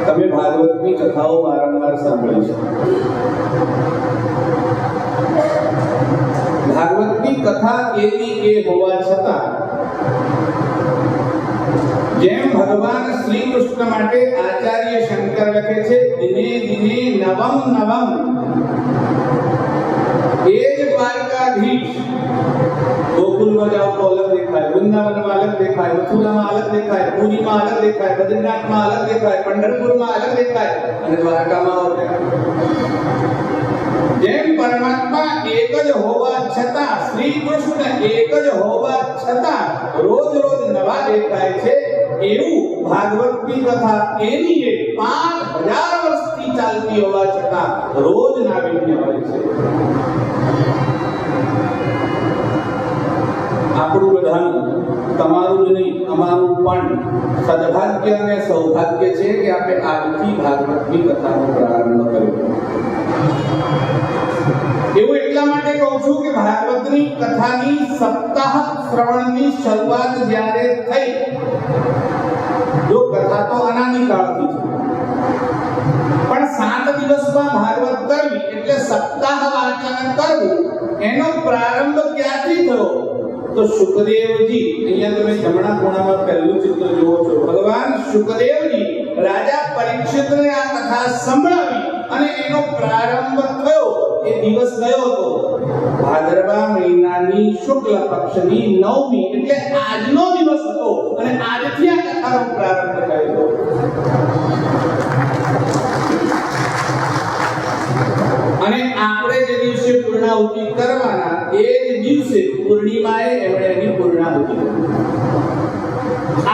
તમે ભાગવતની કથાઓ વારંવાર સાંભળી છે. ભાગવતની કથા એવી એ હોવા છતાં જેમ ભગવાન શ્રી કૃષ્ણ માટે આચાર્ય શંકર લખે છે, દિને દિને નવમ નવમ, એ જ દ્વારકાધીશ ગોકુલમાં જાઓ તો અલગ દેખાય, વૃંદાવનમાં અલગ દેખાય, મથુરામાં અલગ દેખાય, પુરીમાં અલગ દેખાય, બદ્રીનાથમાં અલગ દેખાય, પંઢરપુરમાં અલગ દેખાય અને દ્વારકામાં અલગ દેખાય. જેમ પરમાત્મા એક જ હોવા છતાં, શ્રી કૃષ્ણ એક જ હોવા છતાં રોજ રોજ નવા દેખાય છે, એવું ભાગવતની કથા એની 5000 વર્ષથી ચાલતી હોવા છતાં રોજ નાવીન્ય હોય છે. આપણું બધાનું, તમારું જ નહીં અમારું પણ સદભાગ્ય અને સૌભાગ્ય છે કે આપણે આજથી ભાગવતની કથાનો પ્રારંભ કર્યો. એવું એટલા માટે કહું છું કે ભાગવતની કથાની સપ્તાહ શ્રવણની શરૂઆત જ્યારે થઈ, જો કથા તો અનાદિ કાળથી છે, પણ 7 દિવસમાં ભાગવત કરવી એટલે સપ્તાહ વાચન કરવું, એનો પ્રારંભ ક્યાંથી થયો? તો સુખદેવજી, અહીંયા તમે જમણા ખૂણામાં પહેલું ચિત્ર જુઓ છો, ભગવાન સુખદેવજી રાજા પરીક્ષિતને આ કથા સંભળાવી અને એનો પ્રારંભ થયો. એ દિવસ કયો હતો? ભાદરવા મહિનાની શુક્લ પક્ષની 9મી, એટલે આજનો દિવસ હતો અને આજથી આ કથાનો પ્રારંભ થયો. અને આપણે જે દિવસે પૂર્ણાહુતિ કરવાના એ જ દિવસે પૂર્ણિમાએ એમણે એની પૂર્ણાહુતિ કરી.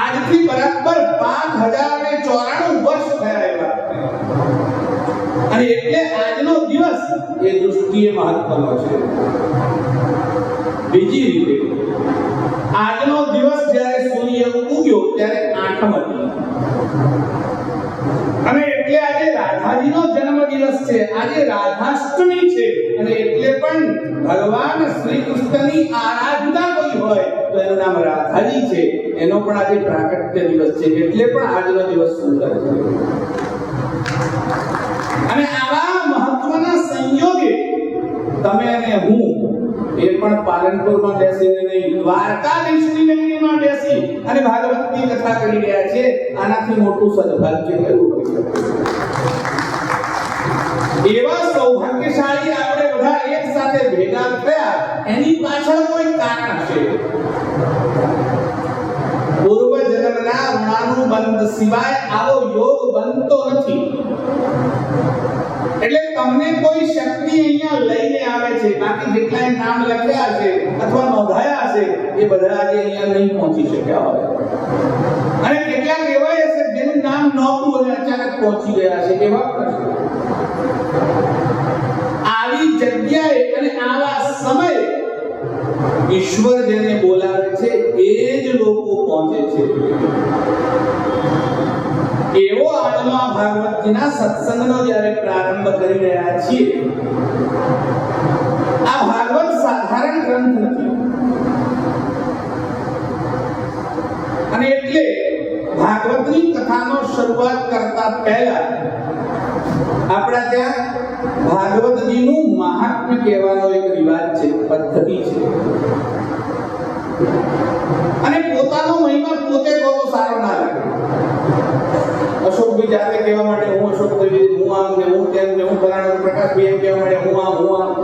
આજથી બરાબર 5094 વર્ષ થયા એવા. અને એટલે આજનો દિવસ એ દૃષ્ટિએ મહત્વનો છે. બીજી રીતે આજનો દિવસ જ્યારે સૂર્ય ઉગ્યો ત્યારે 8મ હતી. અને એટલે આજે રાધાજીનો જન્મ દિવસ છે, આજે રાધાષ્ટમી છે. અને એટલે પણ ભગવાન શ્રી કૃષ્ણની આરાધના કોઈ હોય તો એનું નામ રાધાજી છે. એનો પણ આજે પ્રાકટ્ય દિવસ છે, એટલે પણ આજનો દિવસ સુંદર છે. અને આવા મહત્વના સંયોગે તમે અને હું એ પણ પાલનપુરમાં બેસીને નહીં, દ્વારકાધીશની નગરીમાં બેસી અને ભાગવતની કથા કરી રહ્યા છે. આનાથી મોટું સદભાગ્ય કેવું હોઈ શકે? એવા સૌભાગ્યશાળી આપણે બધા એક સાથે ભેગા થયા, એની પાછળ કોઈ કારણ છે. પૂર્વ જન્મના ઋણાનુબંધ સિવાય આવો યોગ બનતો નથી. એટલે તમને કોઈ શક્તિ અહીંયા લઈને આવે છે. બાકી જેટલા નામ લખ્યા છે અથવા નોંધાયા છે એ બધા આજે અહીંયા નહીં પહોંચી શક્યા હોય. અને કેટલાક એવા હશે જેનું નામ નહોતું અને અચાનક પહોંચી ગયા છે. એવા પ્રશ્ન આવી જગ્યાએ અને આવા સમયે ઈશ્વર જેને બોલાવે છે એ જ લોકો પહોંચે છે. એવો આજનો આ ભાગવતજીના સત્સંગનો જ્યારે પ્રારંભ કરી રહ્યા છીએ, આ ભાગવત સાધારણ ગ્રંથ નથી. અને એટલે ભાગવતની કથાનો શરૂઆત કરતા પહેલા આપણા ત્યાં ભાગવતજીનું મહાત્મ્ય કહેવાનો એક રિવાજ છે, પદ્ધતિ છે. અને પોતાનો મહિમા પોતે કહો તો સારો ના લાગે. અશોકભાઈ જાતે કહેવા માટે હું અશોકભાઈ હું હું આમ ને હું તેમ ને હું ફલાણા પ્રકાશભાઈ એમ કહેવા માંડે હું આમ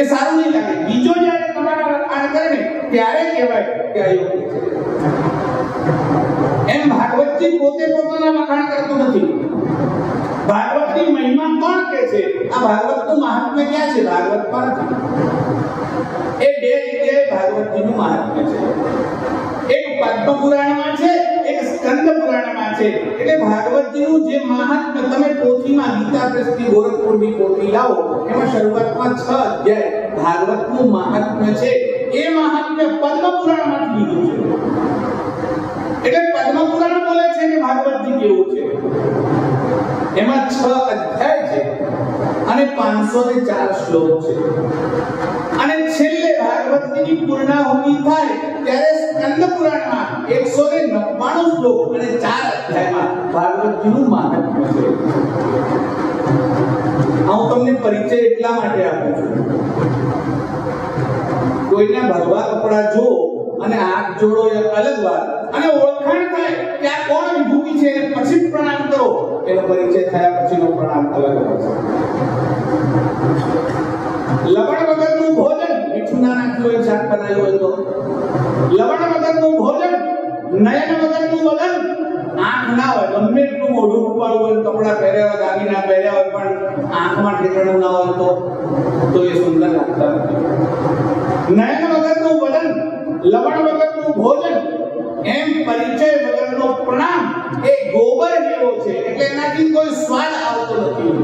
એ સારું નહીં લાગે. બીજો જ્યારે તમારા વખાણ કરે ને ત્યારે કહેવાય કે અયોગ્ય છે. એમ ભાગવતજી પોતે પોતાના વખાણ કરતો નથી. ભાગવતની મહિમા કોણ કહે છે? આ ભાગવતનું મહાત્મ્ય ક્યાં છે? ભાગવતમાં નથી. એ બે જગ્યાએ ભાગવતજીનું મહાત્મ્ય છે. એક પદ્મ પુરાણમાં છે, એક સ્કંદ પુરાણમાં છે. એટલે ભાગવતજીનું જે મહાત્મ્ય તમે પોથીમાં ગીતા પ્રેસની ગોરખપુરની પોથી લાવો, એમાં શરૂઆતમાં 6 અધ્યાય ભાગવતનું મહાત્મ્ય છે. એ મહાત્મ્ય પદ્મ પુરાણમાંથી લીધું છે. એટલે પદ્મ પુરાણ બોલે છે કે ભાગવતજી કેવું છે. એમાં 6 અધ્યાય છે અને 504 શ્લોક છે. અને છેલ્લે ભાગવતજીની પૂર્ણાહુતિ થાય ત્યારે સ્કંદ પુરાણમાં 199 શ્લોક અને 4 અધ્યાયમાં ભાગવતજીનું મહાત્મ્ય છે. હું તમને પરિચય એટલા માટે આપું છું, કોઈના ભગવા કપડા જો અને હાથ જોડો એ અલગ વાત, અને ઓળખાણ થાય કે આ કોણ વિભૂતિ છે અને પછી પ્રણામ કરો, એનો પરિચય થયા પછીનો પ્રણામ અલગ હોય છે. લવણ વગરનું ભોજન, મીઠું ના નાખ્યું હોય, શાક બનાવ્યું હોય તો લવણ વગરનું ભોજન, નયન વગરનું વદન, આંખ ના હોય, ગમે એટલું મોઢું ઉપાડવું હોય, કપડા પહેર્યા હોય, દાગીના પહેર્યા હોય, પણ આંખમાં ઠેકાણું ના હોય તો એ સુંદર લાગતા નથી. નયન વગરનું વદન, લવણ વગરનું ભોજન, એમ પરિચય વગરનો પ્રણામ એ ગોબર જેવો છે. એટલે એનાથી કોઈ સ્વાદ આવતો નથી.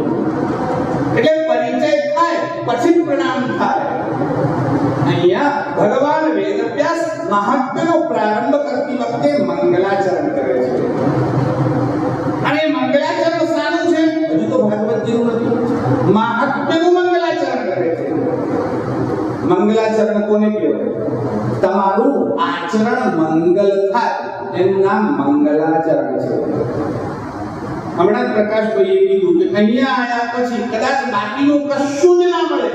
એટલે પરિચય થાય પછી પ્રણામ થાય. અહીંયા ભગવાન વેદવ્યાસ મહાત્મ્યનો પ્રારંભ કરતી વખતે મંગલાચરણ કરે છે. અને મંગલાચરણ શાનું છે? હજુ તો ભાગવતજીનું નથી, મહાત્મ્યનું મંગલાચરણ કરે છે. મંગલાચરણ કોને કહેવાય? તમારું આચરણ મંગલ થાય એનું નામ મંગલાચરણ છે. હમણાં પ્રકાશભાઈએ કીધું કે અહીંયા આયા પછી કદાચ બાકીનું કશું જ ના મળે,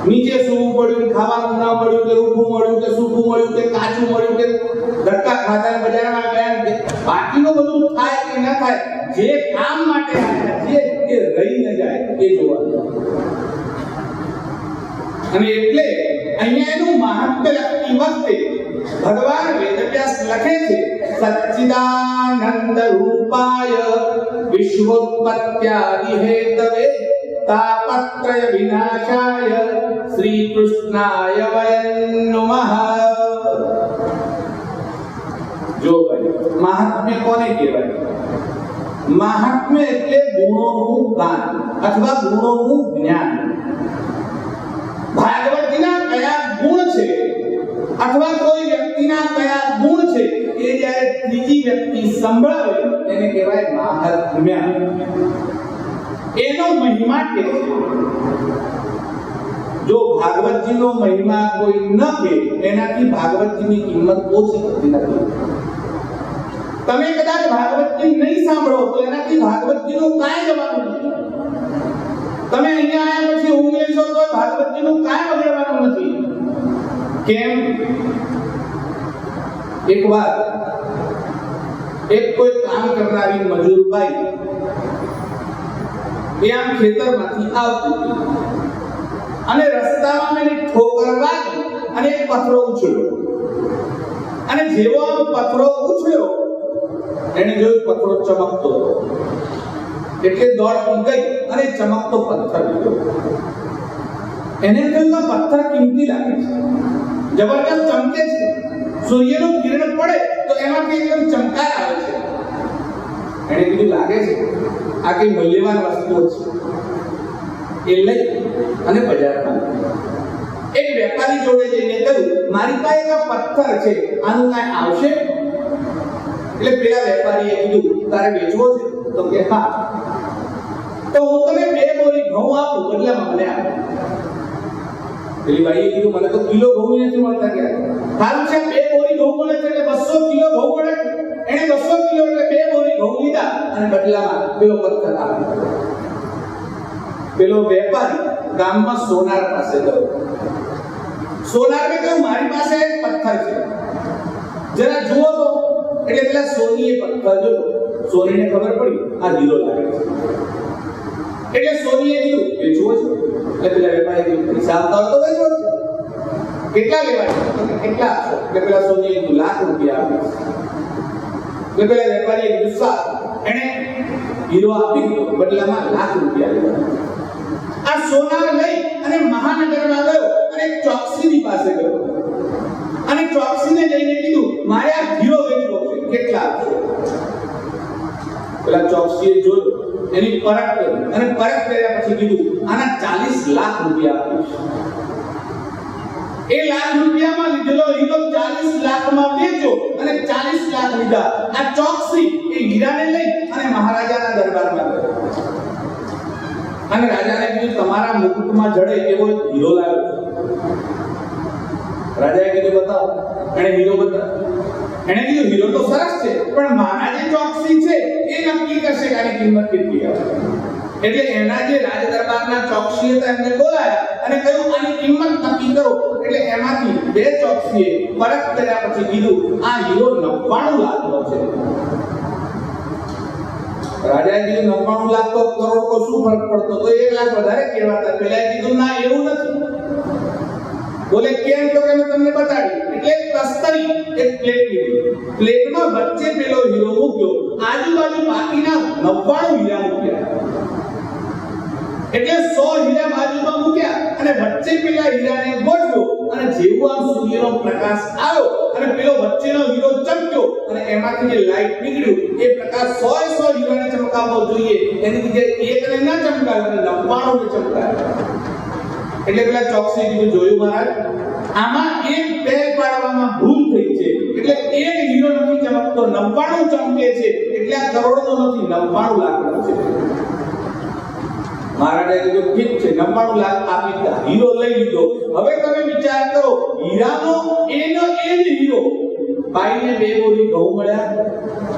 નીચે સૂવું પડ્યું, ખાવાનું ના મળ્યું, કે ઊભું મળ્યું, કે સૂકું મળ્યું, કે કાચું મળ્યું, કે ધક્કા ખાધા બજારમાં ગયા, બાકીનું બધું થાય કે ના થાય, જે કામ માટે આવ્યા છે એ રહી ન જાય એ જોવાનું. અને એટલે અહીંયા એનું મહાત્મ્ય લખતી વખતે ભગવાન વેદવ્યાસ લખે છે, સચ્ચિદાનંદ રૂપાય વિશ્વોત્પત્યાદિ હેતવે તાપત્રય વિનાશાય શ્રી કૃષ્ણાય વયં નમઃ. જો ભાઈ, મહાત્મ્ય કોને કહેવાય? મહાત્મ્ય એટલે ગુણોનું ગાન અથવા ગુણોનું જ્ઞાન. ભાગવતજીના કયા ગુણ છે અથવા કોઈ વ્યક્તિના કયા ગુણ છે એ જ્યારે ત્રીજી વ્યક્તિ સંભળાવે એને કહેવાય મહાત્મ્ય. એનો મહિમા કે છે. જો ભાગવતજીનો મહિમા કોઈ ન કે એનાથી ભાગવતજીની કિંમત ઓછી થતી નથી. તમે કદાચ ભાગવતજી નહીં સાંભળો તો એનાથી ભાગવતજીનું કાંઈ જવાનું નથી. તમે અહીંયા આવ્યા પછી ઊંઘ લેશો તો ભાગવતજીનું કાંઈ બગડવાનું નથી. કેમ? એક વાર એક કોઈ કામ કરનારી મજૂર બાઈ એ આમ ખેતરમાંથી આવતી હતી અને રસ્તામાં મેં ઠોકર વાગી અને એક પથ્થરો ઉછળ્યો. અને જેવો આમ પથ્થરો ઉછળ્યો એને જોયું પથ્થરો ચમકતો હતો એટલે દોડતી ગઈ અને ચમકતો પથ્થર લીધો. એને કહ્યું પથ્થર કિંમતી લાગે છે, જબરદસ્ત ચમકે છે, સૂર્યનું કિરણ પડે તો એમાંથી એકદમ ચમકાર આવે છે. એને કીધું લાગે છે આ કઈ મૂલ્યવાન વસ્તુઓ છે. એ લઈ અને બજારમાં એક વેપારી જોડે જઈને કહ્યું મારી પાસે એક પથ્થર છે, આનું કાંઈ આવશે? એટલે પેલા વેપારીએ કીધું તારે વેચવો છે? તો કે હા. તો હું તને 2 બોરી ઘઉં આપું, બદલામાં મને આપ. પેલી બાઈએ કીધું મને તો કિલો ઘઉં નથી મળતા. ક્યારે સારું છે 2 બોરી ઘઉં મળે છે એટલે 200 કિલો ઘઉં મળે છે. એને 200 કિલો એટલે 2 બોરી ઘઉં લીધા અને બદલામાં પેલો પથ્થર આપ્યો. પેલો વેપારી ગામમાં સોનાર પાસે ગયો. સોનારને કહ્યું મારી પાસે એક પથ્થર છે, જરા જુઓ તો. એટલે પેલા સોનીએ પથ્થર જોયો. સોનીને ખબર પડી આ હીરો લાગે છે, એટલે સોનીએ કીધું વેચવો છે. એટલે પેલા વેપારીએ કીધું પૈસા આવતા હોય તો વેચવો છે, કેટલા લેવા છે? કેટલા? એટલે પેલા સોનીએ કીધું લાખ રૂપિયા આપીશ. એટલે પેલા વેપારીએ કીધું સારું. એને હીરો આપી દીધો, બદલામાં લાખ રૂપિયા લીધા. આ સોના લઈ અને મહાનગરમાં ગયો અને ચોકસીની પાસે ગયો અને ચોકસીને જઈને કીધું મારે આ હીરો વેચવો છે, કેટલા આપશો? પેલા ચોકસીએ જોયું, એની પરખ કરી અને પરખ કર્યા પછી કીધું આના 40 લાખ રૂપિયા આપીશ. એ લાખ રૂપિયામાં લીધેલો હીરો 40 લાખમાં વેચ્યો અને 40 લાખ લીધા. આ ચોકસી એ હીરાને લઈ અને મહારાજાના દરબારમાં ગયો અને રાજાને કીધું તમારા મુકુટમાં જડે એવો હીરો લાવ્યો. રાજાએ કીધું બતાવો. એને હીરો બતાવ્યો. એને કીધું હીરો તો સરસ છે, પણ મારા જે ચોકસી છે એ નક્કી કરશે કે આની કિંમત કેટલી આવે. એટલે એના જે રાજ દરબારના ચોકસી હતા એમને બોલાયા અને કહ્યું આની કિંમત નક્કી કરો. એટલે એમાંથી બે ચોકસીએ પરખ કર્યા પછી કીધું આ હીરો 99 લાખનો છે. રાજાએ કીધું 99 લાખ તો કરોડ તો શું ફરક પડતો, તો 1 લાખ વધારે કહેવાતા. પેલાએ કીધું ના એવું નથી. બોલે કેમ? તો કે મેં તમને બતાડી. એટલે તસ્તરી એક પ્લેટ લીધી, પ્લેટમાં વચ્ચે પેલો હીરો મૂક્યો, આજુબાજુ બાકીના 99 હીરા મૂક્યા. એટલે 100 હીરા બાજુમાં મૂક્યા અને વચ્ચે પેલા હીરાને ગોઠવ્યો અને જેવું આમ સૂર્યનો પ્રકાશ આવ્યો અને પેલો વચ્ચેનો હીરો ચમક્યો અને એમાંથી જે લાઈટ નીકળ્યું એ પ્રકાશ 100 હીરાને ચમકાવવો જોઈએ, એની જગ્યાએ એકને ના ચમકાવ્યો અને 99 ને ચમકાવ્યો. એટલે પેલા ચોકસી કીધું જોયું મહારાજ, આમાં એક પેર પાડવામાં ભૂલ થઈ છે. એટલે એક હીરો નથી ચમકતો, 99 ચમકે છે. એટલે આ કરોડનો નથી, 99 લાખનો છે. મહારાજે કીધું ઠીક છે, 99 લાખ આપી દીધા, હીરો લઈ લીધો. હવે તમે વિચાર કરો, હીરાનો એનો એ જ હીરો, બાઈને 2 બોરી ઘઉં મળ્યા,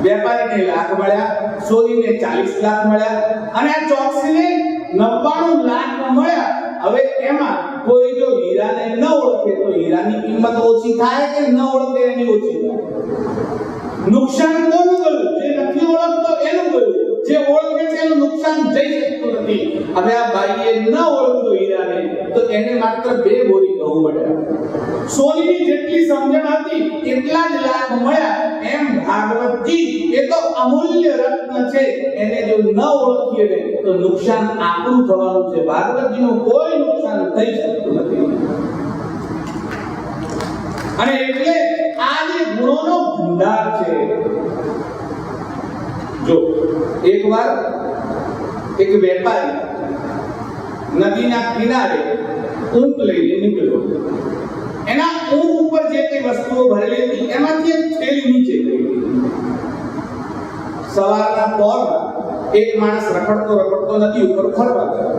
વેપારીને લાખ મળ્યા, સોનીને 40 લાખ મળ્યા અને આ ચોકસીને 99 લાખ મળ્યા. હવે એમાં કોઈ જો હીરાને ન ઓળખે તો હીરાની કિંમત ઓછી થાય કે ન ઓળખે એની ઓછી થાય? નુકસાન કોનું ગયું? જે નથી ઓળખતો એનું ગયું. જે ઓળખે છે એનું નુકસાન જઈ શકતું નથી. હવે આ બાઈએ ન ઓળખ્યો હીરાને તો એને માત્ર 2 બોરી ઘઉં મળ્યા. સોનીની જેટલી સમજણ હતી એટલા જ લાખ મળ્યા. એમ ભાગવતજી એ તો અમૂલ્ય રત્ન છે, એને જો ન ઓળખીએ ને તો નુકસાન આપણું થવાનું છે. ભાગવતજીનું કોઈ નુકસાન થઈ શકતું નથી. અને એટલે આ જે ગુણોનો ભંડાર છે. જો એકવાર એક વેપારી નદીના કિનારે ઊંટ લઈને નીકળ્યો. એના ઊંટ ઉપર જે કઈ વસ્તુઓ ભરેલી હતી એમાંથી એક થેલી નીચે ગઈ. સવારના પોરમાં એક માણસ રખડતો નદી ઉપર ફરવા ગયો.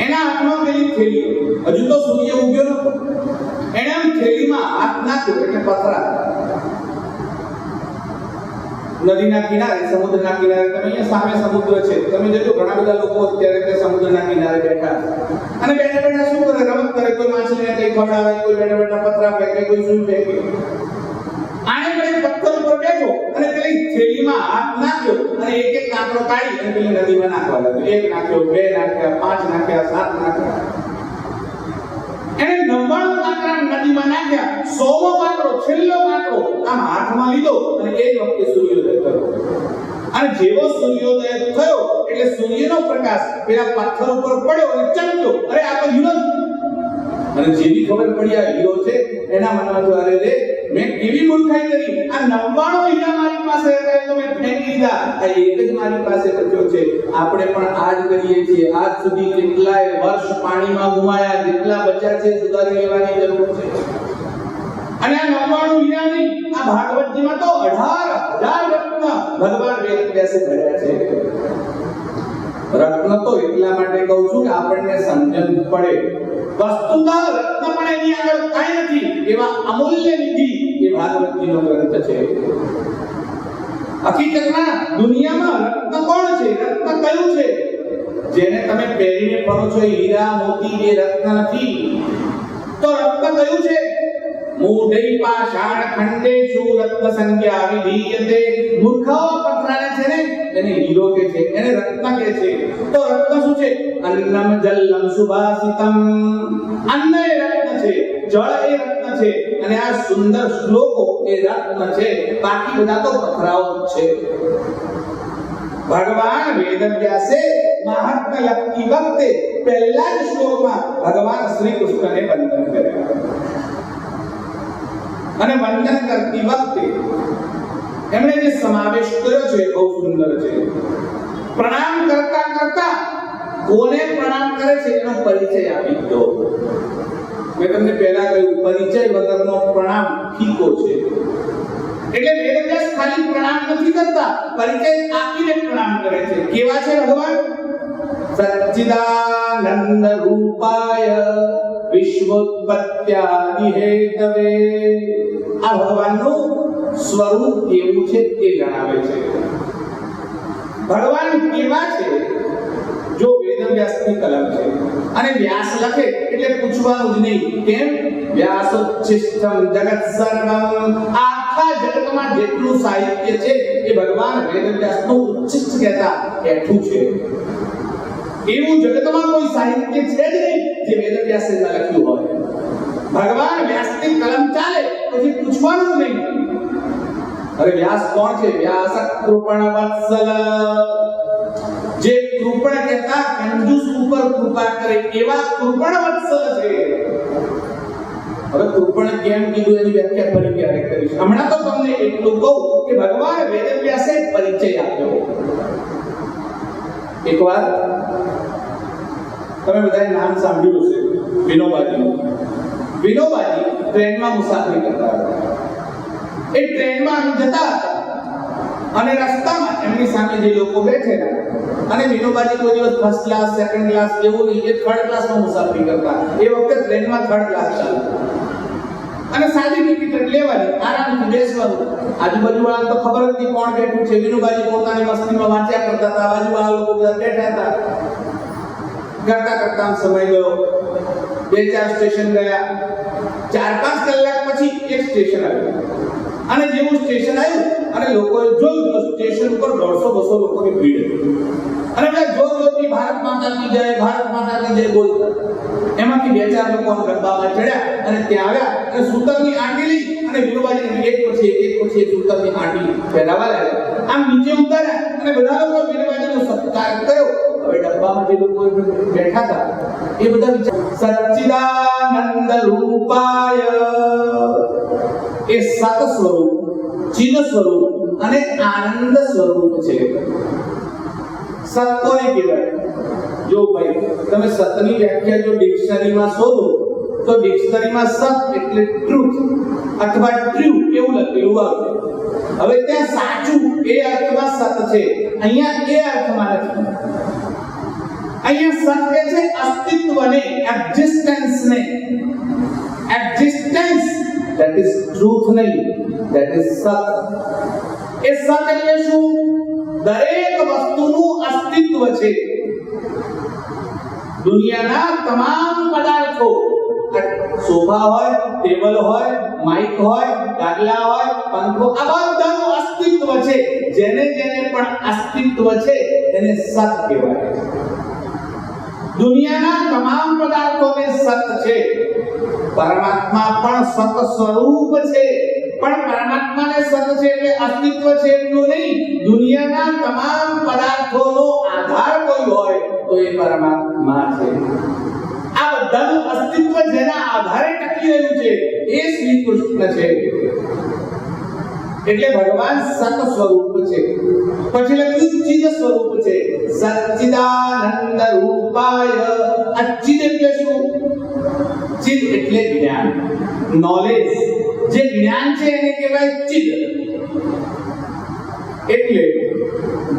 એના હાથમાં પેલી થેલી, હજુ તો સૂર્ય ઉગ્યો નતો. એણે આમ થેલીમાં હાથ નાખ્યો એટલે પથરા. નદીના કિનારે, સમુદ્રના કિનારે, તમે અહીંયા સામે સમુદ્ર છે, તમે જોજો ઘણા બધા લોકો અત્યારે તે સમુદ્રના કિનારે બેઠા અને બેઠા બેઠા શું કરે? રમત કરે. કોઈ માછલીને કઈ ખવડાવે, કોઈ બેઠા બેઠા પથરા ફેંકે, કોઈ શું ફેંકે. આને પેલી પથ્થર ઉપર બેઠો અને પેલી થેલીમાં હાથ નાખ્યો અને એક એક કાંકરો કાઢી અને પેલી નદીમાં નાખવા લાગ્યો. 1 નાખ્યો, 2 નાખ્યા, 5 નાખ્યા, 7 નાખ્યા. એને 99 કાંકરા નદીમાં નાખ્યા. 100મો કાંકરો, છેલ્લો કાંકરો આમ હાથમાં લીધો અને એ જ વખતે સૂર્યોદય થયો. અને જેવો સૂર્યોદય થયો એટલે સૂર્યનો પ્રકાશ પેલા પથ્થર ઉપર પડ્યો અને ચમક્યો. અરે આ તો હીરો છે. અને જેવી ખબર પડી આ હીરો છે, એના મનમાં તો અરે રે મેં કેવી મૂર્ખાઈ કરી. આ 99 હીરા મારી પાસે હતા તો મેં ફેંકી દીધા, આ એક જ મારી પાસે બચ્યો છે. આપણે પણ આ જ કરીએ છીએ. આજ સુધી કેટલાય વર્ષ પાણીમાં ગુમાયા, જેટલા બચ્યા છે સુધારી લેવાની જરૂર છે. અને આ 99 હીરાની આ ભાગવતજીમાં તો 18,000 રત્ન ભગવાન વેદવ્યાસે ભર્યા છે. રત્ન તો એટલા માટે કહું છું કે આપણને સમજણ પડે. વસ્તુતઃ રત્ન પણ એની આગળ કાંઈ નથી. એવા અમૂલ્ય નિધિ એ ભાગવતજીનો ગ્રંથ છે. હકીકતમાં દુનિયામાં રત્ન કોણ છે? રત્ન કયું છે? જેને તમે પહેરીને ફરો છો હીરા મોતી એ રત્ન નથી. તો રત્ન કયું છે? મૂઢૈ પાષાણ ખંડેષુ રત્ન સંજ્ઞા વિધીયતે. મૂર્ખાઓ પથરાને છે ને એને હીરો કે છે, એને રત્ન કે છે. તો રત્ન શું છે? અન્નમ જલમ સુભાષિતમ. અન્ન એ રત્ન છે, જળ એ રત્ન છે, અને આ સુંદર શ્લોકો એ રત્ન છે. બાકી બધા તો પથરાઓ છે. ભગવાન વેદવ્યાસે મહાત્મ્ય લખતી વખતે પહેલા જ શ્લોકમાં ભગવાન શ્રી કૃષ્ણને વંદન કર્યા. અને વંદન કરતી વખતે એમણે જે સમાવેશ કર્યો છે બહુ સુંદર છે. પ્રણામ કરતા કરતા કોને પ્રણામ કરે છે એનો પરિચય આપી દો. મેં તમને પહેલા કહ્યું પરિચય વગરનો પ્રણામ ફીકો છે. એટલે વેદવ્યાસ ખાલી પ્રણામ નથી કરતા, પરિચય આપીને પ્રણામ કરે છે. કેવા છે ભગવાન? સચ્ચિદાનંદ રૂપાય વિશ્વોત્પત્યાદિ હેતવે. આ ભગવાનનું સ્વરૂપ કેવું છે તે જણાવે છે. ભગવાન કેવા છે? જો વેદવ્યાસની કલમ છે અને વ્યાસ લખે એટલે પૂછવાનું જ નહીં. કેમ? વ્યાસોચ્છિષ્ટમ જગત સર્વમ. આખા જગતમાં જેટલું સાહિત્ય છે એ ભગવાન વેદવ્યાસનું ઉચ્છિષ્ટ કહેતા બેઠું છે. એવું જગતમાં કોઈ સાહિત્ય છે જ નહીં જે વેદવ્યાસે ન લખ્યું હોય. ભગવાન વ્યાસની કલમ ચાલે પછી પૂછવાનું જ નહીં. અરે વ્યાસ કોણ છે? વ્યાસ કૃપણ વત્સલ. જે કૃપણ કહેતા કંજૂસ ઉપર કૃપા કરે એવા કૃપણ વત્સલ છે. હવે કૃપણ કેમ કીધું એની વ્યાખ્યા ફરી ક્યારે કરીશ. હમણાં તો તમને એટલું કહું કે ભગવાન વેદવ્યાસે પરિચય આપ્યો. એકવાર તમે બધાએ નામ સાંભળ્યું હશે વિનોબાજી. વિનોબાજી ટ્રેનમાં મુસાફરી કરતા હતા. એ ટ્રેનમાં જતા હતા અને રસ્તામાં એમની સામે જે લોકો બેઠેલા અને વિનોબાજી કોઈ દિવસ ફર્સ્ટ ક્લાસ સેકન્ડ ક્લાસ એવું નહીં, એ થર્ડ ક્લાસમાં મુસાફરી કરતા. એ વખતે ટ્રેનમાં થર્ડ ક્લાસ ચાલતો અને સાદી ટિકિટ લેવાની, આરામથી બેસવાનું. આજુબાજુ વાળા તો ખબર જ નહીં કોણ બેઠું છે. વિનોબાજી પોતાની મસ્તીમાં વાંચ્યા કરતા હતા, બાજુવાળા લોકો બધા બેઠા હતા. કરતા કરતા સમય ગયો. 2-4 સ્ટેશન ગયા. 4-5 કલાક પછી એક સ્ટેશન આવ્યું અને જેવું સ્ટેશન આવ્યું અને લોકોએ જોયું તો સ્ટેશન ઉપર 150-200 લોકોની ભીડ હતી. અને મેં જોરથી ભારત માતા કી જય, ભારત માતા કી જય બોલતા. એમાંથી 2-4 લોકો ડબ્બામાં ચડ્યા અને ત્યાં આવ્યા અને સૂતરની આંટી લઈ અને વિનોબાજીને એક પછી એક સૂતરની આંટી પહેરાવા લાગ્યા. આમ નીચે ઉતાર્યા અને બધા લોકો વિનોબાજીનો સત્કાર કર્યો. હવે ડબ્બામાં જે લોકો બેઠા હતા એ બધા સચ્ચિદાનંદ રૂપાય. એ સત સ્વરૂપ, ચિદ સ્વરૂપ અને આનંદ સ્વરૂપ છે. સત કોને કહેવાય? જો ભાઈ તમે સતની વ્યાખ્યા જો ડિક્શનરીમાં શોધો તો ડિક્શનરીમાં સત એટલે ટ્રુથ અથવા ટ્રુ એવું લખેલું આવશે. હવે ત્યાં સાચું એ અર્થમાં સત છે, અહીંયા એ અર્થમાં નથી. અહીંયા સત કે છે અસ્તિત્વને, એક્ઝિસ્ટન્સને. એક્ઝિસ્ટન્સ that is truth નહીં, that is સત. એ સત એટલે શું? દરેક વસ્તુનું અસ્તિત્વ છે. દુનિયાના તમામ પદાર્થો, સોફા હોય, ટેબલ હોય, માઇક હોય, ગાદલા હોય, પંખો, આ બધાનું અસ્તિત્વ છે. જેને જેને પણ અસ્તિત્વ છે એને સત કહેવાય. દુનિયાના તમામ પદાર્થોને સત છે. પરમાત્મા પણ સત સ્વરૂપ છે, પણ પરમાત્માને સત છે એટલે અસ્તિત્વ છે એટલું નહીં. દુનિયાના તમામ પદાર્થોનો આધાર કોઈ હોય તો એ પરમાત્મા છે. આ બધાનું અસ્તિત્વ જેના આધારે ટકી રહ્યું છે એ શ્રી કૃષ્ણ છે. એટલે ભગવાન સત સ્વરૂપ છે. પછી લખ્યું ચિદ સ્વરૂપ છે. સચ્ચિદાનંદ રૂપાય. આ ચિદ એટલે શું? ચિદ એટલે જ્ઞાન, નોલેજ. જે જ્ઞાન છે એને કહેવાય ચિદ. એટલે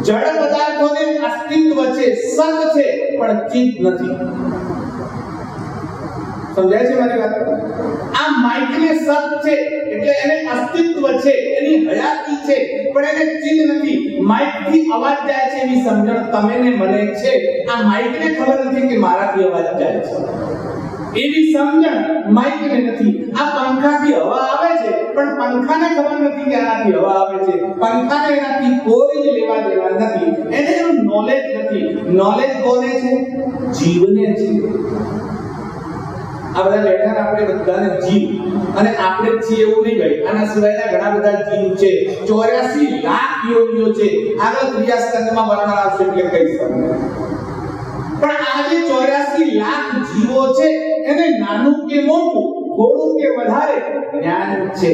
જડ પદાર્થોને અસ્તિત્વ છે, સત છે, પણ ચિદ નથી. સમજાય છે મારી વાત? આ માઇક ને સત છે એટલે એને અસ્તિત્વ છે, એની હયાતી છે, પણ એને ચિદ નથી. માઇક થી અવાજ જાય છે એની સમજણ તમે ને મને છે. આ માઇક ને ખબર નથી કે મારાથી અવાજ જાય છે. એવી સમજણ માઇકને નથી. આ પંખાથી હવા આવે છે પણ પંખાને ખબર નથી કે આનાથી હવા આવે છે. પંખાને એનાથી કોઈ જ લેવા દેવા નથી. એને એનું નોલેજ નથી. નોલેજ કોને છે? જીવને છે. આ બધા બેઠા આપણે બધાને જીવ અને આપણે જ છીએ એવું નહીં ભાઈ. આના સિવાયના ઘણા બધા જીવ છે. 84 લાખ યોનિઓ છે. આગળ ક્રિયા સ્કંદમાં વર્ણન આવશે એટલે કહીશ તમને. પણ આ જે 84 લાખ જીવો છે એને નાનું કે મોટું, થોડું કે વધારે જ્ઞાન છે.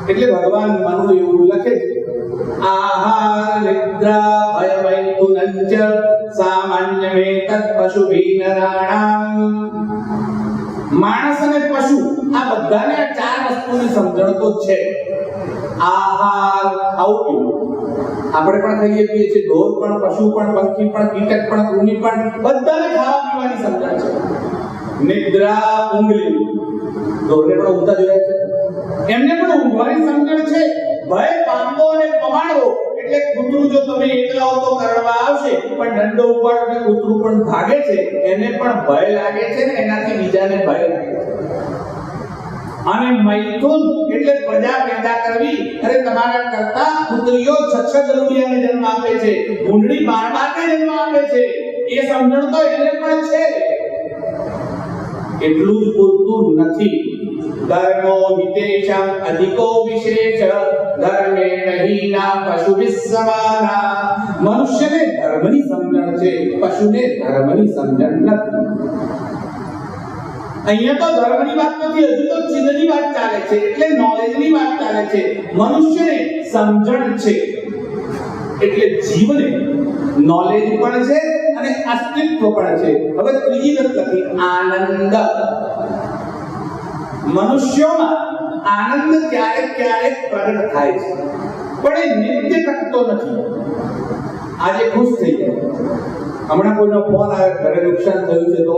એટલે ભગવાન મનુ એવું લખે છે, આહાર નિદ્રા ભય વૈતુનંચ સામાન્યમે તત્ પશુભી નરાણામ. માણસ અને પશુ આ બધાને આ ચાર વસ્તુની સમજણ તો છે. આહાર ખાવું આપણે પણ ખાઈએ પીએ છીએ, ઢોર પણ, પશુ પણ, પંખી પણ, કીટક પણ, કૃમિ પણ, બધાને ખાવા પીવાની સમજણ છે. નિદ્રા ઊંઘલી, ઢોરને પણ ઊંઘતા જોયા છે, એમને પણ ઊંઘવાની સમજણ છે. ભય પામવો અને પમાડવો, એટલે કૂતરું જો તમે એકલા હો તો કરડવા આવશે, પણ દંડો ઉપાડો એટલે કૂતરું પણ ભાગે છે. એને પણ ભય લાગે છે ને એનાથી બીજાને ભય લાગે છે. અને મૈથુન એટલે પ્રજા પેદા કરવી. અરે તમારા કરતા પુત્રીઓ 6 જરૂરિયાને જન્મ આપે છે, ભૂંડડી 12 જન્મ આપે છે. એ સમજણ તો એને પણ છે. એટલું જ પૂરતું નથી. ધર્મો હિતેષામ અધિકો વિશેષ ધર્મે નહીના પશુભિસ સમાના. મનુષ્યને ધર્મની સમજણ છે, પશુને ધર્મની સમજણ નથી. અહીંયા તો ધર્મની વાત નથી, હજુ તો ચિહ્નની વાત ચાલે છે, એટલે નોલેજની વાત ચાલે છે. મનુષ્યને સમજણ છે એટલે જીવને નોલેજ પણ છે અને અસ્તિત્વ પણ છે. હવે ત્રીજી વાત લખી, આનંદ. મનુષ્યોમાં આનંદ ક્યારેક ક્યારેક પ્રગટ થાય છે, પણ એ નિત્ય ટકતો નથી. આજે ખુશ થઈ જાય, હમણાં કોઈનો ફોન આવે, ઘરે નુકસાન થયું છે તો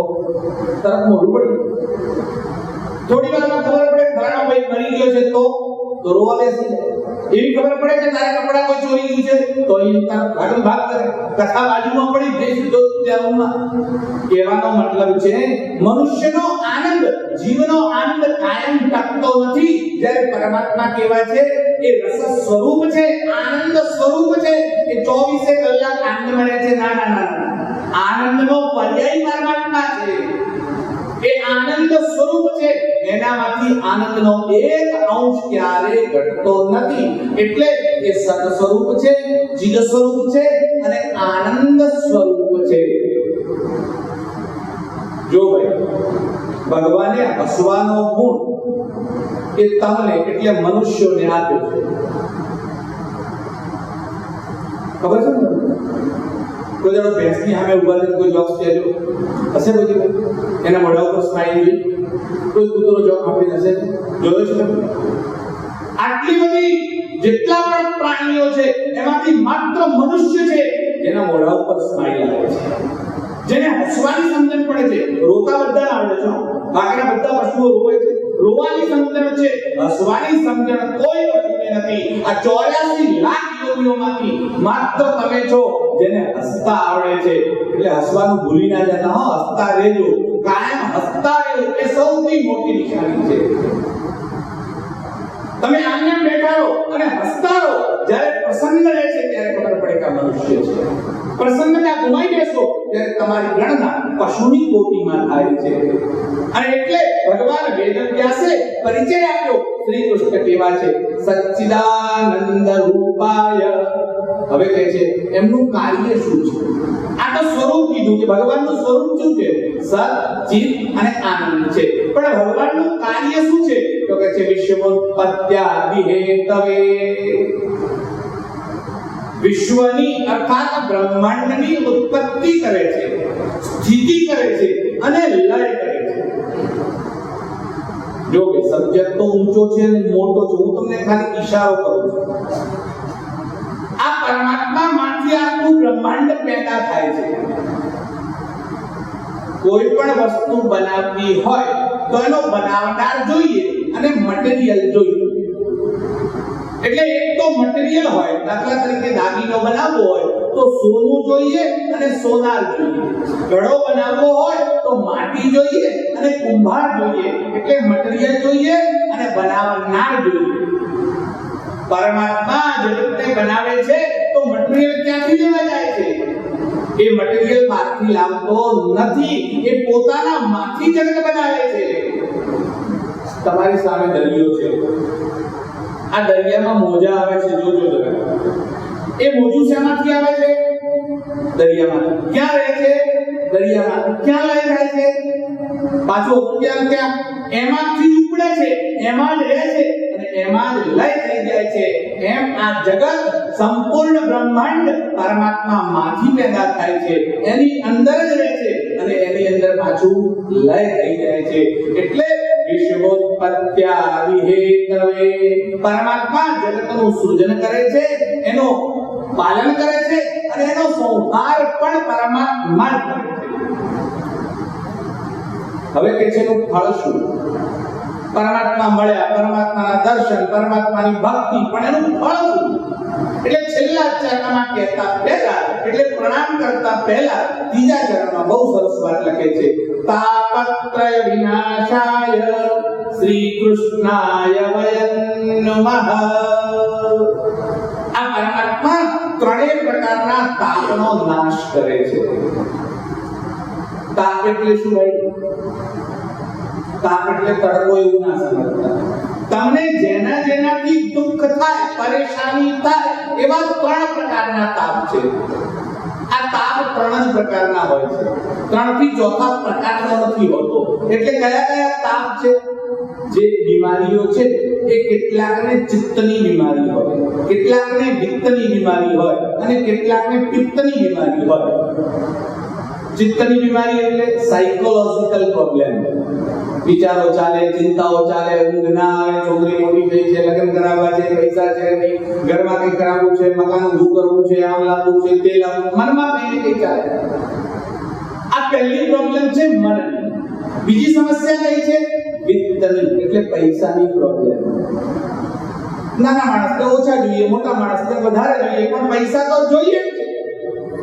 તરત મોઢું પડ્યું. થોડી વારમાં ખબર પડે ઘરનો ભાઈ મરી ગયો છે તો રોવા બેસી જાય. એવી ખબર પડે કે તારા કપડા કોઈ ચોરી ગયું છે તો એ ભાગમ ભાગ કરે. કથા બાજુમાં પડી જે સીધો ત્યારમાં. કહેવાનો મતલબ છે મનુષ્યનો આનંદ, જીવનો આનંદ કાયમ ટકતો નથી. જ્યારે પરમાત્મા કહેવાય છે એ રસ સ્વરૂપ છે, આનંદ સ્વરૂપ છે. એ 24 કલાક આનંદમાં રહે છે. ના ના ના, આનંદનો પર્યાય પરમાત્મા છે. એ આનંદ સ્વરૂપ છે. એનામાંથી આનંદનો એક અંશ ક્યારે ઘટતો નથી. એટલે એ સત સ્વરૂપ છે, ચિદ સ્વરૂપ છે અને આનંદ સ્વરૂપ છે. જો ભાઈ ભગવાને હસવાનો ગુણ એ તમને એટલે મનુષ્યોને આપ્યો છે. ખબર છે ને? કોઈ જણો ભેંસની સામે ઉભા છે, કોઈ જોક્સ કહેજો હશે, બધી એના મોઢા ઉપર સ્માઈલ જોઈ, કોઈ કૂતરો જોક આપી હશે, જોયો છે? આટલી બધી જેટલા પણ પ્રાણીઓ છે એમાંથી માત્ર મનુષ્ય છે જેના મોઢા ઉપર સ્માઈલ આવે છે, જેને હસવાની સમજણ પડે છે. રોતા બધા આવડે છે, બાકીના બધા પશુઓ રોવે છે. રોવાની સમજણ છે, હસવાની સમજણ કોઈ પશુને નથી. આ 84 લાખ યોનિઓમાંથી માત્ર તમે છો જેને હસતા આવડે છે. એટલે હસવાનું ભૂલી ના જતા, હો હસતા રહેજો, કાયમ હસતા રહેજો. એ સૌથી મોટી નિશાની છે. તમે આમને બેઠા રહો અને હસતા રહો. જ્યારે પ્રસન્ન રહે છે ત્યારે ખબર પડે કે મનુષ્ય છે. પ્રસન્નતા ગુમાઈ બેસો ત્યારે તમારી ગણના પશુની કોટીમાં થાય છે. અને એટલે ભગવાન વેદવ્યાસે પરિચય આપ્યો. શ્રી કૃષ્ણ કેવા છે? સચ્ચિદાનંદ રૂપાય. હવે કહે છે એમનું કાર્ય શું છે? આ તો સ્વરૂપ કીધું કે ભગવાનનું સ્વરૂપ શું છે? સત, ચિત અને આનંદ છે. પણ ભગવાનનું કાર્ય શું છે? તો કહે છે વિશ્વોત્પત્ત્યાદિ હેતવે. વિશ્વની અર્થાત બ્રહ્માંડની ઉત્પત્તિ કરે છે, સ્થિતિ કરે છે અને લય કરે છે. જો કે સબ્જેક્ટ તો ઊંચો છે અને મોટો છે, હું તમને ખાલી ઈશારો કરું છું. આ પરમાત્મા માંથી આખું બ્રહ્માંડ પેદા થાય છે. કોઈ પણ વસ્તુ બનાવવી હોય તો એનો બનાવનાર જોઈએ અને મટીરીયલ જોઈએ. એટલે એક તો મટીરીયલ હોય, દાખલા તરીકે દાગીનો બનાવવો હોય તો સોનું જોઈએ અને સોનાર જોઈએ. ઘડો બનાવવો હોય તો માટી જોઈએ અને કુંભાર જોઈએ, એટલે મટીરીયલ જોઈએ અને બનાવનાર જોઈએ. પરમાત્મા જગતને બનાવે છે તો મટીરીયલ ક્યાંથી લેવા જાય છે? એ મટીરીયલ બહારથી લાવતો નથી, એ પોતાના માંથી જગત બનાવે છે. તમારી સામે દરિયો છે, આ દરિયામાં મોજા આવે છે, જોજો જરા. એ મોજું શેમાંથી આવે છે? દરિયામાં. ક્યાં રહે છે? દરિયામાં. ક્યાં લઈ જાય છે? પાછો ક્યાં? એમાંથી ઉપડે છે, એમાં જ રહે છે અને એમાં જ લય થઈ જાય છે. એમ આ જગત સંપૂર્ણ બ્રહ્માંડ પરમાત્મા માંથી પેદા થાય છે, એની અંદર જ રહે છે અને એની અંદર પાછું લય થઈ જાય છે. એટલે વિશ્વોત્પત્ત્યા વિહેતવે, પરમાત્મા જગતનું સૃજન કરે છે, એનો પાલન કરે છે અને એનો સંહાર પણ પરમાત્મા જ કરે છે. હવે કે છે એનું ફળ શું? પરમાત્મા મળ્યા, પરમાત્માના દર્શન, પરમાત્માની ભક્તિ, પણ એનું ફળ શું? એટલે છેલ્લા ચરણમાં કહેતા પહેલા, એટલે પ્રણામ કરતા પહેલા ત્રીજા ચરણમાં બહુ સરસ વાત લખે છે. તાપત્રય વિનાશાય શ્રી કૃષ્ણાય વયં નમઃ. આ પરમાત્મા ત્રણેય પ્રકારના તાપનો નાશ કરે છે. તાપ એટલે શું ભાઈ? તાપ એટલે તડકો એવું ના સમજતા. તમને જેનાથી દુઃખ થાય, પરેશાની થાય, એવા ત્રણ પ્રકારના તાપ છે. આ તાપ ત્રણ જ પ્રકારના હોય છે, ત્રણ થી ચોથા પ્રકારનો નથી હોતો. એટલે કયા તાપ છે? જે બીમારીઓ છે એ કેટલાકને ચિત્તની બીમારી હોય, કેટલાકને વિત્તની બીમારી હોય અને કેટલાકને પિત્તની બીમારી હોય. ચિત્તની બીમારી એટલે સાયકોલોજીકલ પ્રોબ્લેમ. વિચારો ચાલે, ચિંતાઓ ચાલે, ઊંઘ ના આવે, છોકરી મોટી થઈ છે, લગ્ન કરાવવા છે, પૈસા છે નહીં, ઘરમાં કંઈ કરાવવું છે, મકાન ઊભું કરવું છે, આમ લાવવું છે, તે લાવવું, મનમાં કંઈ ચાલે. આ પહેલી પ્રોબ્લેમ છે મનની. બીજી સમસ્યા કઈ છે? વિત્તની, એટલે પૈસાની પ્રોબ્લેમ. નાના માણસને ઓછા જોઈએ, મોટા માણસને વધારે જોઈએ, પણ પૈસા તો જોઈએ જ છે.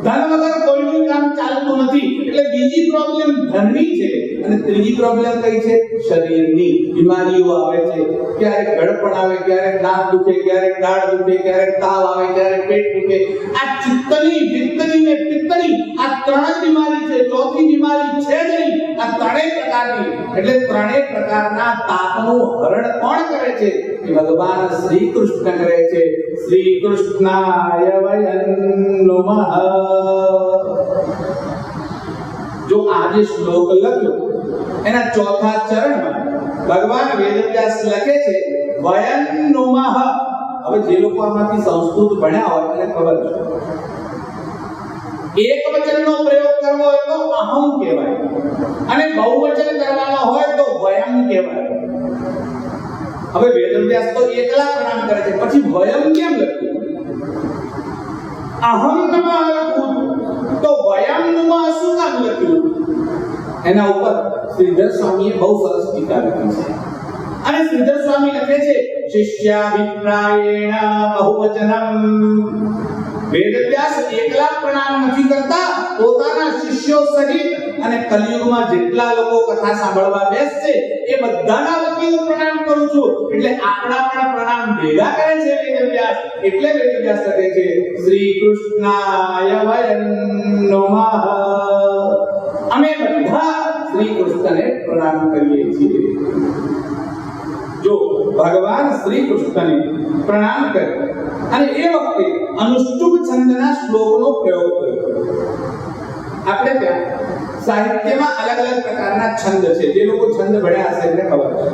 ધન વગર કોઈનું કામ ચાલતું નથી. એટલે બીજી પ્રોબ્લેમ ધનની છે અને ત્રીજી પ્રોબ્લેમ કઈ છે? શરીરની બીમારીઓ આવે છે. ક્યારેક ગળપણ આવે, ક્યારેક દાંત દુખે, ક્યારેક દાઢ દુખે, ક્યારેક તાવ આવે, ક્યારેક પેટ દુખે. આ ચિત્તની, વિત્તની ને પિત્તની આ ત્રણ જ બીમારી છે. ચોથી બીમારી છે જ નહીં. આ ત્રણેય પ્રકારની, એટલે ત્રણેય પ્રકારના તાપનું હરણ કોણ કરે છે? ભગવાન શ્રી કૃષ્ણ કરે છે. શ્રી કૃષ્ણાય વયં નમઃ. જો આજે શ્લોક લખ્યો એના ચોથા ચરણમાં ભગવાન વેદવ્યાસ લખે છે વયં નમઃ. હવે જે લોકો આમાંથી સંસ્કૃત ભણ્યા હોય એને ખબર છે, એક વચનનો પ્રયોગ કરવો હોય તો અહમ કહેવાય અને બહુવચન કરવાનો હોય તો વયં કહેવાય. હવે વેદવ્યાસ તો એકલા પ્રણામ કરે છે, પછી વયં કેમ લખ્યું? અહમ નમઃ લખ્યું તો વયં નમઃ શું કામ લખ્યું? એના ઉપર શ્રીધર સ્વામીએ બહુ સરસ ટીકા લખી છે. અને શ્રીધર સ્વામી લખે છે શિષ્યાભિપ્રાયેણ બહુવચનમ. વેદવ્યાસ એકલા પ્રણામ નથી કરતા, પોતાના શિષ્યો સહિત અને કલિયુગમાં જેટલા લોકો કથા સાંભળવા બેસશે એ બધાના વતી હું પ્રણામ કરું છું. એટલે આપણા પણ પ્રણામ ભેગા કરે છે વેદવ્યાસ. એટલે વેદવ્યાસ કહે છે શ્રી કૃષ્ણાય વયં નમઃ. અમે બધા શ્રી કૃષ્ણને પ્રણામ કરીએ છીએ. જો ભગવાન શ્રી કૃષ્ણને પ્રણામ કરે અને એ વખતે અનુષ્ટુપ છંદના શ્લોકનો પ્રયોગ કર્યો. આપણે ત્યાં સાહિત્યમાં અલગ અલગ પ્રકારના છંદ છે. જે લોકો છંદ ભણ્યા હશે એમને ખબર છે.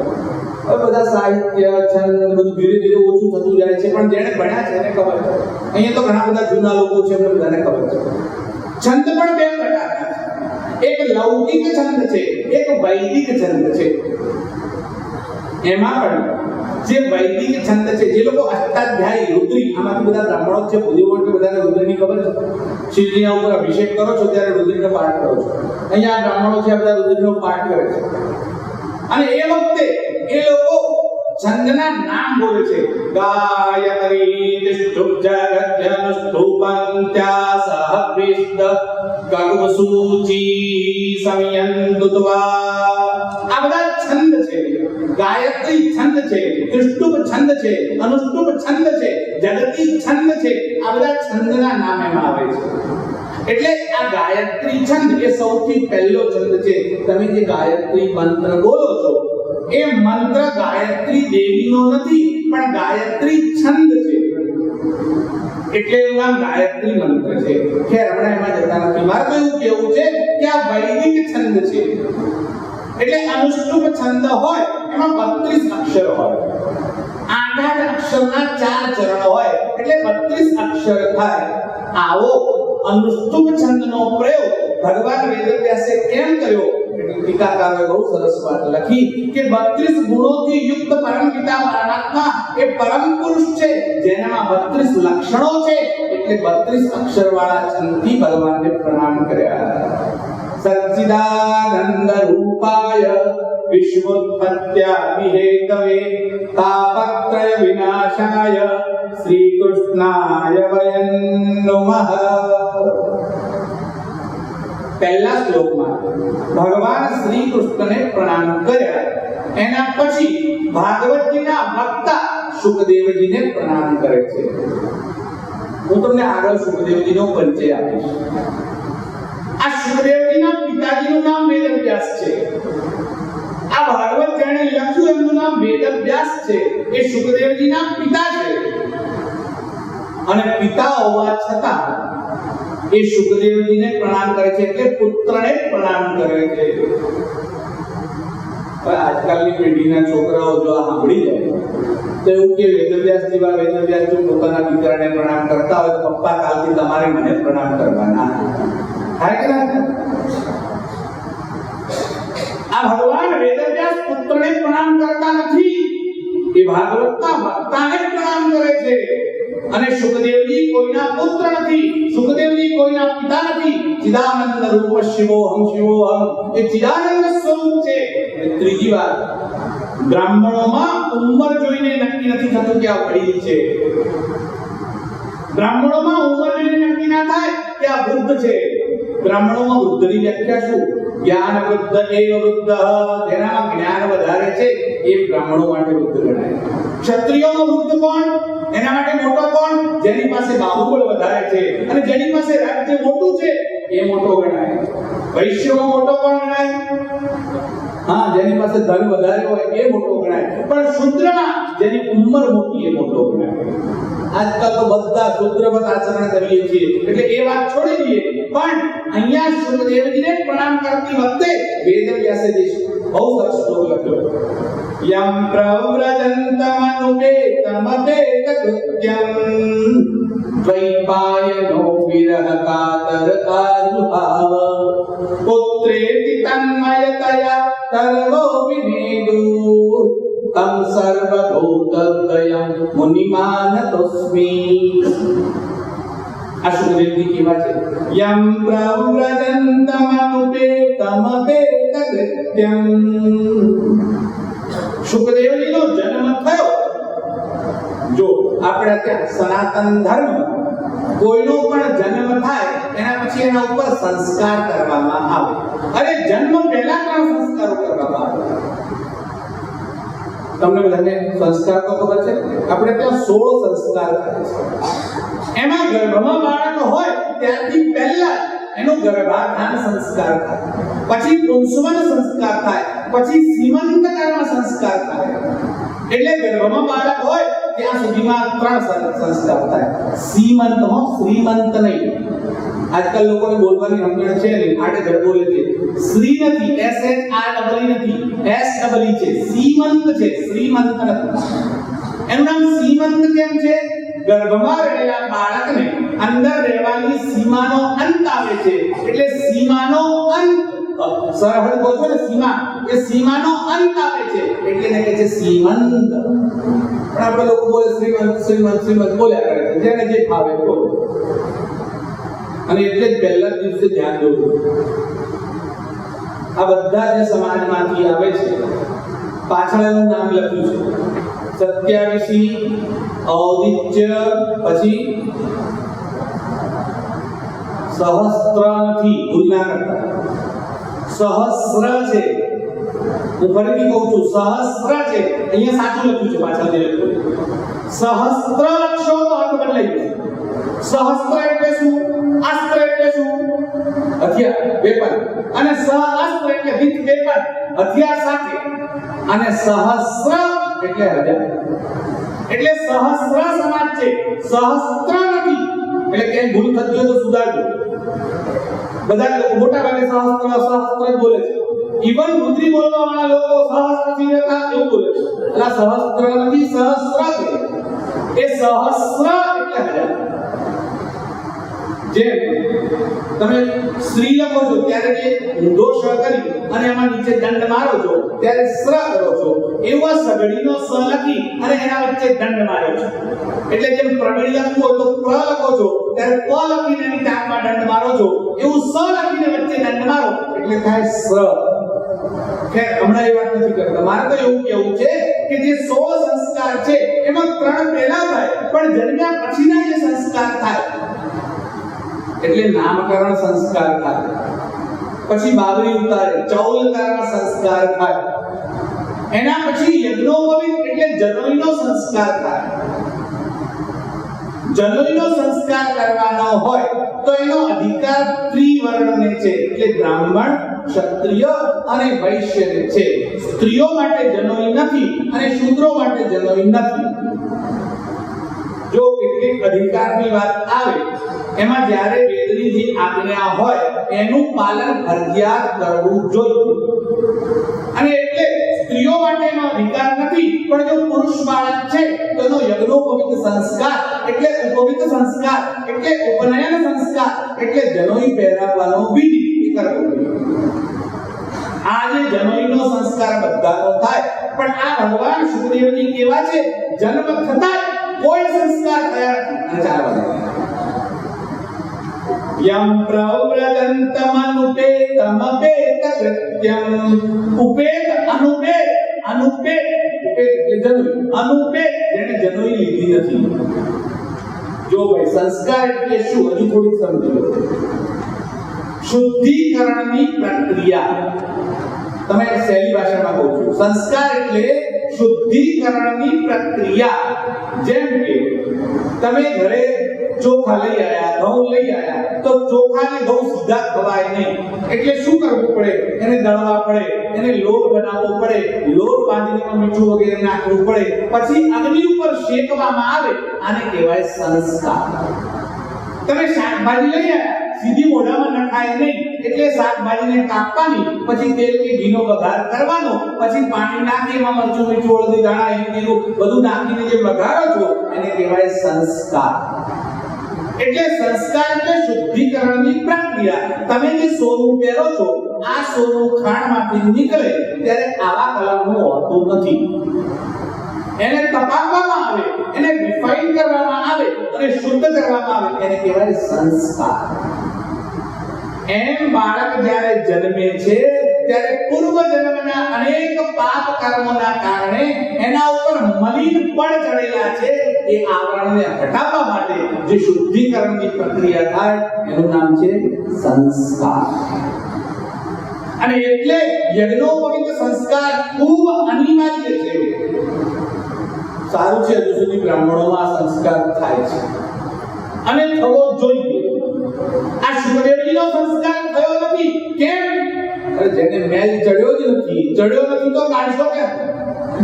હવે બધા સાહિત્ય, છંદ બધું ધીરે ધીરે ઓછું થતું જાય છે, પણ જેને ભણ્યા છે એને ખબર છે. અહીંયા તો ઘણા બધા જૂના લોકો છે, એમને બધાને ખબર છે. છંદ પણ બે પ્રકારના છે. એક લૌકિક છંદ છે, એક વૈદિક છંદ છે. એમાં પણ જે વૈદિક છંદ છે, જે લોકો અષ્ટાધ્યાયી રુદ્રી, આમાંથી બધા બ્રાહ્મણો છે, પૂજ્યો એટલે બધાને રુદ્રની ખબર છે. શિવજીના ઉપર અભિષેક કરો છો ત્યારે રુદ્રીનો પાઠ કરો છો. અહીંયા બ્રાહ્મણો છે, બધા રુદ્રીનો પાઠ કરે છે. અને એ વખતે એ લોકો છંદના નામ બોલે છે. ગાયત્રી તિષ્ઠુપ જગત્યનુષ્ઠુપં ત્યાસહવિષ્ટ કગુસૂચિ સમયંતુત્વા. આ બધા છંદ છે. ગાયત્રી છંદ છે, તિષ્ઠુપ છંદ છે, અનુષ્ઠુપ છંદ છે, જગતી છંદ છે. આ બધા છંદના નામ એમાં આવે છે. એટલે આ ગાયત્રી છંદ એ સૌથી પહેલો છંદ છે. તમે જે ગાયત્રી મંત્ર બોલો છો એ મંત્ર ગાયત્રી દેવીનો નથી, પણ ગાયત્રી છંદ છે. એટલે એનું નામ ગાયત્રી મંત્ર છે. ખેર હમણાં એમાં જતા નથી. મારે એવું કેવું છે કે આ વૈદિક છંદ છે. એટલે અનુષ્ટુપ છંદ હોય એમાં 32 અક્ષર હોય, 8 અક્ષરના 4 ચરણ હોય, એટલે 32 અક્ષર થાય. આવો અનુષ્ટુપ છંદનો પ્રયોગ ભગવાન વેદવ્યાસે કેમ કર્યો? ટીકાકારોએ બહુ સરસ વાત લખી કે 32 ગુણોથી યુક્ત પરમપિતા પરમાત્મા એ પરમ પુરુષ છે, જેનામાં 32 લક્ષણો છે. એટલે 32 અક્ષરવાળા છંદથી ભગવાનને પ્રણામ કર્યા. સચ્ચિદાનંદ રૂપાય વિશ્વોત્પત્ત્યા વિહેતવે તાપત્રય વિનાશાય શ્રી કૃષ્ણાય વયં નમઃ. પહેલા શ્લોકમાં ભગવાન શ્રી કૃષ્ણને પ્રણામ કર્યા. એના પછી ભાગવતજીના વક્તા શુકદેવજીને પ્રણામ કરે છે. હું તમને આગળ શુકદેવજીનો પરિચય આપીશ. આ શુકદેવજીના પિતાજીનું નામ વેદવ્યાસ છે. આ ભાગવત જેણે લખ્યું એમનું નામ વેદવ્યાસ છે. એ શુકદેવજીના પિતા છે. અને પિતા હોવા છતાં એ શુકદેવજીને પ્રણામ કરે છે, એટલે પુત્રને પ્રણામ કરે છે. આજકાલની પેઢીના છોકરાઓ જો આ સાંભળી જાય તો એવું કે વેદવ્યાસ જેવા વેદવ્યાસ જો પોતાના દીકરાને પ્રણામ કરતા હોય તો પપ્પા કાલથી તમારે મને પ્રણામ કરવાના. આ ભગવાન વેદવ્યાસ પુત્રને પ્રણામ કરતા નથી, એ ભાગવતના વક્તાને પ્રણામ કરે છે. અને શુકદેવજી કોઈના પુત્ર નથી, શુકદેવજી કોઈના પિતા નથી. ચિદાનંદ રૂપ શિવોહમ શિવોહમ એ ચિદાનંદ સ્વરૂપ છે. ત્રીજી વાત, બ્રાહ્મણોમાં ઉંમર જોઈને નક્કી નથી થતું કે આ વડીલ છે. બ્રાહ્મણોમાં ઉંમર જોઈને નક્કી ના થાય કે આ વૃદ્ધ છે. બ્રાહ્મણોમાં વૃદ્ધની વ્યાખ્યા શું? જ્ઞાન વૃદ્ધ એવ વૃદ્ધ, જેનામાં જ્ઞાન વધારે છે એ બ્રાહ્મણો માટે વૃદ્ધ ગણાય. ક્ષત્રિયોમાં વૃદ્ધ કોણ? એના માટે મોટો કોણ? જેની પાસે બાહુબળ વધારે છે અને જેની પાસે રાજ્ય મોટું છે એ મોટો ગણાય. વૈશ્યમાં મોટો કોણ ગણાય? હા, જેની પાસે ધન વધારે હોય એ મોટો ગણાય. પણ શૂદ્રમાં જેની ઉંમર મોટી એ મોટો ગણાય. આજકાલ તો બધા શુદ્રવત આચરણ કરીએ છીએ એટલે એ વાત છોડી દઈએ. પણ અહીંયા શુકદેવજીને પ્રણામ કરતી વખતે વેદવ્યાસે બહુ સરસ શ્લોક લખ્યો. યમ પ્રવ્રજંતમનુપેતમપેતકૃત્યં દ્વૈપાયનો વિરહ કાતર આજુહાવ પુત્રેતિ તન્મયતયા તર્વો વિનેદુ તમ સર્વભૂતદ્વયં મુનિમાનતોસ્મિ. આ શુકદેવજી કેવા છે? યમ પ્રવ્રજંતમનુપેતમપેતકૃત્યં. શુકદેવજીનો જન્મ થયો. જો આપણે ત્યાં સનાતન ધર્મ કોઈનો પણ જન્મ થાય એના પછી એના ઉપર સંસ્કાર કરવામાં આવે. અરે જન્મ પહેલા 3 સંસ્કારો કરવામાં આવે. તમને બધાને સંસ્કાર તો ખબર છે? આપણે ત્યાં 16 સંસ્કાર થાય છે. એમાં ગર્ભમાં બાળક હોય ત્યારથી પહેલા એનો ગર્ભાધાન સંસ્કાર થાય, પછી પુંસવન સંસ્કાર થાય, પછી સીમંત કર્મ સંસ્કાર થાય. એટલે ગર્ભમાં બાળક હોય ત્યાં સુધીમાં 3 સંસ્કાર થાય. સીમંતમાં શ્રીમંત નહીં. આજકાલ લોકોને બોલવાની સમજણ છે ને, આડે ધડ બોલે છે. શ્રી નથી, એસ એચ આર ડબલ નથી, એસ ડબલ છે. સીમંત છે, શ્રીમંત નથી. એનું નામ સીમંત કેમ છે? ગર્ભમાં રહેલા બાળકને અંદર રહેવાની સીમાનો અંત આવે છે. એટલે સીમાનો અંત, સરહદ કહો છો ને, સીમા, એ સીમાનો અંત આવે છે એટલે એને કહે છે સીમંત. પણ આપણે લોકો બોલે શ્રીમંત શ્રીમંત શ્રીમંત બોલ્યા કરે છે, જેને જે ફાવે બોલે. અને એટલે જ પહેલા દિવસે ધ્યાન દોરું, આ બધા જે સમાજમાંથી આવે છે પાછળ એનું નામ લખ્યું છે. 27 ઔદિત્ય, પછી સહસ્ત્ર નથી, ભૂલ ના કરતા, સહસ્ર છે. હું ફરીથી કહું છું, સહસ્ર છે. અહીંયા સાચું લખ્યું છે, પાછળ જે લખ્યું સહસ્ત્ર લખશો તો અર્થ બદલાઈ જશે. સહસ્ત્ર એટલે શું? અસ્ત્ર એટલે શું? હથિયાર, વેપન. અને સહસ્ત્ર એટલે વિથ વેપન, હથિયાર સાથે. અને સહસ્ર એટલે 1000. એટલે સહસ્ર સમાજ છે, સહસ્ત્ર નથી. એટલે કેમ ભૂલ થતી હોય તો સુધારજો. બધા લોકો મોટા ભાગે સહસ્ત્ર જ બોલે છે. ઇવન રુદ્રી બોલવા વાળા લોકો સહસ્ત્ર થી રહેતા એવું બોલે છે. એટલે સહસ્ત્ર નથી, સહસ્ર છે. એ સહસ્ર એટલે 1000. જેમ તમે શ્રી લખો છો ત્યારે જે ઊંધો શ કરી અને એમાં નીચે દંડ મારો છો ત્યારે શ્ર કરો છો, એવો સગડીનો સ લખી અને એના વચ્ચે દંડ માર્યો છે. એટલે જેમ પ્રગડી લખવું હોય તો પ્ર લખો છો ત્યારે પ લખીને એની ટાંકમાં દંડ મારો છો, એવું સ લખીને વચ્ચે દંડ મારો એટલે થાય શ્ર. ખેર હમણાં એ વાત નથી કરતા. મારે તો એવું કહેવું છે કે જે 16 સંસ્કાર છે એમાં 3 પહેલા થાય, પણ જન્મ્યા પછીના જે સંસ્કાર થાય એટલે નામકરણ સંસ્કાર થાય, પછી બાબરી ઉતારે, ચૌલકરણ સંસ્કાર થાય, એના પછી યજ્ઞોપવિત એટલે જનોઈનો સંસ્કાર થાય. જનોઈનો સંસ્કાર કરવાનો હોય તો એનો અધિકાર ત્રિવર્ણને છે, એટલે બ્રાહ્મણ, ક્ષત્રિય અને વૈશ્ય છે. સ્ત્રીઓ માટે જનોઈ નથી અને શૂદ્રો માટે જનોઈ નથી. જો કેટલીક અધિકારની વાત આવે એમાં જ્યારે વેદની જે આજ્ઞા હોય એનું પાલન ફરજિયાત કરવું જોઈએ. અને એટલે સ્ત્રીઓ માટે એનો અધિકાર નથી, પણ જો પુરુષ બાળક છે તો એનો યજ્ઞોપવિત સંસ્કાર એટલે ઉપવિત સંસ્કાર એટલે ઉપનયન સંસ્કાર એટલે જનોઈ પહેરાવવાનો વિધિ કરવો જોઈએ. આ જે જનોઈનો સંસ્કાર બધાનો થાય, પણ આ ભગવાન શુકદેવજી કેવા છે, જન્મ થતા કોઈ સંસ્કાર થયા નથી. ચાલવા યમ પ્રવ્રજંતમનુપેતમપેત કૃત્યમ. ઉપેત અનુપેત, અનુપેત એટલે જનોઈ, અનુપેત જેને જનોઈ લીધી નથી. જો ભાઈ સંસ્કાર એટલે શું, હજુ થોડી સમજો. શુદ્ધિકરણની પ્રક્રિયા, તમે સહેલી ભાષામાં કહું છું, સંસ્કાર એટલે શુદ્ધિકરણની પ્રક્રિયા. જેમ કે તમે ઘરે ચોખા લઈ આયા, ઘઉં લઈ આયા, તો ચોખાને ઘઉં સીધા ખવાય નહીં. એટલે શું કરવું પડે, એને દળવા પડે, એને લોટ બનાવવો પડે, લોટ બાંધીને મીઠું વગેરે નાખવું પડે, પછી અગ્નિ ઉપર શેકવામાં આવે. આને કહેવાય સંસ્કાર. તમે શાકભાજી લઈ આયા, સીધી મોઢામાં નખાય નહીં, એટલે શાકભાજીને કાપવાની, પછી તેલ કે ઘીનો વઘાર કરવાનો, પછી પાણી નાખી એમાં મરચું, મીઠું, હળદી, ધાણા, હિંગ, જીરું બધું નાખીને જે વઘારો છો એને કહેવાય સંસ્કાર. એટલે સંસ્કાર એટલે શુદ્ધિકરણની પ્રક્રિયા. તમે જે સોનું પહેરો છો, આ સોનું ખાણમાંથી નીકળે ત્યારે આવા કલરનું હોતું નથી. એને તપાસવામાં આવે, એને રિફાઇન કરવામાં આવે અને શુદ્ધ કરવામાં આવે, એને કહેવાય સંસ્કાર. એમ બાળક જ્યારે જન્મે છે ત્યારે પૂર્વ જન્મના અનેક પાપ કર્મોના કારણે એના ઉપર મલિન પડ ચડેલા છે. એ આવરણને હટાવવા માટે જે શુદ્ધિકરણની પ્રક્રિયા થાય એનું નામ છે સંસ્કાર. અને એટલે યજ્ઞોપવિત સંસ્કાર ખૂબ અનિવાર્ય છે. સારું છે હજુ સુધી બ્રાહ્મણોમાં સંસ્કાર થાય છે અને થવો જોઈએ. આ શુકદેવજીનો સંસ્કાર થયો નથી. કેમ? જેને મેલ ચડ્યો જ નથી, ચડ્યો નથી તો કાઢશો કેમ?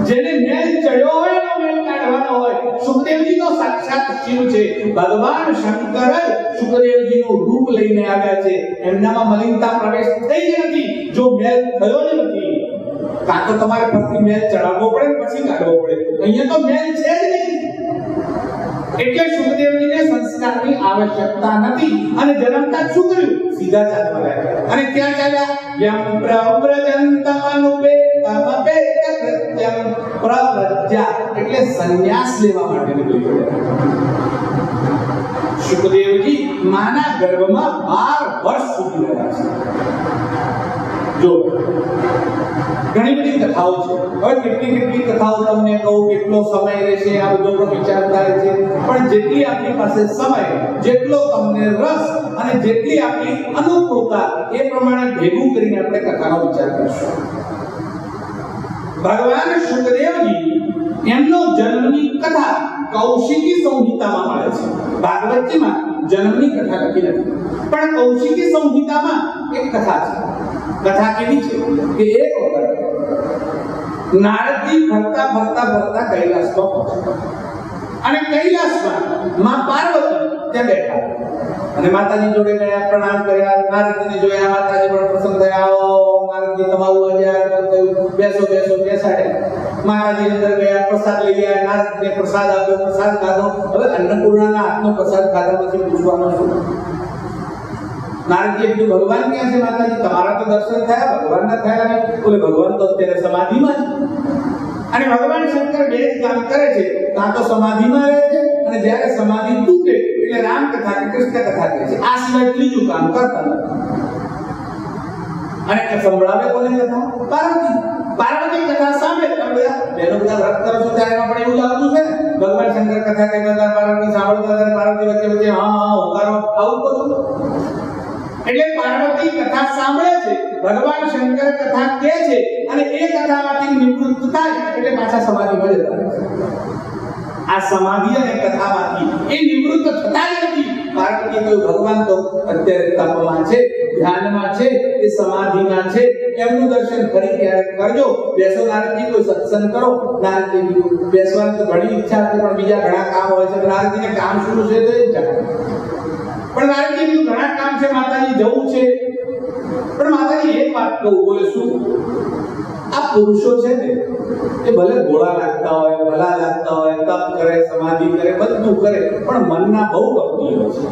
જેને મેલ ચડ્યો હોય એનો મેલ કાઢવાનો હોય. શુકદેવજી તો સાક્ષાત શિવ છે. ભગવાન શંકર જ શુકદેવજીનું રૂપ લઈને આવ્યા છે. એમનામાં મલિનતા પ્રવેશ થઈ જ નથી. જો મેલ થયો જ નથી, કાં તો તમારે ફરીથી મેલ ચડાવવો પડે પછી કાઢવો પડે. અહીંયા તો મેલ છે જ નહીં. એટલે શુકદેવજીને સંસ્કારની આવશ્યકતા નથી. અને જન્મતા શું કર્યું? સીધા ચાલવા લાગ્યા. અને ક્યાં ચાલ્યા? યમ પ્રવ્રજંતમનુપેતમપેત કૃત્યમ. પ્રવ્રજ્યા એટલે સંન્યાસ લેવા માટે નીકળી પડ્યા. શુકદેવજી માના ગર્ભમાં 12 વર્ષ સુધી રહ્યા છે. જો ઘણી બધી કથાઓ છે, હવે કેટલી કથાઓ તમને કહું, કેટલો સમય રહેશે આ બધો પણ વિચાર થાય છે, પણ જેટલી આપણી પાસે સમય, જેટલો તમને રસ અને જેટલી આપણી અનુકૂળતા એ પ્રમાણે ભેગું કરીને આપણે કથાનો વિચાર કરશું. ભગવાન શુકદેવજી એમનો જન્મની કથા કૌશિકી સંહિતામાં મળે છે. ભાગવતજીમાં જન્મની કથા લખી નથી, પણ કૌશિકી સંહિતામાં એક કથા છે. કથા કેવી છે કે એક વખત નારદજી ફરતા કૈલાસમાં પહોંચ્યા અને કૈલાસમાં માં પાર્વતી ત્યાં બેઠા અને માતાજી જોડે ગયા, પ્રણામ કર્યા. નારદજીને જોયા, માતાજી પણ પ્રસન્ન થયા. આવો નારદજી, તમારું આજે આગળ થયું, બેસો બેસાડ્યા. માતાજી અંદર ગયા, પ્રસાદ લઈ ગયા. નારદજીને પ્રસાદ આપ્યો, પ્રસાદ ખાધો. હવે અન્નપૂર્ણાના હાથનો પ્રસાદ ખાધા પછી પૂછવાનું શું? નારદજીએ કીધું, ભગવાન ક્યાં છે માતાજી? તમારા તો દર્શન થયા, ભગવાનના થયા નહીં. બોલે, ભગવાન તો અત્યારે સમાધિમાં છે. અને ભગવાન શંકર બે જ કામ કરે છે, કાં તો સમાધિમાં રહે છે અને જ્યારે સમાધિ તૂટે એટલે રામ કથા કે કૃષ્ણ કથા કહે છે. આ સિવાય ત્રીજું કામ કરતા નથી. અને સંભળાવે કોને કથા? પાર્વતી કથા સાંભળે. બેનો બધા વ્રત કરો છો ત્યારે એમાં પણ એવું લાગતું છે ને, ભગવાન શંકર કથા કહેતા હતા, પાર્વતી સાંભળતા હતા, પાર્વતી વચ્ચે હા હોકારો આવું બધું. એટલે પાર્વતી કથા સાંભળે છે, ભગવાન શંકર કથા કહે છે અને એ કથામાંથી નિવૃત્ત થાય એટલે પાછા સમાધિમાં જતા રહે છે. આ સમાધિ અને કથામાંથી એ નિવૃત્ત થતા જ નથી. પાર્વતી કહ્યું, ભગવાન તો અત્યારે તપમાં છે, ધ્યાનમાં છે, એ સમાધિમાં છે, એમનું દર્શન ફરી ક્યારેક કરજો. બેસો નારદજી, કોઈ સત્સંગ કરો. નારદજી બેસવાની તો ઘણી ઈચ્છા હતી, પણ બીજા ઘણા કામ હોય છે. નારદજીને કામ શરૂ છે તો એ જ પણ નારદજી ઘણા કામ છે, માતાજી જવું છે. પણ માતાજી એક વાત કહું, બોલે શું? આ પુરુષો છે ને એ ભલે ભોળા લાગતા હોય, ભલા લાગતા હોય, તપ કરે, સમાધિ કરે, બધું કરે, પણ મનના બહુ ભક્તિ હોય છે.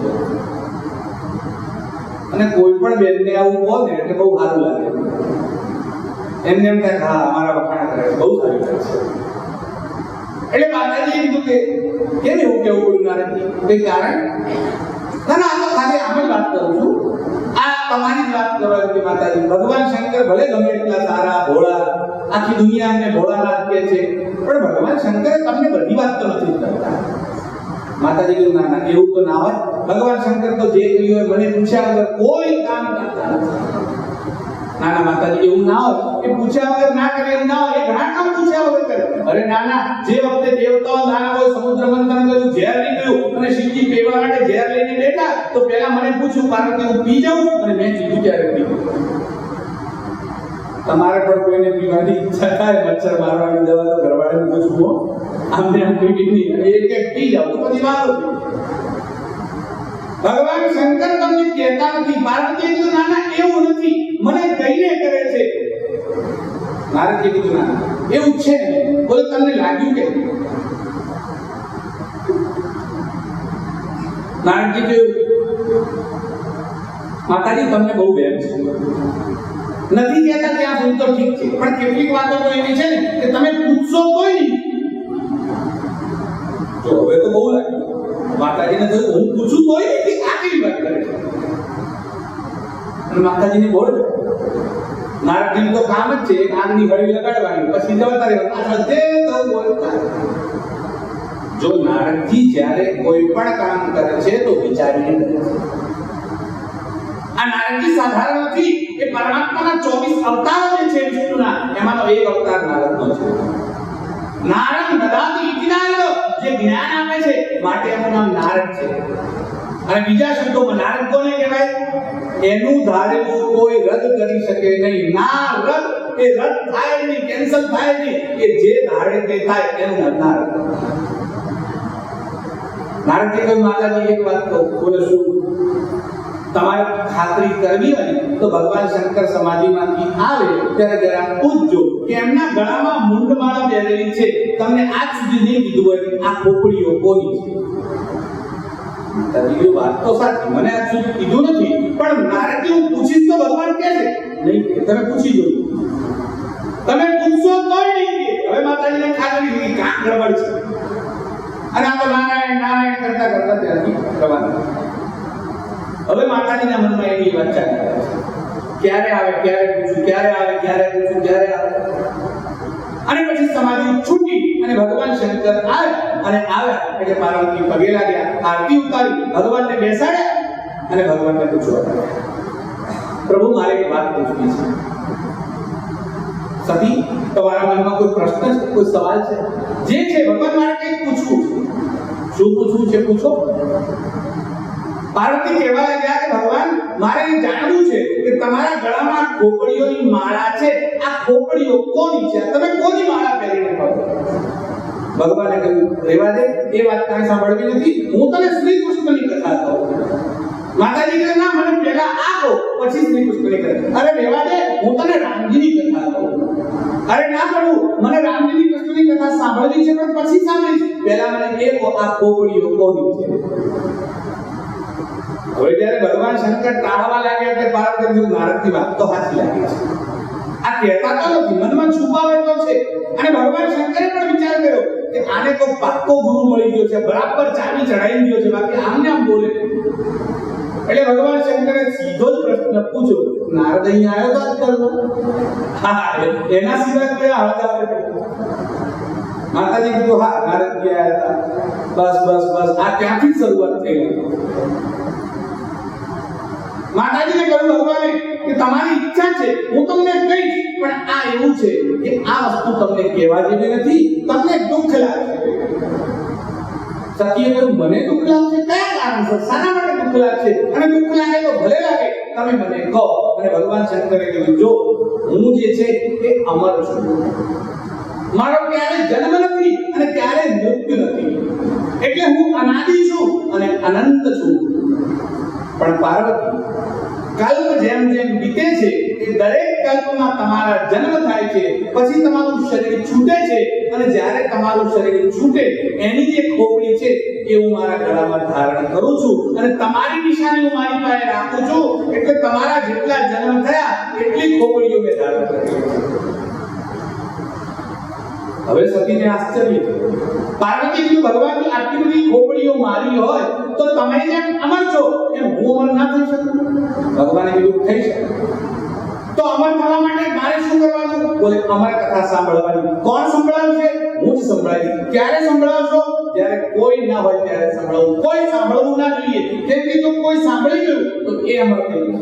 અને કોઈ પણ બેનને આવું કહો ને એટલે બહુ સારું લાગે. એમને એમ થાય, હા અમારા વખાણ કરે છે, બહુ સારી લાગે છે. એટલે માતાજીએ કીધું કે કેમ એવું કેવું બોલ્યું નારદજી? કઈ કારણ? ના, આ તો ખાલી આમ જ વાત કરું છું. આ તમારી જ વાત કરવા કે માતાજી, ભગવાન શંકર ભલે ગમે એટલા સારા, ભોળા, આખી દુનિયા એમને ભોળાનાથ કહે છે, પણ ભગવાન શંકરે તમને બધી વાત તો નથી કરતા. માતાજી કહ્યું, ના એવું તો ના હોય. ભગવાન શંકર તો જે કહ્યું હોય મને પૂછ્યા વગર કોઈ કામ કરતા નથી. ના માતાજી, એવું ના હોય. એ પૂછ્યા વગર ના કરે એવું ના હોય. એ ઘણા કામ પૂછ્યા વગર કરે. અરે ના, જે વખતે દેવતાઓ નાના હોય, સમુદ્ર મંથન કર્યું, ઝેર નીકળ્યું અને શિવજી પીવા માટે ઝેર લઈને બેઠા, તો પહેલા મને પૂછ્યું, પાર્વતી હું પી જાઉં? અને મેં કીધું ત્યારે પીવું. તમારે પણ કોઈને પીવાની ઈચ્છા થાય, મચ્છર મારવાની દવા તો ઘરવાળાને પૂછવું, આમને આમ પીવી નહીં, એક પી જાવ તો પછી મારો. ભગવાન શંકર તમને કહેતા નથી. પાર્વતી કીધું, ના એવું નથી, મને કહીને કરે છે. નારદજી કીધું, ના એવું છે. બોલે, તમને લાગ્યું કે? નારદજી કહ્યું, માતાજી તમને બહુ બેન છે. નથી કહેતા ત્યાં સુધી તો ઠીક છે, પણ કેટલીક વાતો તો એવી છે ને કે તમે પૂછશો તોય નહીં. જો હવે તો બહુ લાગ્યું. માતાજીને થયું, હું પૂછું તોય નહીં, આ કેવી વાત કરે છે? અને માતાજીને બોલ, નારદજીનું તો કામ જ છે આગની હળી લગાડવાની, પછી જવાતા રહેવાનું. જે તો બોલતા. જો નારદજી જ્યારે કોઈ પણ કામ કરે છે તો વિચારીને કરે છે. આ નારદજી સાધારણ નથી. એ પરમાત્માના 24 અવતારો જે છે વિષ્ણુના, એમાંનો એક અવતાર નારદનો છે. નારદ દદાતિ ઇતિ નારદ, જે જ્ઞાન આપે છે માટે એનું નામ નારદ છે. અને બીજા શબ્દોમાં નારદ કોને કહેવાય? એનું ધારેલું કોઈ રદ કરી શકે નહીં. નારદ એ રદ થાય નહીં, કેન્સલ થાય નહીં. એ જે ધારે તે થાય એનું નામ નારદ. નારદજી કહ્યું, માતાજી એક વાત કહું. બોલે શું? તમારે ખાતરી કરવી હોય તો ભગવાન શંકર સમાધિમાંથી આવે ત્યારે જરા પૂછજો કે એમના ગળામાં મુંડમાળા પહેરેલી છે, તમને આજ સુધી નહીં કીધું હોય આ ખોપડીઓ કોની છે? માતાજી વાત તો સાચી, મને આજ સુધી કીધું નથી, પણ નારદજી હું પૂછીશ તો ભગવાન કહે છે નહીં. તમે પૂછી જોજો. તમે પૂછશો તોય નહીં કે. હવે માતાજીને ખાતરી થઈ કામ ગડબડ છે. અને આ તો નારાયણ કરતા ત્યાંથી રવાના. હવે માતાજીના મનમાં એવી વાત ચાલી ક્યારે આવે ક્યારે પૂછું, ક્યારે આવે ક્યારે પૂછું, ક્યારે આવે. અને પછી સમાધિ છૂટી અને ભગવાન શંકર આવ્યા એટલે પાર્વતી પગે લાગ્યા, આરતી ઉતારી, ભગવાનને બેસાડ્યા અને ભગવાનને પૂછવા પ્રભુ મારે એક વાત પૂછવી છે. સતી તમારા મનમાં કોઈ પ્રશ્ન છે, કોઈ સવાલ છે? જે છે ભગવાન મારે કંઈક પૂછવું છે. શું પૂછવું છે પૂછો. પાર્વતી કહેવા લાગ્યા કે ભગવાન મારે એ જાણવું છે કે તમારા ગળામાં ખોપડીઓની માળા છે, આ ખોપડીઓ કોની છે? તમે કોની માળા પહેરીને ફરો? ભગવાને કહ્યું રેવા દે, એ વાત કાંઈ સાંભળવી નથી, હું તને શ્રી કૃષ્ણની કથા કહું. માતાજી કહે ના, મને પહેલા આ કહો પછી શ્રી કૃષ્ણની કથા. અરે રેવા દે, હું તને રામજીની કથા કહું. અરે ના પડું, મને રામજીની કૃષ્ણની કથા સાંભળવી છે પણ પછી સાંભળીશ, પહેલા મને એ કહો આ ખોપડીઓ કોની છે? હવે જ્યારે ભગવાન શંકર ટાળવા લાગ્યા એટલે પાર્વતી નારદની વાત તો સાચી લાગી છે. આ કહેતા તો નથી, મનમાં છુપાવે તો છે. અને ભગવાન શંકરે પણ વિચાર કર્યો કે આને કોઈ પાક્કો ગુરુ મળી ગયો છે, બરાબર ચાવી ચડાવી ગયો છે, બાકી આમને આમ બોલે. એટલે ભગવાન શંકરે સીધો જ પ્રશ્ન પૂછ્યો, નારદ અહીં આવ્યો તો આજકાલ? હા, એના સિવાય કોઈ આવતા નથી. માતાજી કીધું હા, નારદ ગયા હતા. બસ બસ બસ, આ ક્યાંથી શરૂઆત થઈ ગઈ. માતાજીને કહ્યું ભગવાને કે તમારી ઈચ્છા છે હું તમને કહીશ, પણ આ એવું છે કે આ વસ્તુ તમને કહેવા જેવી નથી, તમને દુઃખ લાગશે. સતીએ કહ્યું મને દુઃખ લાગશે? કયા કારણસર, શાના માટે દુઃખ લાગશે? અને દુઃખ લાગે તો ભલે લાગે, તમે મને કહો. અને ભગવાન શંકરે કહ્યું જો હું જે છે એ અમર છું, મારો ક્યારે જન્મ નથી અને ક્યારે મૃત્યુ નથી, એટલે હું અનાદિ છું અને અનંત છું. પણ પાર્વતી કલ્પ જેમ જેમ બીતે છે એ દરેક કલ્પમાં તમારા જન્મ થાય છે, પછી તમારું શરીર છૂટે છે અને જ્યારે તમારું શરીર છૂટે એની જે ખોપડી છે એ હું મારા ગળામાં ધારણ કરું છું અને તમારી નિશાની હું મારી પાસે રાખું છું. એટલે તમારા જેટલા જન્મ થયા એટલી ખોપડીઓ મેં ધારણ કરી. હવે સતીને આશ્ચર્ય. પાર્વતી કીધું ભગવાનની આટલી બધી ખોપડીઓ મારી હોય તો તમે જેમ અમર છો એમ હું અમર ના થઈ શકું? ભગવાને કીધું થઈ શકે. તો અમર થવા માટે મારે શું કરવાનું? બોલે અમર કથા સાંભળવાની. કોણ સંભળાવશે? હું જ સંભળાવીશ. ક્યારે સંભળાવશો? જ્યારે કોઈ ના હોય ત્યારે સંભળાવવું. કોઈ સાંભળવું ના જોઈએ, કેમ કે જો કોઈ સાંભળી ગયું તો એ અમર થઈ જશે.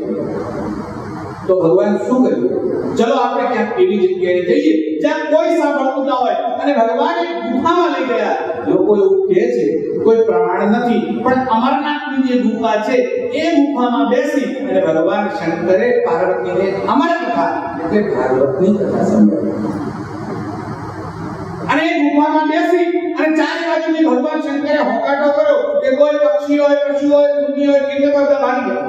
તો ભગવાન શું કર્યું? ચલો આપણે ક્યાંક એવી જગ્યાએ જઈએ જ્યાં કોઈ સાંભળતું ના હોય. અને ભગવાને ગુફામાં લઈ ગયા. લોકો એવું કહે છે કોઈ પ્રમાણ નથી, પણ અમરનાથની જે ગુફા છે એ ગુફામાં બેસી અને ભગવાન શંકરે પાર્વતીને અમર કથા એટલે ભાગવતની કથા સંભળાવી. અને એ ગુફામાં બેસી અને ચારે બાજુથી ભગવાન શંકરે હોકાટો કર્યો કે કોઈ પક્ષી હોય, પશુ હોય, કુંડી હોય, કેટલે બધા ભાગી ગયા.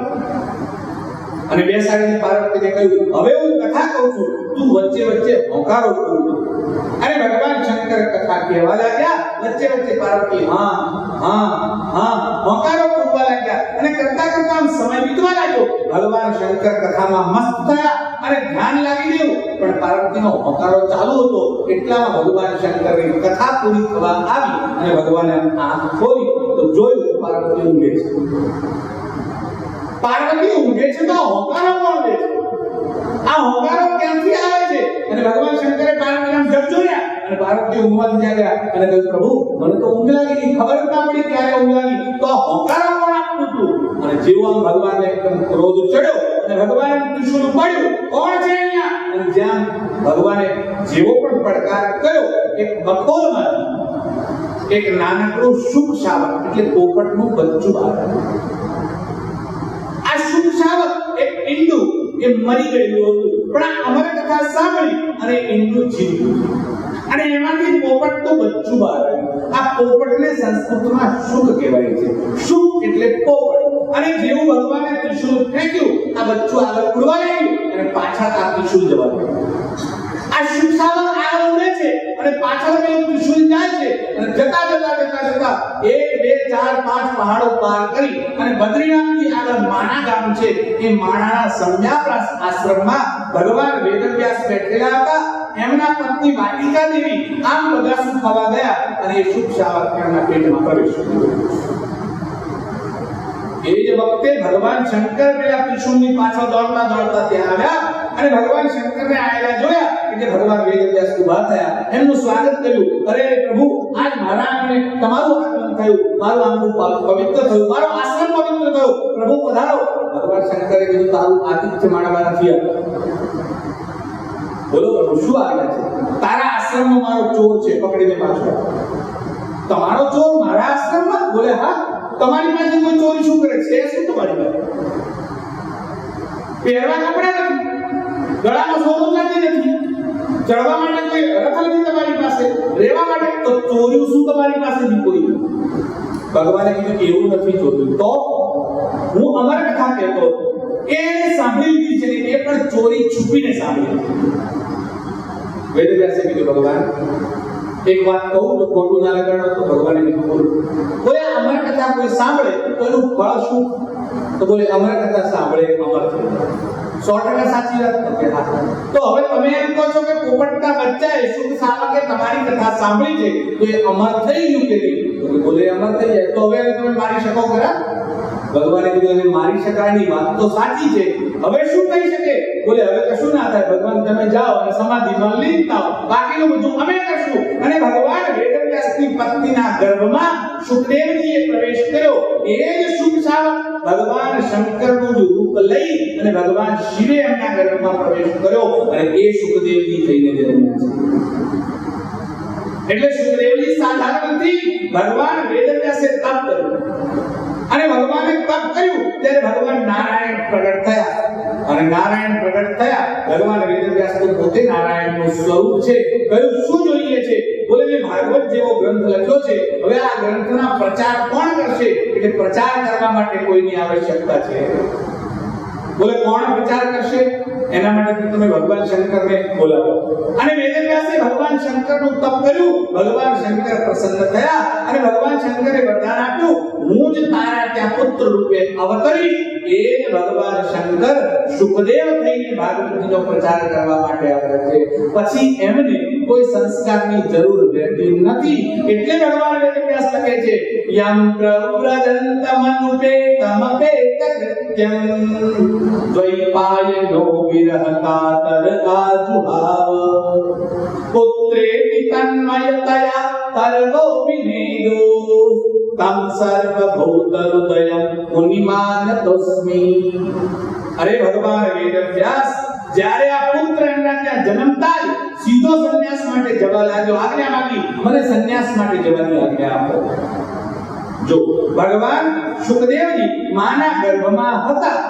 અને બેસાડીને પાર્વતીને કહ્યું હવે હું કથા કહું છું, તું વચ્ચે વચ્ચે હોંકારો કર. અને ભગવાન શંકર કથા કહેવા લાગ્યા, વચ્ચે વચ્ચે પાર્વતી હા હા હા હોંકારો કરવા લાગ્યા. અને કરતા કરતા સમય વીતવા લાગ્યો. ભગવાન શંકર કથામાં મસ્ત થયા અને ધ્યાન લાગી ગયું, પણ પાર્વતીનો હોંકારો ચાલુ હતો. એટલામાં ભગવાન શંકરની કથા પૂરી થવા આવી અને ભગવાને આંખ ખોલી તો જોયું પાર્વતી ઊંઘે છે. પાર્વતી ઊંઘે છે તો હોંકારો કોણ દે છે? આ હોંકારો ક્યાંથી આવે છે? અને ભગવાન શંકરે પાર્વતીને જગજોડ્યા અને પાર્વતી ઊંઘમાંથી જાગ્યા અને કહ્યું પ્રભુ મને તો ઊંઘ લાગી ગઈ, ખબર જ ના પડી ક્યારે ઊંઘ લાગી, તો આ હોંકારો કોણ આપતું હતું? અને જેવો આમ ભગવાનને એકદમ ક્રોધ ચડ્યો અને ભગવાને ત્રિશૂળ ઉપાડ્યું, કોણ છે અહીંયા? અને જ્યાં ભગવાને જેવો પણ પડકાર કર્યો એક બખોલમાંથી એક નાનકડું શુક શાવક એટલે પોપટનું બચ્ચું બહાર આવ્યું. આ શુક શાવક એક ઈંડું એ મરી ગયેલું હતું, પણ આ અમર કથા સાંભળી અને ઈંડું જીવ્યું અને એમાંથી પોપટનું બચ્ચું બહાર આવ્યું. આ પોપટને સંસ્કૃતમાં શુક કહેવાય છે. શુક એટલે પોપટ. અને જેવું ભગવાને ત્રિશૂળ ફેંક્યું આ બચ્ચું આગળ ઉડવા લાગ્યું અને પાછળ આ ત્રિશૂળ જવા લાગ્યું. આ શુક શાવક આગળ ઉડે છે અને પાછળ પેલું ત્રિશૂળ જાય છે અને જતા જતા 1 2 4 5 પહાડો પાર કરી અને બદ્રીનાથથી આગળ માણા ગામ છે. એ માણાના સંન્યાસ આશ્રમમાં ભગવાન વેદવ્યાસ બેઠેલા હતા. એમના પત્ની વાટિકા દેવી આમ બગાસું ખાવા ગયા અને એ શુક શાવક એમના પેટમાં પ્રવેશ કર્યો. એ જ વખતે ભગવાન શંકર પેલા ત્રિશુળની પાછળ દોડતા દોડતા ત્યાં આવ્યા અને ભગવાન શંકરને આયેલા જોયા એટલે ભગવાન વેદવ્યાસ ઊભા થયા, એમનું સ્વાગત કર્યું. અરે પ્રભુ, આજ મારા આંગણે તમારું આગમન થયું, મારું આંગણું પવિત્ર થયું, મારો આશ્રમ પવિત્ર થયો, પ્રભુ પધારો. ભગવાન શંકરે કીધું તારું આતિથ્ય માણવા નથી આવ્યા. બોલો પ્રભુ શું આવ્યા છે? તારા આશ્રમમાં મારો ચોર છે, પકડીને પાછો. તમારો ચોર મારા આશ્રમમાં? બોલે હા. તમારી પાસે કોઈ ચોરી શું કરે છે? શું તમારી પાસે પહેરવા કપડા નથી, ગળામાં સોનું ચાંદી નથી, ચડવા માટે કોઈ રથ નથી તમારી પાસે, રહેવા માટે તો ચોર્યું શું તમારી પાસેથી કોઈ? ભગવાને કીધું એવું નથી ચોર્યું. તો હું અમર કથા કહેતો એ સાંભળી લીધી છે, એ પણ ચોરી છુપીને સાંભળી. વેદવ્યાસે કીધું ભગવાન એક વાત કહું તો ખોટું ના લગાડો. તો ભગવાને કીધું બોલો. બોલે અમર કથા કોઈ સાંભળે તો એનું ફળ શું? તો બોલે અમર કથા સાંભળે અમર થાય. 100% સાચી વાત નથી. હા, તો હવે તમે એમ કહો છો કે પોપટના બચ્ચાએ શુદ્ધ શાવકે તમારી કથા સાંભળી છે તો એ અમર થઈ ગયું કે નહીં? બોલે અમર થઈ જાય. તો હવે તમે મારી શકો ખરા? ભગવાને કીધું એને મારી શકાયની વાત તો સાચી છે, હવે શું થઈ શકે? બોલે હવે કશું ના થાય. ભગવાન તમે જાઓ અને સમાધિમાં લીન થાઓ, બાકીનું બધું અમે કરશું. અને ભગવાન વેદવ્યાસની પત્નીના ગર્ભમાં સુખદેવજીએ પ્રવેશ કર્યો. એ જ શુભ શાવક ભગવાન શંકરનું જ રૂપ લઈ અને ભગવાન શિવે એમના ગર્ભમાં પ્રવેશ કર્યો અને એ સુખદેવજી થઈને જન્મ્યા છે. એટલે સુખદેવજી સાધારણ નથી. ભગવાન વેદવ્યાસે તપ કર્યું અને ભગવાને તપ કર્યું ત્યારે ભગવાન નારાયણ પ્રગટ થયા. અને નારાયણ પ્રગટ થયા, ભગવાન વેદવ્યાસ તો પોતે નારાયણનું સ્વરૂપ છે. કયું શું જોઈએ છે? બોલે મેં ભાગવત જેવો ગ્રંથ લખ્યો છે, હવે આ ગ્રંથના પ્રચાર કોણ કરશે? એટલે પ્રચાર કરવા માટે કોઈની આવશ્યકતા છે. બોલે કોણ પ્રચાર કરશે? એના માટે તમે ભગવાન શંકરને બોલાવો. અને વેદવ્યાસે ભગવાન શંકરનું તપ કર્યું, ભગવાન શંકર પ્રસન્ન થયા અને ભગવાન શંકરે વરદાન આપ્યું, હું જ તારા ત્યાં પુત્ર રૂપે અવતરીશ. એ જ ભગવાન શંકર સુખદેવ થઈને ભાગવતનો પ્રચાર કરવા માટે આવ્યા છે. પછી એમને કોઈ સંસ્કારની જરૂર રહેતી નથી. એટલે ભગવાન વેદવ્યાસ લખે છે યમ પ્રવ્રજંતમનુપેતમપેતકૃત્યં દ્વૈપાયનો વિરહ કાતર આજુહાવ પુત્રેતિ તન્મયતયા તર્વો વિનેદો તમ સર્વભૂત હૃદયં મુનિમાનતોસ્મિ. અરે ભગવાન વેદવ્યાસ જ્યારે આ પુત્ર એમના ત્યાં જન્મતા જ સીધો સંન્યાસ માટે જવા લાગ્યો. આજ્ઞા માંગી, મને સંન્યાસ માટે જવાની આજ્ઞા આપો. જો ભગવાન સુખદેવજી માના ગર્ભમાં હતા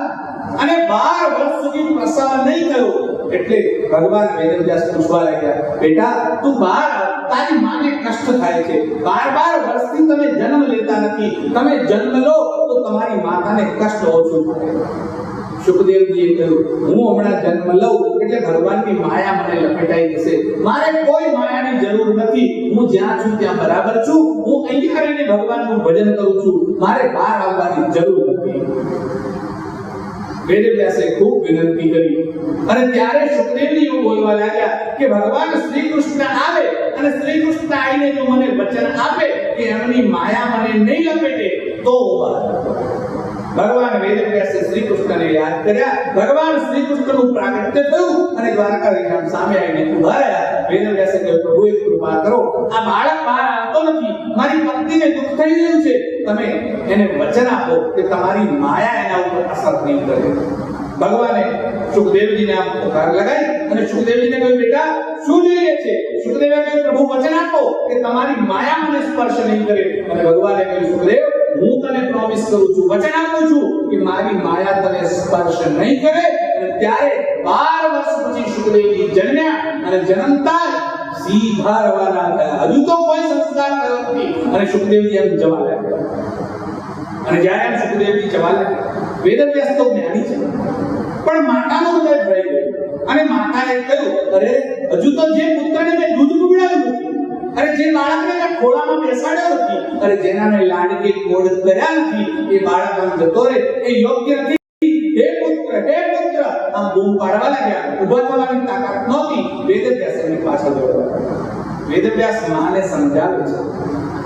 અને 12 વર્ષ સુધી પ્રસવ નહીં થયો. એટલે ભગવાન વેદવ્યાસ પૂછવા લાગ્યા, બેટા તું બહાર આવ, તારી માને કષ્ટ થાય છે. 12 વર્ષથી તમે જન્મ લેતા નથી, તમે જન્મ લો તો તમારી માતાને કષ્ટ ઓછું થાય. સુખદેવજીએ કહ્યું, હું હમણાં જન્મ લઉં એટલે ભગવાનની માયા મને લપેટાઈ જશે, મારે કોઈ માયાની જરૂર નથી. હું જ્યાં છું ત્યાં બરાબર છું. હું અહીં કરીને ભગવાનનું ભજન કરું છું, મારે બહાર આવવાની જરૂર નથી. વેદવ્યાસે ખૂબ વિનંતી કરી અને ત્યારે સુખદેવજી એવું બોલવા લાગ્યા કે ભગવાન શ્રી કૃષ્ણ આવે અને શ્રી કૃષ્ણ આવીને જો મને વચન આપે કે એમની માયા મને નહીં લપેટે તો ભગવાન વેદવ્યાસે શ્રી કૃષ્ણને યાદ કર્યા. ભગવાન શ્રી કૃષ્ણનું પ્રાગટ્ય થયું અને દ્વારકાધીશ સામે આવીને ઊભા રહ્યા. વેદવ્યાસે કહ્યું, પ્રભુ એક કૃપા કરો, આ બાળક બહાર આવતો નથી, મારી પત્નીને દુઃખ થઈ રહ્યું છે, તમે એને વચન આપો કે તમારી માયા એના ઉપર અસર નહીં કરે. ભગવાને સુખદેવજીને આમ પુકાર લગાવી અને સુખદેવજીને કહ્યું, બેટા શું જોઈએ છે? સુખદેવે કહ્યું, પ્રભુ વચન આપો કે તમારી માયા મને સ્પર્શ નહીં કરે. અને ભગવાને કહ્યું, સુખદેવ હું તને પ્રોમિસ કરું છું, વચન આપું છું કે મારી માયા તને સ્પર્શ નહીં કરે. અને ત્યારે 12 વર્ષ પછી સુખદેવજી જન્મ્યા અને જન્મતા સીધા રવાના થયા. હજુ તો કોઈ સંસ્કાર થયો નથી અને સુખદેવજી એમ જવા લાગ્યા. અને જ્યારે એમ સુખદેવજી જવા લાગ્યા, વેદવ્યાસ તો જ્ઞાની છે પણ માતાનું હૃદય ભરાઈ ગયું અને માતાએ કહ્યું, અરે હજુ તો જે પુત્રને મેં દૂધ પીવડાવ્યું નથી, અરે જે બાળકને મેં ખોળામાં બેસાડ્યો નથી, અરે જેના મેં લાડકી કોડ કર્યા નથી, એ બાળક આમ જતો રહે એ યોગ્ય નથી. હે પુત્ર, હે પુત્ર, આમ બૂમ પાડવા લાગ્યા. ઊભા થવાની તાકાત નહોતી. વેદવ્યાસ એની પાછળ દોડ્યા. વેદવ્યાસ માને સમજાવે છે,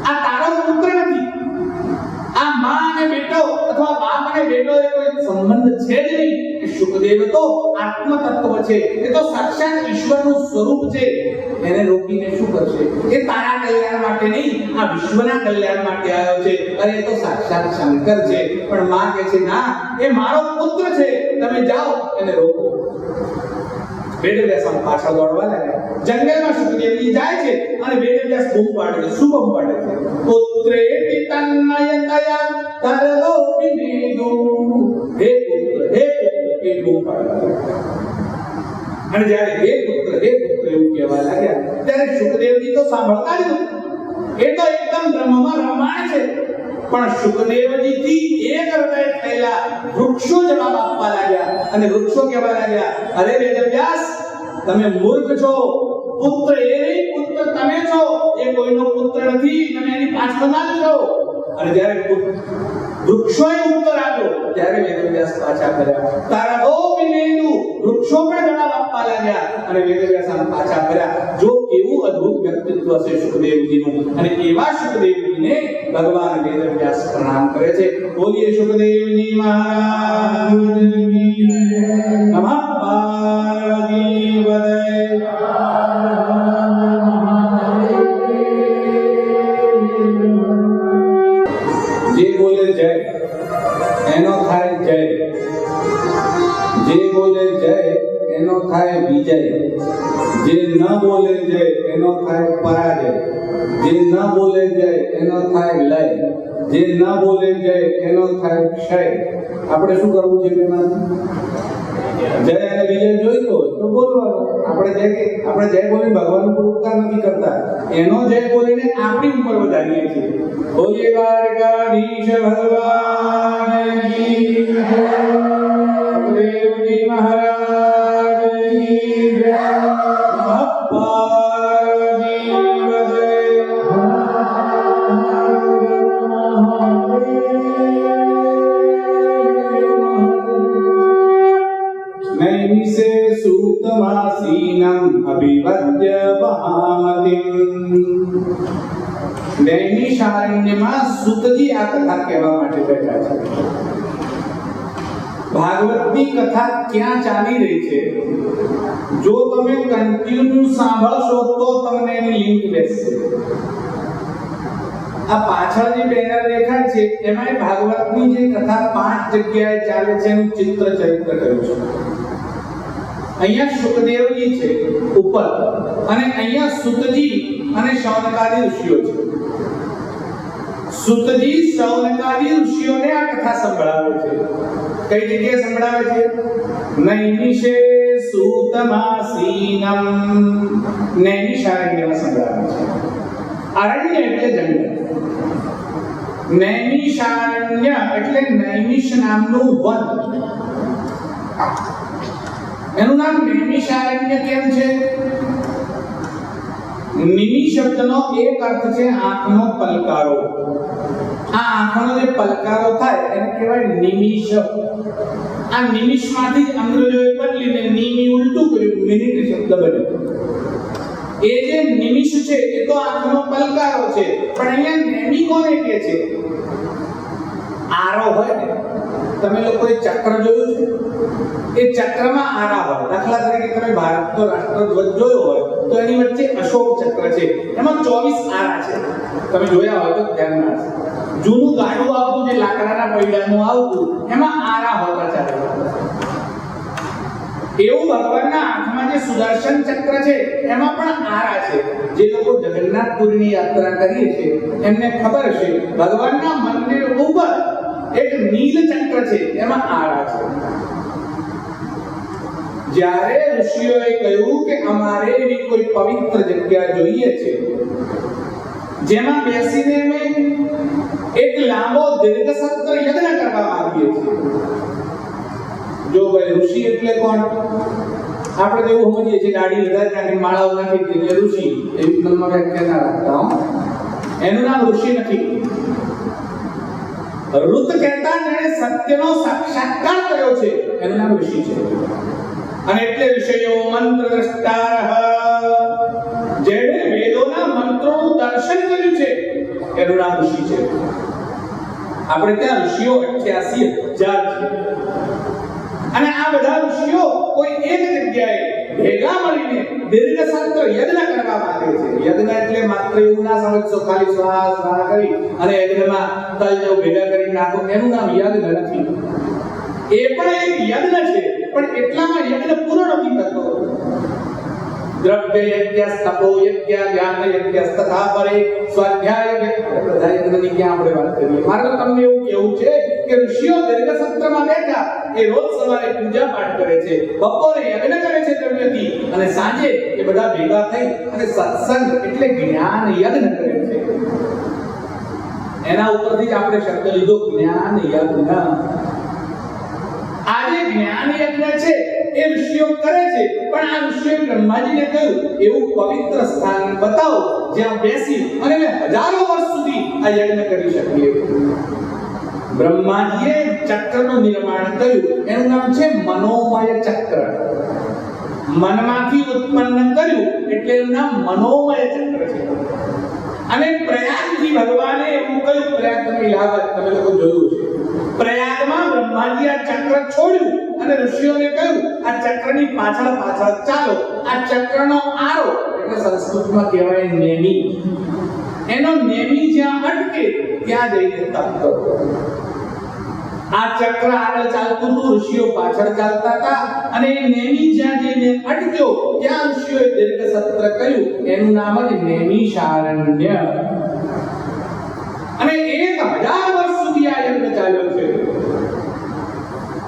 આ તારો પુત્ર નથી, આ માં અને બેટો અથવા બાપ અને વેદો એ કોઈ સંબંધ છે જ નહીં. શુકદેવ તો આત્મ તત્વ છે, એ તો સાક્ષાત ઈશ્વરનું સ્વરૂપ છે. એને રોકીને શું કરશે? એ તારા કલ્યાણ માટે નહીં, આ વિશ્વના કલ્યાણ માટે આવ્યો છે. અરે એ તો સાક્ષાત શંકર છે. પણ માં કહે છે ના, એ મારો પુત્ર છે, તમે જાઓ એને રોકો. વેદવ્યાસ પાછળ દોડવા લાગ્યા. જંગલમાં શુકદેવજી જાય છે અને વેદવ્યાસ બૂમ પાડે છે. શું બૂમ પાડે છે? પુત્રેતિ તન્મયતયા તરલો વિનેદુ. હે પુત્ર, હે પુત્ર, એ બૂમ પાડવા લાગ્યા. અને જ્યારે હે પુત્ર એવું કહેવા લાગ્યા ત્યારે શુકદેવજી તો સાંભળતા જ નથી. એ તો એકદમ બ્રહ્મમાં રમાય છે. પણ શુકદેવજી થી એક હૃદય થયેલા વૃક્ષો જવાબ આપવા લાગ્યા અને વૃક્ષો કહેવા લાગ્યા, અરે વેદવ્યાસ, તમે મૂર્ખ છો. પુત્ર એ નહીં, પુત્ર તમે છો. એ કોઈનો પુત્ર નથી, તમે એની પાછળના જ છો. અને જ્યારે વૃક્ષોએ ઉત્તર આપ્યો ત્યારે વેદવ્યાસ પાછા ફર્યા. તારા વિનેદુ, વૃક્ષો પણ જવાબ આપવા લાગ્યા અને વેદવ્યાસ પાછા ફર્યા. જો કેવું અદ્ભુત વ્યક્તિત્વ છે શુકદેવજીનું. અને એવા શુકદેવજીને ભગવાન વેદવ્યાસ પ્રણામ કરે છે. બોલીએ શુકદેવજી મહારાજની નમઃ પાર્વતી પતય. જે બોલે જય એનો થાય જય, જે બોલે જય એનો થાય વિજય, જે ન બોલે જય એનો થાય પરાજય, જે ન બોલે જય એનો થાય લય, જે ન બોલે જય એનો થાય ક્ષય. આપણે શું કરવું છે? જય અને વિજય જોઈતો હોય તો બોલવાનો. આપણે જય બોલી ભગવાન ઉપર ઉપકાર નથી કરતા, એનો જય બોલીને આપણી ઉપર વધારીએ છીએ. બોલીએ દ્વારકાધીશ ભગવાન કી જય, દેવજી મહારાજ કી જય. नैमिषे सूतवासीनं अभिवद्य वहामतिं. નૈમિષારણ્યમાં સૂતજી આ કથા કહેવા માટે બેઠા છે. ભાગવતની કથા ક્યાં ચાલી રહી છે? જો તમે કન્ટિન્યુ સાંભળશો તો તમને એની લિંક બેસશે. આ પાછળ જે બેનર દેખાય છે એમાં ભાગવતની જે કથા 5 જગ્યાએ ચાલે છે એનું ચરિત્ર કર્યું છે. અહીંયા શુકદેવજી છે ઉપર અને અહીંયા સૂતજી અને શૌનકાદી ઋષિઓ છે. સૂતજી શૌનકાદી ઋષિઓને આ કથા સંભળાવે છે. કઈ જગ્યાએ સંભળાવે છે? નૈમિષે સૂતમાસીનમ, નૈમિષારણ્યમાં સંભળાવે છે. અરણ્ય એટલે જંગલ, નૈમિષારણ્ય એટલે નૈમિષ નામનું વન. એનું નામ નૈમિષારણ્ય કેમ છે? નિમિ શબ્દનો એક અર્થ છે આંખનો પલકારો. આ આંખનો જે પલકારો થાય એને કહેવાય નિમિષ. આ નિમિષમાંથી અંગ્રેજોએ બદલીને નિમિ ઉલટું કર્યું, મિનિટ શબ્દ બન્યો. એ જે નિમિષ છે એ તો આંખનો પલકારો છે, પણ અહીંયા નેમિ કોને કહે છે? આરો હોય ને, તમે લોકોએ ચક્ર જોયું છે? એ ચક્રમાં આરા હોય. દાખલા તરીકે તમે ભારતનો રાષ્ટ્રધ્વજ જોયો હોય તો એની વચ્ચે અશોક ચક્ર છે, એમાં 24 આરા છે. તમે જોયા હોય તો ધ્યાન રાખજો. જૂનું ગાડું આવતું, જે લાકડાના પૈડાનું આવતું, એમાં આરા હોતા ચાલે. એવું ભગવાનના હાથમાં જે સુદર્શન ચક્ર છે એમાં પણ આરા છે. જે લોકો જગન્નાથપુરીની યાત્રા કરીએ છે એમને ખબર છે ભગવાનના મંદિર ઉપર એક નીલ ચક્ર છે, એમાં આરા છે. જ્યારે ઋષિઓએ કહ્યું કે અમારે એવી કોઈ પવિત્ર જગ્યા જોઈએ છે જેમાં બેસીને અમે એક લાંબો દીર્ઘસત્ર યજ્ઞ કરવા માંગીએ છીએ. જો ભાઈ ઋષિ એટલે કોણ? આપણે તો એવું સમજીએ છીએ દાઢી વધારે નાખી માળાઓ નાખી એટલે ઋષિ, એવી મનમાં વ્યાખ્યા ના રાખતા હો. એનું નામ ઋષિ નથી. ઋત કહેતા જેણે સત્યનો સાક્ષાત્કાર કર્યો છે એનું નામ ઋષિ છે. અને એટલે ઋષયો મંત્ર દ્રષ્ટારઃ, જેણે વેદોના મંત્રોનું દર્શન કર્યું છે એનું નામ ઋષિ છે. આપણે ત્યાં ઋષિઓ 88,000 છે અને આ બધા ઋષિઓ કોઈ એક જગ્યાએ ભેગા મળીને દીર્ઘસત્ર યજ્ઞ કરવા માંગે છે. યજ્ઞ એટલે માત્ર એવું ના સમજશો ખાલી શ્વાસ કરી અને યજ્ઞમાં તલ જેવું ભેગા કરી નાખો, એનું નામ યજ્ઞ નથી. એ પણ એક યજ્ઞ છે, પણ એટલામાં યજ્ઞ પૂરો નથી થતો. દ્રવ્ય યજ્ઞ, તપો યજ્ઞ, જ્ઞાન યજ્ઞ તથા પરે સ્વાધ્યાય યજ્ઞ, બધા યજ્ઞની ક્યાં આપણે વાત કરીએ. મારે તો તમને એવું કહેવું છે કે ઋષિઓ દીર્ઘસત્રમાં બેઠા એ રોજ સવારે પૂજા પાઠ કરે છે, બપોરે યજ્ઞ કરે છે દ્રવ્યથી, અને સાંજે એ બધા ભેગા થઈ અને સત્સંગ એટલે જ્ઞાન યજ્ઞ કરે છે. એના ઉપરથી જ આપણે શબ્દ લીધો જ્ઞાન યજ્ઞ. આજે જ્ઞાન યજ્ઞ છે એ ઋષિઓ કરે છે, પણ આ ઋષિઓએ બ્રહ્માજીને કહ્યું એવું પવિત્ર સ્થાન બતાવો જ્યાં બેસી અને હજારો વર્ષ સુધી આ યજ્ઞ કરી શકીએ. બ્રહ્માજીએ ચક્રનું નિર્માણ કર્યું, એનું નામ છે મનોમય ચક્ર. મનમાંથી ઉત્પન્ન કર્યું એટલે એનું નામ મનોમય ચક્ર છે. અને પ્રયાગથી ભગવાને એવું કહ્યું, પ્રયાગ તમે ઇલાહાબાદ તમે લોકો જોયું છે, પ્રયાગમાં બ્રહ્માજી આ ચક્ર છોડ્યું અને ઋષિઓને કહ્યું આ ચક્રની પાછળ પાછળ ચાલો. આ ચક્રનો આરો એટલે સંસ્કૃતમાં કહેવાય નેમી, એનો નેમી જ્યાં અટકે ત્યાં જઈને તપ કરો. આ ચક્ર આગળ ચાલતું હતું, ઋષિઓ પાછળ ચાલતા હતા, અને એ નેમી જ્યાં જઈને અટક્યો ત્યાં ઋષિઓએ દીર્ઘ સત્ર કહ્યું, એનું નામ જ નેમિષારણ્ય. અને 1000 વર્ષ સુધી આ યજ્ઞ ચાલ્યો છે.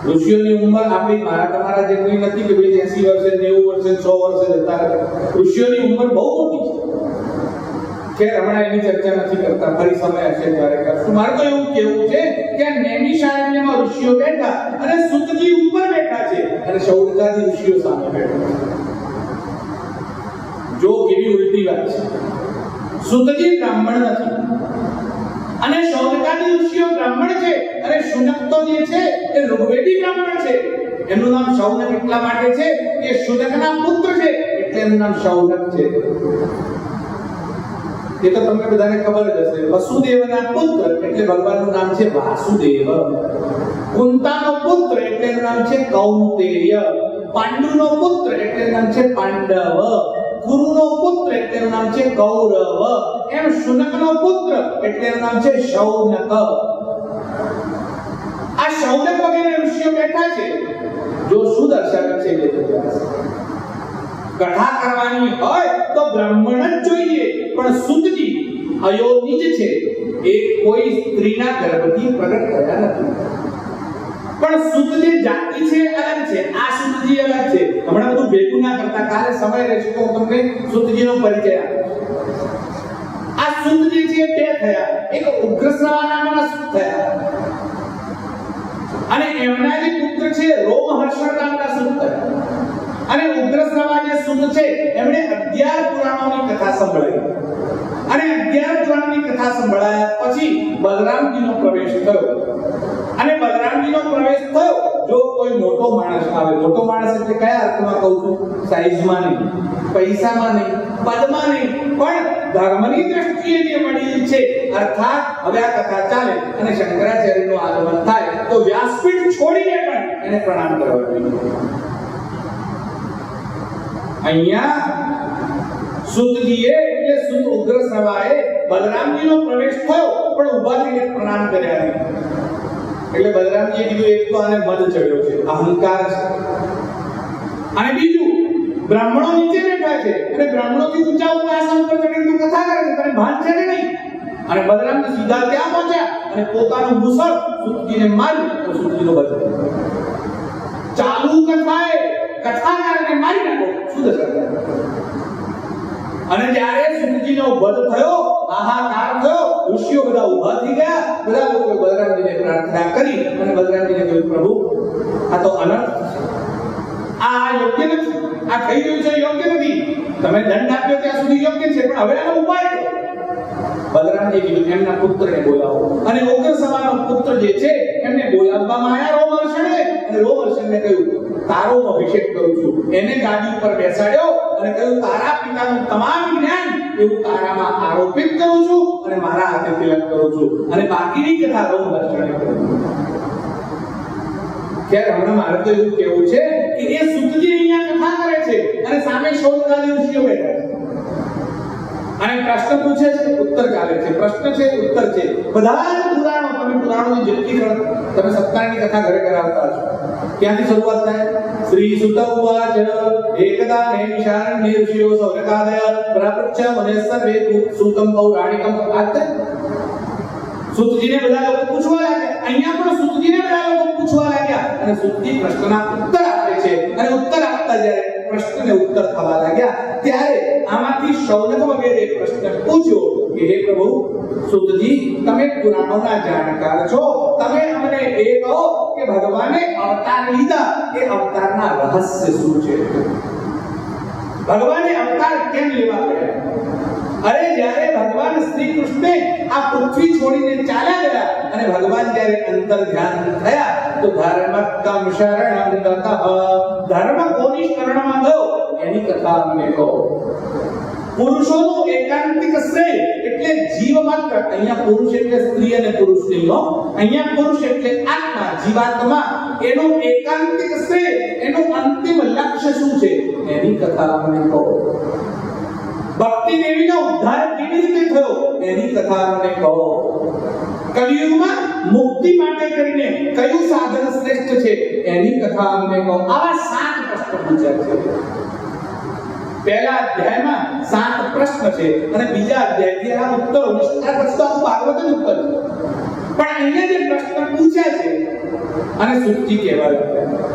ઋષિઓની ઉંમર આપણી મારા તમારા જેટલી નથી કે 80 વર્ષે 90 વર્ષે 100 વર્ષે જતા રહે. ઋષિઓની ઉંમર બહુ મોટી છે. કે હમણાં એની ચર્ચા નથી કરતા, ફરી સમય હશે ત્યારે કરશું. મારે તો એવું કહેવું છે કે નૈમિષારણ્યમાં ઋષિઓ બેઠા અને સુતજી ઉપર બેઠા છે અને શૌનકાદી ઋષિઓ સામે બેઠા છે. જો કેવી ઉલટી વાત છે. સુતજી બ્રાહ્મણ નથી અને શૌનકાદી ઋષિઓ બ્રાહ્મણ છે, અને શુનક તો જે છે એ ઋગ્વેદી બ્રાહ્મણ છે. એનું નામ શૌનક એટલા માટે છે કે શુનકના પુત્ર છે એટલે એનું નામ શૌનક છે. એ તો તમને બધાને ખબર જ હશે. વસુદેવના પુત્ર એટલે ભગવાનનું નામ છે વાસુદેવ. કુંતાનો પુત્ર એટલે એનું નામ છે કૌંતેય. પાંડુનો પુત્ર એટલે એનું નામ છે પાંડવ. કુરુનો પુત્ર એટલે એનું નામ છે કૌરવ. એમ શુનકનો પુત્ર એટલે એનું નામ છે શૌનક. આ શૌનક વગેરે ઋષિઓ બેઠા છે. જો શું દર્શાવે છે એ કથા કરવાની હોય તો બ્રાહ્મણ જ જોઈએ, પણ સુતજી અયોનિજ છે, એ કોઈ સ્ત્રીના ગર્ભથી પ્રગટ થયા નથી. પણ સુતજી જાતિ છે અલગ છે, આ સુતજી અલગ છે. હમણાં બધું ભેગું ના કરતા, કાલે સમય રહેશે તો હું તમને સુતજીનો પરિચય આપીશ. આ સુતજી છે બે થયા, એક ઉગ્રશ્રવા નામના સુત થયા, અને એમના જે પુત્ર છે રોમહર્ષણ નામના સુત થયા. અને ઉગ્રશ્રવા જે સુત છે એમણે 11 પુરાણોની કથા સંભળાવી, અને 11 પુરાણની કથા સંભળાયા પછી બલરામજીનો પ્રવેશ થયો. અને બલરામજીનો પ્રવેશ થયો, જો કોઈ મોટો માણસ આવે, મોટો માણસ એટલે કયા અર્થમાં કહું છું? સાઈઝમાં નહીં, પૈસામાં નહીં, પદમાં નહીં, પણ ધર્મની દ્રષ્ટિએ જે વડીલ છે, અર્થાત હવે આ કથા ચાલે અને શંકરાચાર્યનું આગમન થાય તો વ્યાસપીઠ છોડીને પણ એને પ્રણામ કરવા જોઈએ. અહીંયા સુતજીએ એટલે સુત ઉગ્રશ્રવાએ બલરામજીનો પ્રવેશ થયો પણ ઊભા થઈને પ્રણામ કર્યા નહીં. એટલે બલરામજીએ કીધું એક તો આને મદ ચડ્યો છે, અહંકાર છે, અને બીજું બ્રાહ્મણો નીચે બેઠા છે અને બ્રાહ્મણોથી ઊંચા આસન પર ચડીને તું કથા કરે છે, તને ભાન છે કે નહીં? અને બલરામજી સીધા ત્યાં પહોંચ્યા અને પોતાનું મુસળ સુતજીને માર્યું તો સુતજીનો બચાવ. ચાલુ કથાએ કથાકારને મારી નાખો, શું દશા? અને જ્યારે સુતજીનો વધ થયો, હાહાકાર થયો, ઋષિઓ બધા ઊભા થઈ ગયા, બધા લોકોએ બલરામજીને પ્રાર્થના કરી અને બલરામજીને કહ્યું, પ્રભુ આ તો અનર્થ છે, આ યોગ્ય નથી, આ થઈ ગયું છે યોગ્ય નથી, તમે દંડ આપ્યો ત્યાં સુધી યોગ્ય છે, પણ હવે આનો ઉપાય કરો. બલરામજીએ કીધું એમના પુત્રને બોલાવો, અને ઉગ્રશ્રવાનો પુત્ર જે છે એમને બોલાવવામાં આવ્યા રોમહર્ષણે, અને રોમહર્ષણને કહ્યું તારો અભિષેક કરું છું. એને ગાદી ઉપર બેસાડ્યો અને કહ્યું તારા પિતાનું તમામ જ્ઞાન એવું તારામાં આરોપિત કરું છું અને મારા હાથે તિલક કરું છું અને બાકીની કથા રોમ દર્શને કરું છું. ત્યારે હમણાં મારે તો એવું કેવું છે કે એ સુતજી અહીંયા કથા કરે છે અને સામે શૌનકાદી ઋષિઓ બેઠા છે અને પ્રશ્ન પૂછે છે, ઉત્તર ચાલે છે, પ્રશ્ન છે, ઉત્તર છે. બધા જ પુરાણો, તમે પુરાણોની જેટલી તમે સત્તાની કથા ઘરે કરાવતા છો, ક્યાંથી શરૂઆત થાય? શ્રી સુત ઉવાચ એકદા નૈમિષારણ્ય ઋષિયો સૌનકાદય પ્રપૃચ્છ મને સર્વે સૂતમ પૌરાણિકમ. આતે સુતજીને બધા લોકો પૂછવા લાગ્યા. અહીંયા પણ સુતજીને બધા લોકો પૂછવા લાગ્યા અને સુતજી પ્રશ્નના ઉત્તર આપે છે અને ઉત્તર આપતા જ્યારે પ્રશ્નને ઉત્તર થવા લાગ્યા ત્યારે આમાંથી શૌનક વગેરે પ્રશ્ન પૂછ્યો કે હે પ્રભુ સુતજી, તમે પુરાણોના જાણકાર છો, તમે અમને એ કહો કે ભગવાને અવતાર લીધા, એ અવતારના રહસ્ય શું છે? ભગવાને અવતાર કેમ લેવા પડ્યા? અરે જ્યારે ભગવાન શ્રી કૃષ્ણે આ પૃથ્વી છોડીને ચાલ્યા ગયા અને ભગવાન જ્યારે અંતર ધ્યાન થયા તો ધર્મકમ શરણં ગતઃ, ધર્મ કોની શરણમાં ગયો એની કથા અમને કહો. પુરુષોનું એકાંતિક શ્રેય એટલે જીવ માત્ર. અહીંયા પુરુષ એટલે સ્ત્રી અને પુરુષ નહીં હો, અહીંયા પુરુષ એટલે આત્મા, જીવાત્મા. એનું એકાંતિક શ્રેય, એનું અંતિમ લક્ષ્ય શું છે એની કથા અમને કહો. ભક્તિ દેવીનો ઉદ્ધાર કેવી રીતે થયો એની કથા અમને કહો. કલિયુગમાં મુક્તિ માટે કરીને કયું સાધન શ્રેષ્ઠ છે એની કથા અમને કહો. આવા 7 પ્રશ્ન પૂછ્યા છે. પહેલા અધ્યાયમાં 7 પ્રશ્ન છે અને બીજા અધ્યાયથી આ ઉત્તરો વિસ્તાર પ્રશ્નો ભાગવતનું ઉત્તર છે. પણ અહીંયા જે પ્રશ્ન પૂછ્યા છે અને સુતજી કહેવા લાગ્યા.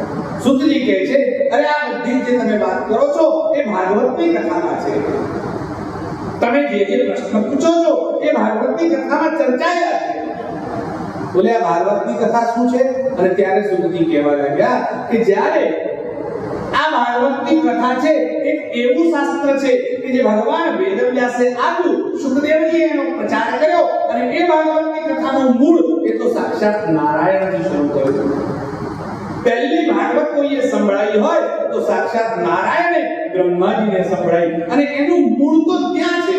સુતજી કહે છે અરે આ બધી જે તમે વાત કરો છો એ ભાગવતની કથામાં છે. તમે જે પ્રશ્ન પૂછો છો એ ભાગવતની કથામાં ચર્ચાયા છે. બોલે આ ભાગવતની કથા શું છે? અને ત્યારે સુતજી કહેવા લાગ્યા કે જ્યારે આ ભાગવતની કથા છે એક એવું શાસ્ત્ર છે કે જે ભગવાન વેદવ્યાસે આપ્યું, શુકદેવજીએ એનો પ્રચાર કર્યો અને એ ભાગવતની કથાનું મૂળ એ તો સાક્ષાત નારાયણથી શરૂ થયું. પહેલી ભાગવત કોઈએ સંભળાઈ હોય તો સાક્ષાત નારાયણે બ્રહ્માજીને સંભળાઈ અને એનું મૂળ તો ત્યાં છે.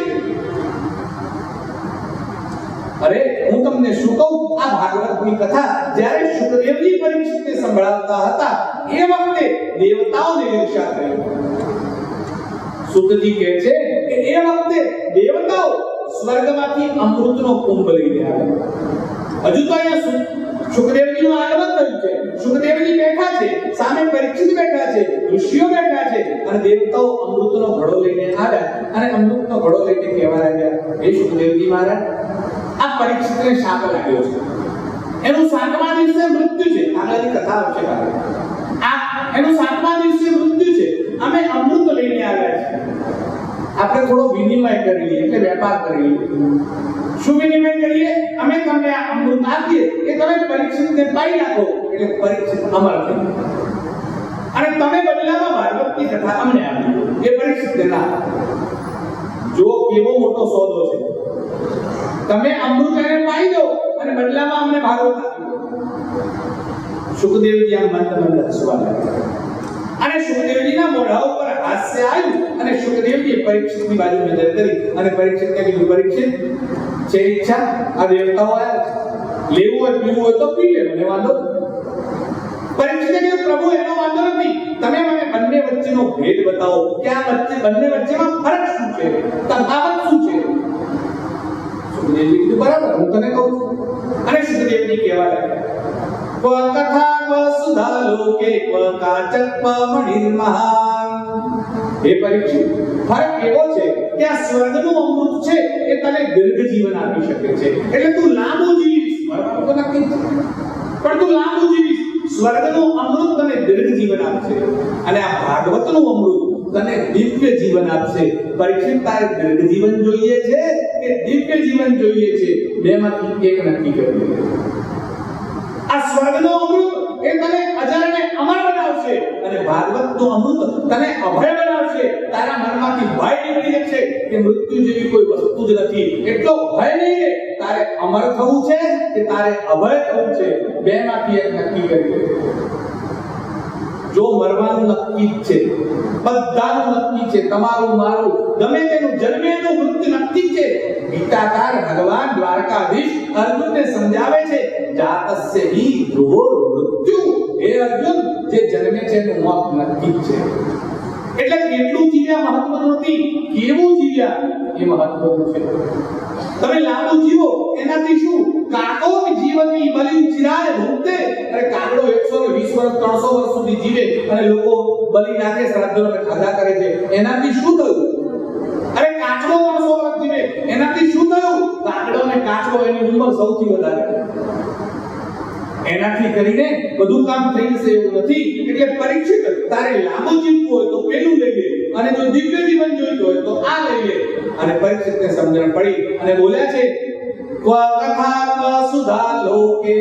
અરે હું તમને શું કહું, આ ભાગવતની કથા જ્યારે શુકદેવજી પરીક્ષિતને સંભળાવતા હતા એ વખતે દેવતાઓને ઈર્ષ્યા થઈ. સુતજી કહે છે કે એ વખતે દેવતાઓ સ્વર્ગમાંથી અમૃતનો કુંભ લઈને આવ્યા. હજુ તો અહીંયા શુકદેવજીનું આગમન થયું છે, શુકદેવજી બેઠા છે, સામે પરીક્ષિત બેઠા છે, ઋષિઓ બેઠા છે અને દેવતાઓ અમૃતનો ઘડો લઈને આવ્યા અને અમૃતનો ઘડો લઈને કહેવા લાગ્યા, હે શુકદેવજી મહારાજ, આ પરીક્ષિતને શાપ લાગ્યો છે, એનું 7મા દિવસે મૃત્યુ છે. આગળની કથા આવશે કાલે. આ એનું 7મા દિવસે મૃત્યુ છે, અમે અમૃત લઈને આવ્યા છે, આપણે થોડો વિનિમય કરી લઈએ, એટલે વેપાર કરી લઈએ. શું વિનિમય કરીએ? અમે તમને આ અમૃત આપીએ કે તમે પરીક્ષિતને પાઈ નાખો એટલે પરીક્ષિત અમર થઈ, અને તમે બદલામાં ભાગવતની કથા અમને આપી એ પરીક્ષિતને ના. જો કેવો મોટો સોદો છે, તમે અમૃત એને પાઈ દો અને બદલામાં અમને ભાગવત આપી દો. શુકદેવજી આમ મંદ મંદ હસવા લાગ્યા અને શુકદેવજીના મોઢા ઉપર હાસ્ય આવ્યું અને શુકદેવજીએ પરીક્ષિતની બાજુ નજર કરી અને પરીક્ષિતને કીધું, પરીક્ષિત છે ઈચ્છા, આ દેવતાઓ આવ્યા, લેવું હોય પીવું હોય તો પી લે, મને વાંધો. પરીક્ષિતે કીધું, પ્રભુ એનો વાંધો નથી, તમે મને બંને વચ્ચેનો ભેદ બતાવો કે આ બંને વચ્ચેમાં ફરક શું છે, તફાવત શું છે. શુકદેવજી કીધું, બરાબર, હું તને કહું છું. અને શુકદેવજી કહેવા લાગ્યા, કથા વસુધા લોકે કાચત્વ મણિર્મહાન. હે પરીક્ષિત, ફરક એવો છે કે આ સ્વર્ગનું અમૃત છે એ તને દીર્ઘ જીવન આપી શકે છે, એટલે તું લાંબુ જીવીશ. મરવાનું તો નક્કી છે, પણ તું લાંબુ જીવીશ. સ્વર્ગનું અમૃત તને દીર્ઘ જીવન આપશે અને આ ભાગવતનું અમૃત તને દિવ્ય જીવન આપશે. પરીક્ષિત, તારે દીર્ઘ જીવન જોઈએ છે કે દિવ્ય જીવન જોઈએ છે? બેમાંથી એક નક્કી કરી લે. આ સ્વર્ગનો અમૃત એ તને અજર અને અમર બનાવશે અને ભાગવતનું અમૃત તને અભય બનાવશે. તારા મનમાંથી ભય નીકળી જશે કે મૃત્યુ જેવી કોઈ વસ્તુ જ નથી, એટલો ભય નહીં રહે. તારે અમર થવું છે કે તારે અભય થવું છે? બેમાંથી એક નક્કી કરી લે. જો મરવાનું નક્કી જ છે, બધાનું નક્કી છે, તમારું મારું ગમે તેનું જન્મેનું મૃત્યુ નક્કી છે. ગીતાકાર ભગવાન દ્વારકાધીશ અર્જુનને સમજાવે છે, જાતસ્ય હિ ધ્રુવો મૃત્યુ. હે અર્જુન, જે જન્મે છે એનું મોત નક્કી જ છે. એટલે કેટલું જીવ્યા મહત્વનું નથી, કેવું જીવ્યા એ મહત્વનું છે. તમે લાંબુ જીવો એનાથી શું? કાકો જીવનની બલિ ચિરાય ભૂતે. અરે કાગડો 120 વર્ષ 300 વર્ષ સુધી જીવે અને લોકો બલિ નાખે, શ્રાદ્ધોને ખાધા કરે છે, એનાથી શું થયું? અરે કાચબો 300 વર્ષ જીવે, એનાથી શું થયું? કાગડો ને કાચબો એની ઉંમર સૌથી વધારે. એનાથી કરીને બધું કામ થઈ જશે એવું નથી. એટલે પરીક્ષિત, તારે લાંબુ જીવવું હોય તો પેલું લઈ લે, અને જો દિવ્ય જીવન જોઈતું હોય તો આ લઈ લે. અને પરીક્ષિતને સમજણ પડી અને બોલ્યા છે, કથા સુધા લોકે.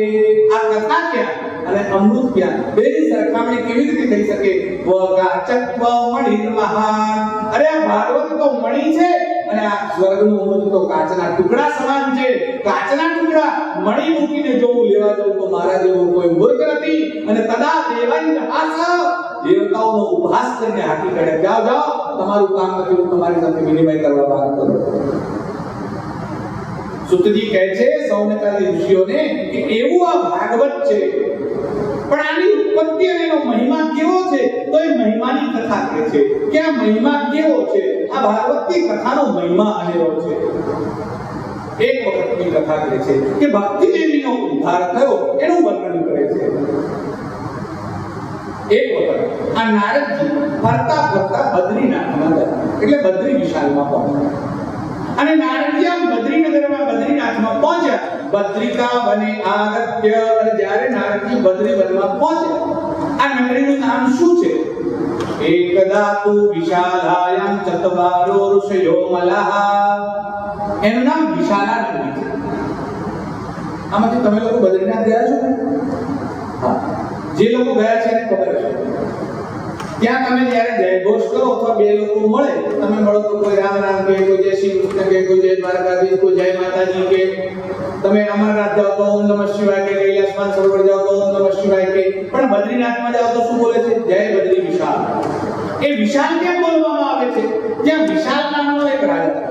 આ કથા ક્યાં અને અમૃત ક્યાં? બેની સરખામણી કેવી રીતે થઈ શકે? વગાચક્વ મણિ મહાન. અરે આ ભાગવત તો મણિ છે અને આ સ્વર્ગનું અમૃત તો કાચના ટુકડા સમાન છે. કાચના ટુકડા મણિ મૂકીને જો હું લેવા જાઉં તો મારા જેવો કોઈ મૂર્ખ નથી. અને તદા દેવાંહાસ, દેવતાઓનો ઉપહાસ કરીને હાકી કાઢે, જાઓ જાઓ, તમારું કામ નથી, હું તમારી સાથે વિનિમય કરવા વાત કરું. સુતજી કહે છે સૌનકાદી ઋષિઓને કે એવું આ ભાગવત છે, પણ આની ઉત્પત્તિ અને એનો મહિમા કેવો છે? તો એ મહિમાની કથા કહે છે કે આ મહિમા કેવો છે? આ ભાગવતની કથાનો મહિમા અનેરો છે. એક વખતની કથા કહે છે કે ભક્તિ દેવીનો ઉદ્ધાર થયો, એનું વર્ણન કરે છે. એક વખત આ નારદજી ફરતા ફરતા બદ્રીનાથમાં ગયા, એટલે બદ્રી વિશાલમાં પહોંચ્યા. અને નારદજી આમ બદ્રીનાથમાં પહોંચ્યા. બદ્રિકા વને આગત્ય. અને જ્યારે નારદજી બદ્રી વનમાં પહોંચ્યા, આ નગરીનું નામ શું છે? એકદા તુ વિશાલાયામ ચત્વારો ઋષયો મલઃ. એનું નામ વિશાલા નગરી છે. આમાંથી તમે લોકો બદ્રીનાથ ગયા છો? હા, જે લોકો ગયા છે એને ખબર છે. ત્યાં તમે જ્યારે જયઘોષ કરો અથવા બે લોકો મળે, તમે મળો તો કોઈ રામ રામ કહે, કોઈ જય શ્રી કૃષ્ણ કહે, કોઈ જય દ્વારકાધીશ, કોઈ જય માતાજી કહે. તમે અમરનાથ જાઓ તો ઓમ નમઃ શિવાય કહે, કૈલાસમાન સરોવર જાઓ તો ઓમ નમઃ શિવાય કહે. પણ બદ્રીનાથમાં જાઓ તો શું બોલે છે? જય બદ્રી વિશાલ. એ વિશાલ કેમ બોલવામાં આવે છે? ત્યાં વિશાલ નામનો એક રાજા,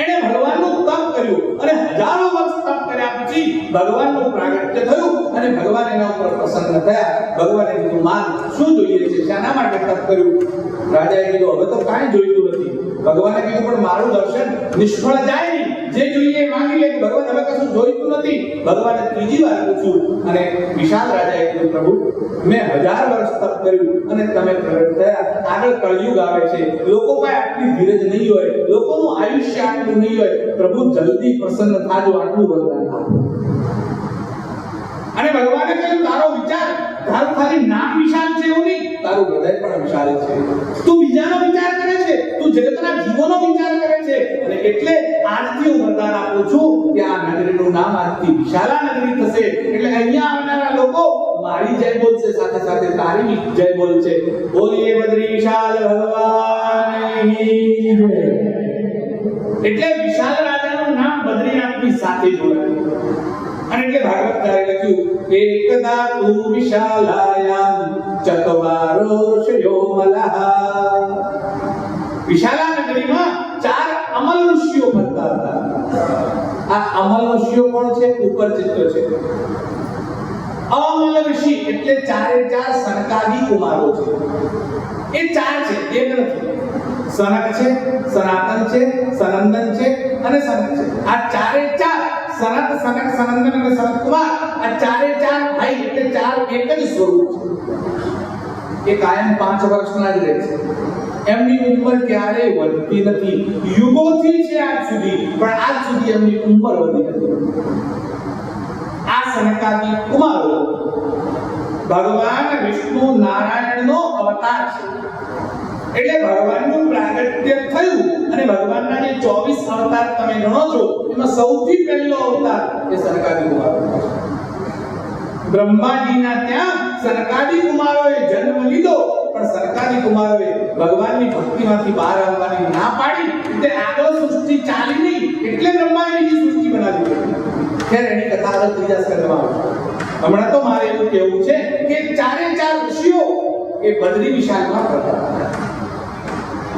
એણે ભગવાનનું તપ કર્યું અને હજારો વર્ષ તપ કર્યા પછી ભગવાનનું પ્રાગટ્ય થયું અને ભગવાન એના ઉપર પ્રસન્ન થયા. ભગવાને કીધું, માન શું જોઈએ છે? શાના માટે તપ કર્યું? રાજાએ કીધું, હવે તો કાંઈ જોઈતું નથી. ભગવાને કીધું, પણ મારું દર્શન નિષ્ફળ જાય નહીં, જે જોઈએ માંગી લે. ભગવાન હવે કશું જોઈતું નથી. ભગવાને ત્રીજી વાર પૂછ્યું અને વિશાલ રાજાએ કીધું, પ્રભુ મેં 1000 વર્ષ તપ કર્યું અને તમે પ્રગટ થયા. આગળ કળયુગ આવે છે, લોકો પાસે આટલી ધીરજ નહીં હોય, લોકોનું આયુષ્ય આટલું નહીં હોય. પ્રભુ જલ્દી પ્રસન્ન થાજો, આટલું વરદાન આપો. અને ભગવાને કહ્યું, તારો વિચાર, તારું ખાલી નામ વિશાલ છે એવું નહીં, તારું હૃદય પણ વિશાલ છે. તું બીજાનો વિચાર કરે છે, તું જગતના જીવોનો વિચાર કરે છે. અને એટલે આજથી હું વરદાન આપું છું કે આ નગરીનું નામ આજથી વિશાલા નગરી થશે. એટલે અહીંયા આવનારા લોકો મારી જય બોલશે, સાથે સાથે તારી જય બોલશે. બોલીએ બદ્રી વિશાલ ભગવાનની જય. એટલે વિશાલ રાજાનું નામ બદ્રીનાથની સાથે જોડાયું. અને એટલે ભાગવતકારે લખ્યું, એકદા તુ વિશાલાયામ ચત્વારો ઋષયો મલઃ. વિશાલા નગરીમાં 4 અમલ ઋષિઓ ફરતા હતા. આ અમલ ઋષિઓ કોણ છે? ઉપર ચિત્ર છે. અમલ ઋષિ એટલે 4 સનકાદી કુમારો છે. એ 4 છે, એક નથી. સનક છે, સનાતન છે, સનંદન છે અને સનક છે. આ 4 સનક, સનંદન અને સનત કુમાર, આ 4 ભાઈ એટલે 4 એક જ સ્વરૂપ છે. એ કાયમ 5 વર્ષના જ રહે છે. એમની ઉંમર ક્યારેય વધતી નથી. યુગોથી છે આજ સુધી, પણ આજ સુધી એમની ઉંમર વધી નથી. આ સનકાદી કુમારો ભગવાન વિષ્ણુ નારાયણનો અવતાર છે. એટલે ભગવાનનું પ્રાગટ્ય થયું અને ભગવાનના જે 24 અવતાર તમે ગણો છો, એમાં સૌથી પહેલો અવતાર એ સનકાદી કુમારો. બ્રહ્માજીના ત્યાં સનકાદી કુમારોએ જન્મ લીધો, પણ સનકાદી કુમારોએ ભગવાનની ભક્તિમાંથી બહાર આવવાની ના પાડી. એટલે આગળ સૃષ્ટિ ચાલી નહીં, એટલે બ્રહ્માજીની સૃષ્ટિ બનાવી. ખેર એની કથા આગળ ત્રીજા સ્કંદમાં આવશે. હમણાં તો મારે એવું કહેવું છે કે ચારે ચાર ઋષિઓ એ બદ્રી વિશાલમાં ફરતા હતા.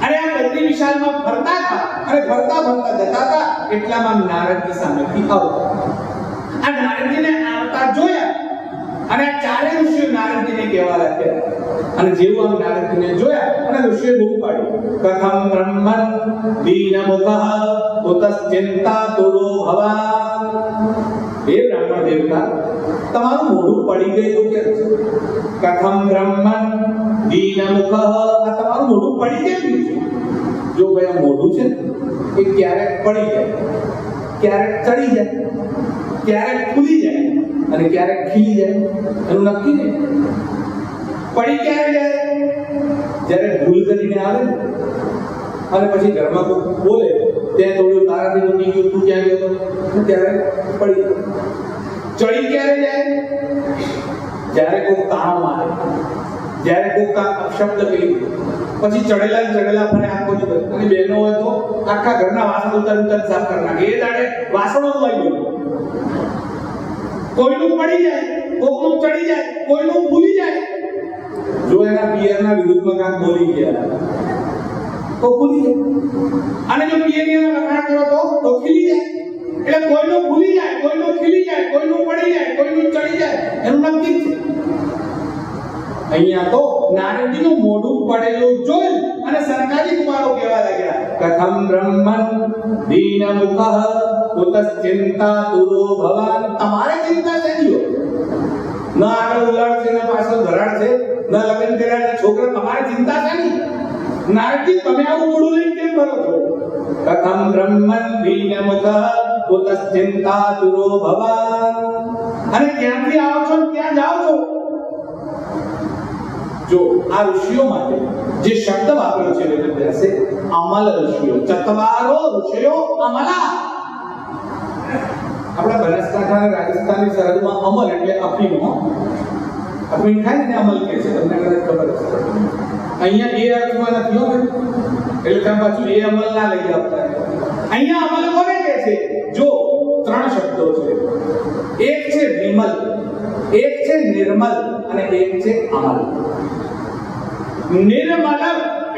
અને આ બદ્રી વિશાલમાં ફરતા હતા અને ફરતા ફરતા જતા હતા એટલામાં નારદજી સામેથી આવતા. આ નારદજીને આવતા જોયા અને આ ચારે ઋષિઓ નારદજીને કહેવા લાગ્યા. અને જેવું આમ નારદજીને જોયા અને ઋષિએ બૂમ પાડી, કથમ બ્રહ્મન દીનમુખઃ કુતશ્ચિંતાતુરો ભવાન. હે બ્રાહ્મણ દેવતા, તમારું મોઢું પડી ગયું કે કથમ બ્રહ્મન દીનમુખઃ, આ તમારું મોઢું પડી કેમ ગયું છે? જો ભાઈ આ મોઢું છે એ ક્યારેક પડી જાય, ક્યારેક ચડી જાય, ક્યારેક ખુલી જાય અને ક્યારેક ખીલી જાય, એનું નક્કી નહીં. પડી ક્યારે જાય? જ્યારે ભૂલ કરીને આવે ને અને પછી ઘરમાં કોઈ બોલે, ત્યાં થોડું તારાથી બની ગયું, તું ક્યાં ગયો ત્યારે પડી. ચડી ક્યારે જાય? જ્યારે કોઈ કામ આવે, જ્યારે કોઈ કામ અપશબ્દ કહી પછી ચડેલા ફરે આખો દિવસ. અને બહેનો હોય તો આખા ઘરના વાસણ ઉતાર સાફ કરી નાખે. એ દાડે વાસણો ધોઈ ગયું. કોઈનું પડી જાય, કોઈનું ચડી જાય, કોઈનું ભૂલી જાય. જો એના પિયરના વિરુદ્ધમાં કાંક બોલી ગયા તો ભૂલી જાય, અને જો પિયરિયાનો વખાણ કરો તો ખીલી જાય. એટલે કોઈનું ભૂલી જાય, કોઈનું ખીલી જાય, કોઈનું પડી જાય, કોઈનું ચડી જાય, એનું નક્કી છે. અહીંયા તો નારદજીનું મોઢું પડેલું જોઈ અને સનકાદી કુમારો કહેવા લાગ્યા, કથમ બ્રહ્મન દીનમુખઃ કુતશ્ચિંતાતુરો ભવાન. તમારે ચિંતા શેની? ન આગળ ઉલાડ છે, ન પાછળ ધરાડ છે, ન લગ્ન કર્યા ને છોકરા, તમારે ચિંતા શેની? નારદજી, તમે આવું મોઢું લઈને કેમ ફરો છો? કથમ બ્રહ્મન દીનમુખઃ કુતશ્ચિંતાતુરો ભવાન. અને ક્યાંથી આવો છો, ક્યાં જાઓ છો? જો આ ઋષિઓ માટે જે શબ્દ વાપર્યો છે વેદવ્યાસે, અમલ ઋષિઓ, ચતવારો ઋષિઓ અમલા. આપણા બનાસકાંઠા અને રાજસ્થાનની સરહદમાં અમલ એટલે અફીમ. અફીમ ખાય ને અમલ કહે છે, તમને કદાચ ખબર હશે. અહીંયા એ અર્થમાં નથી હો, એટલે તમે પાછું એ અમલ ના લઈ આવતા. અહીંયા અમલ કોને કહે છે? જો ત્રણ શબ્દો છે, એક છે વિમલ, એક છે નિર્મલ અને એક છે અમલ. નિર્મલ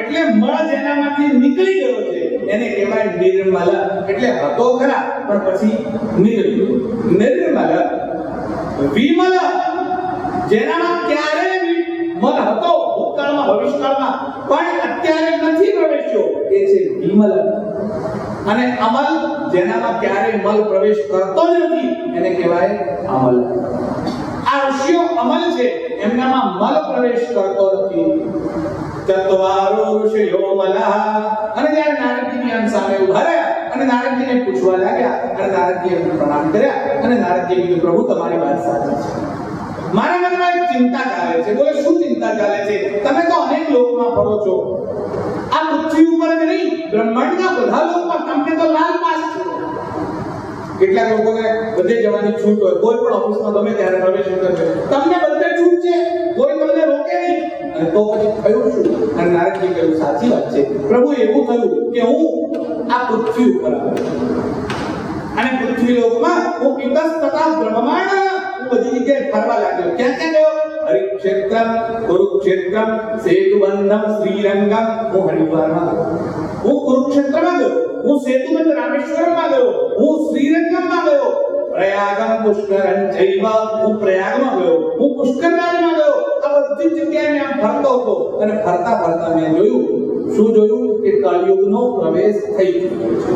એટલે મળ જેનામાંથી નીકળી ગયો છે એને કહેવાય નિર્મલ. એટલે હતો ખરા પણ પછી નિર્મલ. વિમલ જેનામાં ક્યારે મલ હતો, ભૂતકાળમાં, ભવિષ્યકાળમાં, પણ અત્યારે નથી પ્રવેશ્યો, એ છે વિમલ. અને અમલ જેનામાં ક્યારે મલ પ્રવેશ કરતો નથી એને કહેવાય અમલ. આ ઋષિઓ અમલ છે, એમનામાં મલ પ્રવેશ કરતો નથી. ચતવારો ઋષિયો મલઃ. અને જ્યારે નારદજીની આમ સામે ઉભા રહ્યા અને નારદજીને પૂછવા લાગ્યા અને નારદજીએ પ્રણામ કર્યા અને નારદજીએ કીધું, પ્રભુ તમારી વાત સાચી છે, મારા મનમાં એક ચિંતા ચાલે છે. બોલે, શું ચિંતા ચાલે છે? તમે તો અનેક લોકમાં ફરો છો, આ પૃથ્વી ઉપર જ નહીં, બ્રહ્માંડના બધા લોકમાં તમને તો લાલ પાસ છે. કેટલાક લોકોને બધે જવાની છૂટ હોય, કોઈ પણ ઓફિસમાં ગમે ત્યારે પ્રવેશ કરે, તમને બધે છૂટ છે, કોઈ તમને રોકે નહીં. અને તો પછી થયું શું? અને નારદજી કહ્યું, સાચી વાત છે પ્રભુ, એવું થયું કે હું આ પૃથ્વી ઉપર આવ્યો અને પૃથ્વી લોકમાં હું ઇતસ્તતા બ્રહ્માંડ હું બધી જગ્યાએ ફરવા લાગ્યો. ક્યાં ક્યાં ગયો? હરિક્ષેત્રમ, કુરુક્ષેત્રમ, સેતુબંધમ, શ્રીરંગમ. હું હરિદ્વારમાં ગયો, હું કુરુક્ષેત્રમાં ગયો, હું સેતુબંધ રામેશ્વરમાં ગયો, હું શ્રીરંગમમાં ગયો, પ્રયાગમ પુષ્કરં ચૈવ, હું પ્રયાગમાં ગયો, હું પુષ્કરરાજમાં ગયો. આ બધી જગ્યાએ મેં આમ ફરતો હતો અને ફરતા ફરતા મેં જોયું. શું જોયું? કે કળિયુગનો પ્રવેશ થઈ ચૂક્યો છે.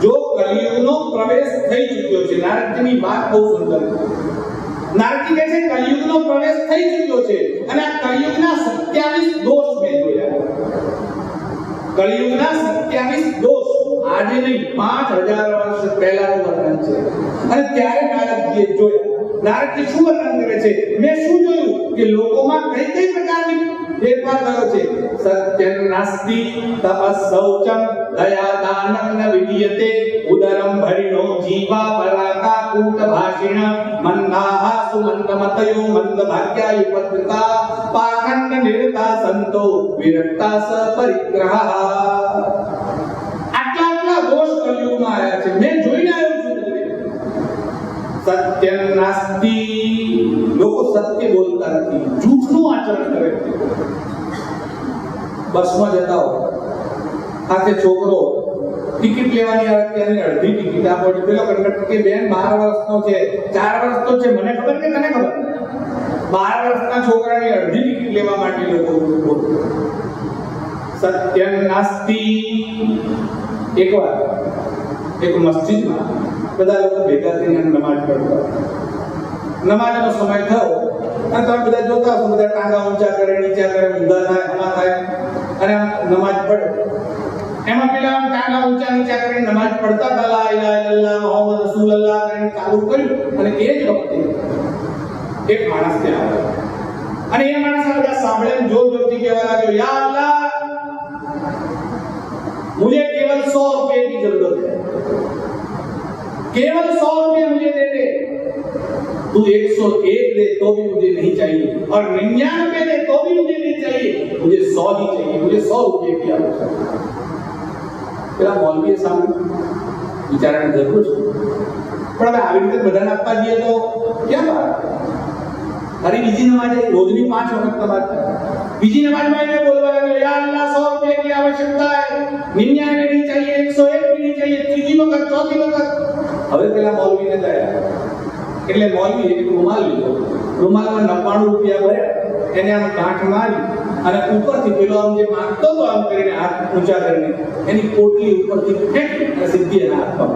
જો કલિયુગનો પ્રવેશ થઈ ચૂક્યો છે. નારદજીની વાત બહુ સુંદર છે. નારદજી કહે છે કલિયુગનો પ્રવેશ થઈ ચૂક્યો છે અને આ કલિયુગના 27 દોષ મેં જોયા. કલિયુગના 27 દોષ આજે નહીં, 5000 વર્ષ પહેલાનું વર્ણન છે. અને ત્યારે નારદજીએ જોયા. નારદજી શું વર્ણન કરે છે? મેં શું જોયું કે લોકોમાં કઈ કઈ પ્રકારની ફેરફાર થયો છે. સત્યં નાસ્તિ તપસ્સૌચમ દયા દાનમ ન વિદ્યતે ઉદરમ ભરિણો જીવા પરાકા કૂટ ભાષિણ મંદાહ સુમંદમતયો મંદભાગ્યા યુપદ્રતા પાખંડ નિરતા સંતો વિરક્તા સ પરિગ્રહ. આટલા દોષ કલિયુગમાં આવ્યા છે. મેં જોઈને આવ્યો છું. સત્યમ નાસ્તિ, લોકો સત્ય બોલતા નથી, જૂઠનું આચરણ કરે છે. બસમાં જતા હો, સાથે છોકરો ટિકિટ લેવાની આવે ત્યારે અડધી ટિકિટ આપો, પેલો કંડક્ટર કે બેન 12 વર્ષનો છે, 4 વર્ષનો છે, મને ખબર કે તને ખબર? 12 વર્ષના છોકરાની અડધી ટિકિટ લેવા માટે લોકો બોલે. સત્યમ નાસ્તિ. એકવાર એક મસ્જિદમાં બધા લોકો ભેગા થઈને નમાઝ પઢતા. નમાઝનો સમય થયો અને તમે બધા જોતા હશો, બધા ટાંગા ઊંચા કરે, નીચા કરે, ઊંધા થાય, આમાં થાય અને આમ નમાઝ પડે. એમાં પેલા આમ ટાંગા ઊંચા નીચા કરીને નમાઝ પડતા હતા, લા ઇલાહા ઇલ્લલ્લાહ મુહમ્મદ રસૂલુલ્લાહ કરીને ચાલુ કર્યું. અને એ જ વખતે એક માણસ ત્યાં આવ્યો અને એ માણસ બધા સાંભળીને જોર જોરથી કહેવા લાગ્યો, યા અલ્લાહ, मुझे केवल 100 रुपए की जरूरत है, केवल 100 रुपए मुझे दे दे. तू 101 दे तो भी मुझे नहीं चाहिए और 99 दे तो भी मुझे नहीं चाहिए, मुझे 100 ही चाहिए, मुझे 100 रुपए की आवश्यकता. પેલા મૌલવીએ સાંભળ્યું, વિચારાને જરૂર છે, પણ હવે આવી રીતે બધાને આપવા જઈએ તો ક્યાં બહાર? અરે બીજી નમાજ રોજની 5 વખત નમાજ, બીજી નમાજમાં એને બોલવા લાગ્યો, યા અલ્લાહ 100 रुपए की आवश्यकता है, 99 नहीं चाहिए, 101 भी नहीं चाहिए, ત્રીજી વખત, ચોથી વખત. હવે પેલા મૌલવીને ગયા એટલે મૌલવીએ એક રૂમાલ લીધો, રૂમાલમાં 99 રૂપિયા ભર્યા, એને આમ ગાંઠ મારી અને ઉપરથી પેલો આમ જે માંગતો હતો આમ કરીને હાથ ઊંચા કરીને એની પોટલી ઉપરથી ફેંકી અને સીધી એના હાથમાં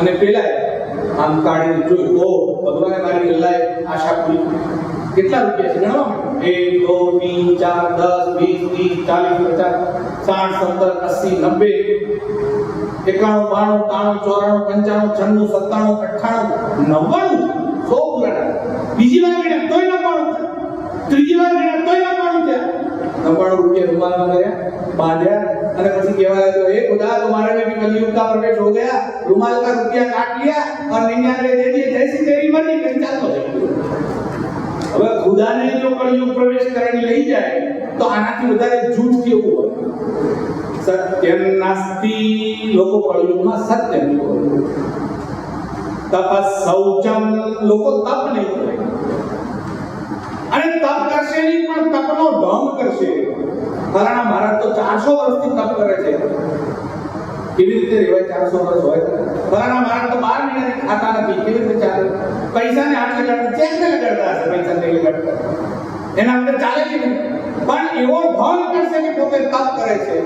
અને પેલા આમ કાઢીને જોયું, ઓ ભગવાને મારી અલ્લાહે આશા પૂરી કરી. કેટલા રૂપિયા છે ગણવા? 1 2 3 4 10 20 30 40 50 60 70 80 90 91 92 93 94 95 96 97 98 99 100 પૂરા. બીજી વાર ગણ્યા તોય 99, ત્રીજી વાર ગણ્યા તોય 99 થયા. 99 રૂપિયા રૂમાલમાં ગયા, બાંધ્યા અને પછી કહેવા લાગ્યો, હે ખુદા, तुम्हारे में भी कलयुग का प्रवेश हो गया, रुमाल का रुपया काट लिया और 99 दे दिए, जैसी तेरी मर्जी. कहीं चालતો હવે ખુદાને જો કળિયુગ પ્રવેશ કરીને લઈ જાય તો આનાથી વધારે જૂઠ કેવું હોય? સત્યમ નાસ્તિ, લોકો કળિયુગમાં સત્ય નહીં બોલે. તપસ્સૌચમ, લોકો તપ નહીં કરે અને તપ કરશે નહીં, પણ તપનો ઢોંગ કરશે. ફલાણા મહારાજ તો 400 વર્ષથી તપ કરે છે. કેવી રીતે રહેવાય? 400 વર્ષ હોય. ફલાણા મહારાજ તો 12 મહિનાથી ખાતા નથી. કેવી રીતે ચાલે? પૈસાને હાથ લગાડતા, ચેકને લગાડતા હશે, પૈસા નહીં લગાડતા, એના અંદર ચાલે છે નહીં. પણ એવો ઢોંગ કરશે કે પોતે તપ કરે છે.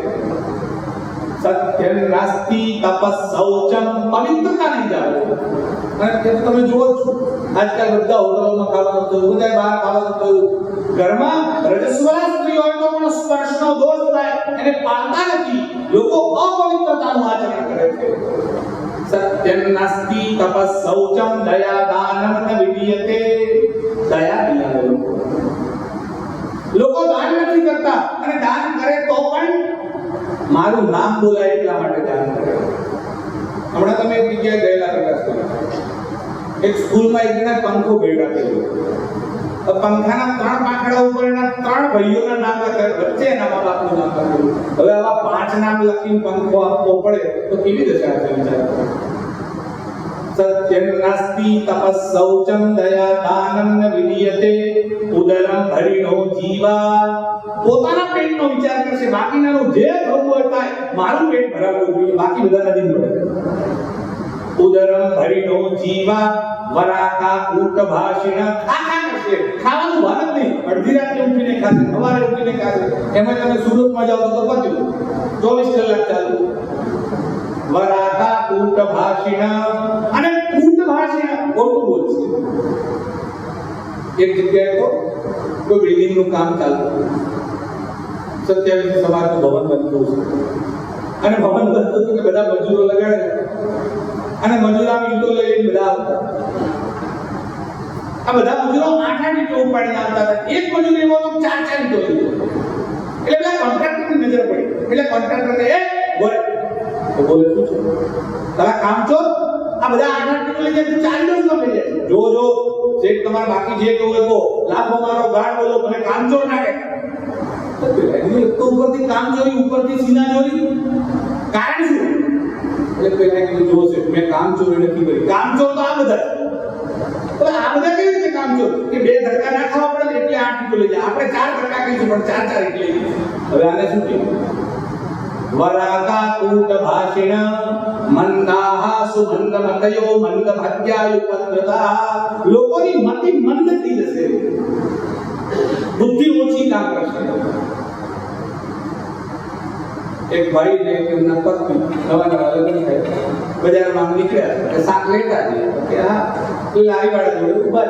સત્યમ નાસ્તિ તપસ્સૌચમ, પવિત્રતા નહીં જાળવે. અને તમે જુઓ છો આજકાલ બધા હોટલોમાં ખાવાનું થયું, બધા બહાર ખાવાનું થયું. ઘરમાં રજસ્વલા સ્ત્રી હોય તો પણ સ્પર્શનો દોષ થાય, એને પાળતા નથી. લોકો અપવિત્રતાનું આચરણ કરે છે. સત્યમ નાસ્તિ તપસ્સૌચમ દયા દાનમ ન વિદ્યતે, દયા નહીં આવે લોકો દાન નથી કરતા અને દાન કરે તો પણ મારું નામ બોલાય એટલા માટે દાન કરે. હમણાં તમે એક જગ્યાએ ગયેલા પ્રકાશ, એક સ્કૂલમાં એક જણા પંખો ભેગા કર્યો. પંખાના 3 પાંખડા ઉપરના 3 ભાઈઓના નામ લખાય, વચ્ચે એના મા બાપનું નામ લખેલું. હવે આવા 5 નામ લખીને પંખો આપવો પડે તો કેવી દશા છે વિચારો. સત્યમ નાસ્તિ તપસ્સૌચમ દયા દાનમ ન વિદ્યતે ઉદરમ ભરિણો જીવા, પોતાના પેટનો વિચાર કરશે, બાકીનાનું જે થવું હોય થાય, મારું પેટ ભરાવવું જોઈએ, બાકી બધા નથી મળે. ઉદરમ ભરિણો જીવા વરાકા કૂટ ભાષિણ, ખાખા કરશે, ખાવાનું ભાન જ નહીં. અડધી રાતે ઉઠીને ખાશે, સવારે ઉઠીને ખાશે. એમાં તમે સુરતમાં જાઓ તો પત્યું 24 કલાક ચાલુ. વરાકા કૂટ ભાષિણ, અને કૂટ ભાષિણ ખોટું બોલશે. એક જગ્યાએ તો કોઈ બિલ્ડિંગનું કામ ચાલતું, 27 સમાજનું ભવન બનતું છે અને ભવન બનતું હતું કે બધા મજૂરો લગાડે અને મજૂરા ઈંટો લઈને બધા આવતા. આ બધા મજૂરો 8 ઈંટો ઉપાડીને આવતા હતા. એક મજૂર એવો તો 4 ઈંટો લીધો. એટલે પેલા કોન્ટ્રાક્ટરની નજર પડી. એટલે કોન્ટ્રાક્ટરને એ બોલે તો બોલે શું છે તારા કામ છો? આ બધા 8 ઈંટો લઈ જાય તો 4 ઈંટો લઈ જાય. જો જો શેઠ તમારે બાકી જે કહું એ કહો, લાખો મારો ગાળ બોલો, મને કામચોર નાખે. તો ઉપરથી કામચોરી, ઉપરથી સીનાચોરી, કારણ શું? એટલે પેલા કીધું જોશે મેં કામ ચોરી નથી કરી. કામ ચોર તો આ બધા છે. પણ આ બધા કેવી રીતે કામ ચોર કે 2 ધક્કા ના ખાવા પડે એટલે 8 કિલો લઈ જાય. આપણે 4 ધક્કા કહીશું પણ 4 એટલે હવે આને શું કહેવાય? વરાકા કૂટ ભાષિણ મંદાહા સુમંદ મતયો મંદ ભાગ્યાયુપદ્રતા. લોકોની મતિ મંદ થઈ જશે, બુદ્ધિ ઓછી કામ કરશે. એક ભાઈ ને એમના પત્ની નવા લગ્ન થયા, બજારમાં નીકળ્યા કે શાક લેતા જઈએ કે હા, તો લારી વાળા જોડે ઉભા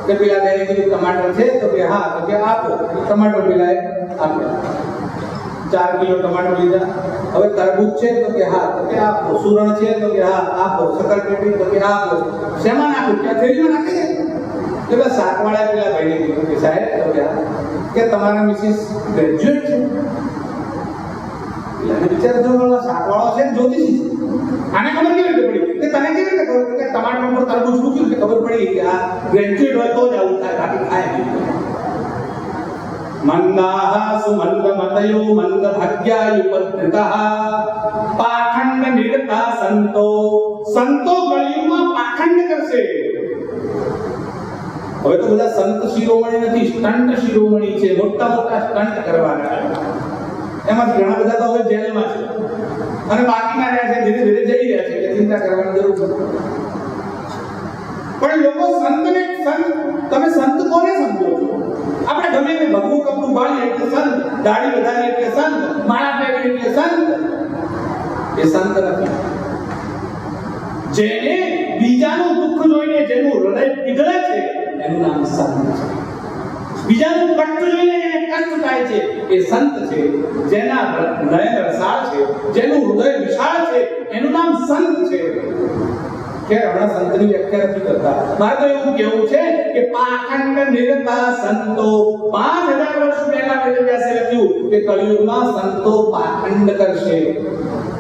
કે પેલા બેને કીધું ટમાટર છે તો કે હા, તો કે આપો. ટમાટર પેલા આપ્યા, 4 કિલો ટમાટર લીધા. હવે તરબૂચ છે તો કે હા, તો કે આપો. સુરણ છે તો કે હા આપો. શક્કરટેટી તો કે આપો. શેમાં નાખું? કે થેલીમાં નાખી દે. એટલે શાકવાળા પેલા ભાઈને કીધું કે સાહેબ તો કે હા, કે તમારા મિસિસ ગ્રેજ્યુએટ છે. એટલે વિચાર જો શાકવાળો છે જ્યોતિષી છે, આને ખબર કેવી રીતે પડી? કે તને કેવી રીતે ખબર કે ટમાટર ઉપર તરબૂચ મૂક્યું કે ખબર પડી કે આ ગ્રેજ્યુએટ હોય તો જ આવું થાય, બાકી થાય નહીં. મંદાહા સુમંદ મતયો મંદ ભાગ્યાયુપદ્રતા પાખંડ નિરતા સંતો. સંતો કળિયુગમાં પાખંડ કરશે. હવે તો બધા સંત શિરોમણી નથી, સ્ટંટ શિરોમણી છે. મોટા મોટા સ્ટંટ કરવાના, એમાંથી ઘણા બધા તો હવે જેલમાં છે અને બાકીના રહ્યા છે ધીરે ધીરે જઈ રહ્યા છે, એટલે ચિંતા કરવાની જરૂર નથી. પણ લોકો સંતને સંત, તમે સંત કોને સમજો છો? આપણે ગમે તે ભગવું કપડું બાળીએ એટલે સંત, દાઢી વધારીએ એટલે સંત, માળા પહેરીએ એટલે સંત. એ સંત નથી. જેને બીજાનું દુઃખ જોઈને જેનું હૃદય પીગળે છે એનું નામ સંત છે. બીજાનું કષ્ટ જોઈને જેને કષ્ટ થાય છે એ સંત છે. જેના નયન રસાળ છે, જેનું હૃદય વિશાળ છે એનું નામ સંત છે. કે હમણાં સંતની વ્યાખ્યા નથી કરતા. મારે તો એવું કહેવું છે કે પાખંડ નિરતા સંતો. 5000 વર્ષ પહેલા વેદવ્યાસે લખ્યું કે કળિયુગમાં સંતો પાખંડ કરશે.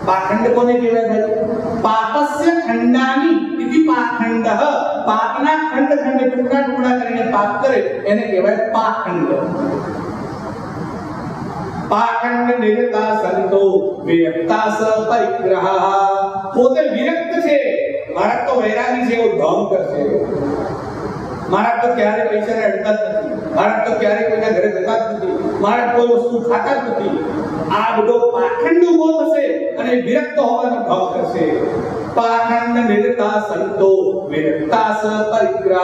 પાખંડ કોને કહેવાય ભાઈ? પાપસ્ય ખંડાની ઇતિ પાખંડઃ. પાપના ખંડ ખંડ ટુકડા ટુકડા કરીને પાપ કરે એને કહેવાય પાખંડ. પાખંડ નિરતા સંતો વિરક્તાસ પરિગ્રહઃ. પોતે વિરક્ત છે, મારા તો વૈરાગી છે, એવું ઢોંગ કરશે. મારા તો ક્યારે પૈસાને અડતા જ નથી, મારા તો ક્યારે કોઈના ઘરે જતા જ નથી, મારા કોઈ વસ્તુ ખાતા જ નથી. આ બધો પાખંડ ઉભો થશે અને વિરક્ત હોવાનો ઢોંગ કરશે. પાખંડ નિરતા સંતો વિરક્તાસ પરિગ્રહઃ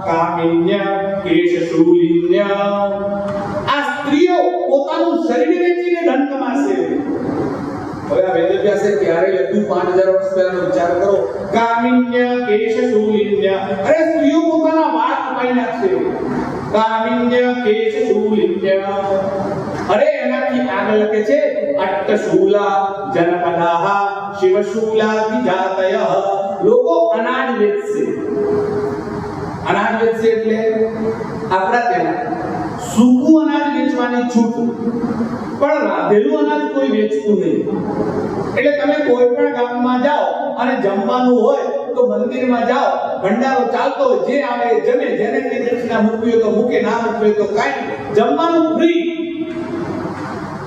કામિન્ય કેશશૂલિન્ય. આ સ્ત્રીઓ પોતાનું શરીર વેચીને ધન કમાશે. હવે આ વેદવ્યાસે ક્યારે લખ્યું? 5000 વર્ષ પહેલાનો વિચાર કરો. કામિન્ય કેશશૂલિન્ય. અરે સ્ત્રીઓ પોતાના વાળ કપાઈ નાખશે. કામિન્ય કેશશૂલિન્ય. અરે એનાથી આગળ લખે છે અટ્ટશૂલા જનપદાઃ શિવશૂલાથી જાતયઃ. લોકો અનાજ વેચશે. અનાજ વેચશે એટલે આપણા ત્યાં સૂકું અનાજ વેચવાની છૂટ, પણ રાધેલું અનાજ કોઈ વેચતું નહીં. એટલે તમે કોઈ પણ ગામમાં જાઓ અને જમવાનું હોય તો મંદિરમાં જાઓ, ભંડારો ચાલતો હોય, જે આવે એ જમે, જેને કઈ દક્ષિણા મૂકવી હોય તો મૂકે, ના મૂકવી હોય તો કાંઈ, જમવાનું ફ્રી.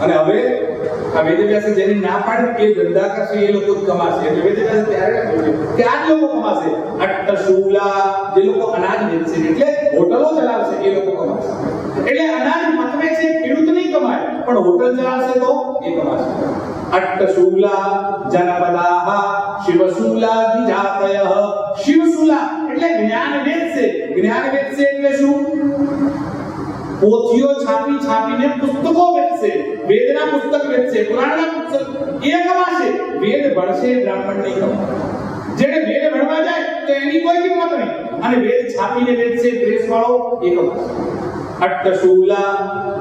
અને હવે આ વેદવ્યાસે જેની ના પાડી એ ધંધા કરશે એ લોકો જ કમાશે. એટલે વેદવ્યાસે ત્યારે કહ્યું કે આ જ લોકો કમાશે. અટ્ટશૂલા, જે લોકો અનાજ વેચશે એટલે હોટલો ચલાવશે એ લોકો કમાશે. એટલે અનાજ પકવે છે ખેડૂત નહીં કમાય, પણ હોટલ ચલાવશે તો એ કમાશે. અટ્ટશૂલા જનપદાઃ શિવશૂલાથી જાતયઃ. શિવશૂલા એટલે જ્ઞાન વેચશે. જ્ઞાન વેચશે એટલે શું? પોથીઓ છાપી છાપીને પુસ્તકો વેચશે. વેદના પુસ્તક વેચશે, પુરાણના પુસ્તક એ કમાશે. વેદ ભણશે બ્રાહ્મણ નહીં કમાય. જેને વેદ ભણવા જાય તો એની કોઈ કિંમત નહીં, અને વેદ છાપીને વેચશે પ્રેસ વાળો એ કમાશે. અટ્ટશૂલા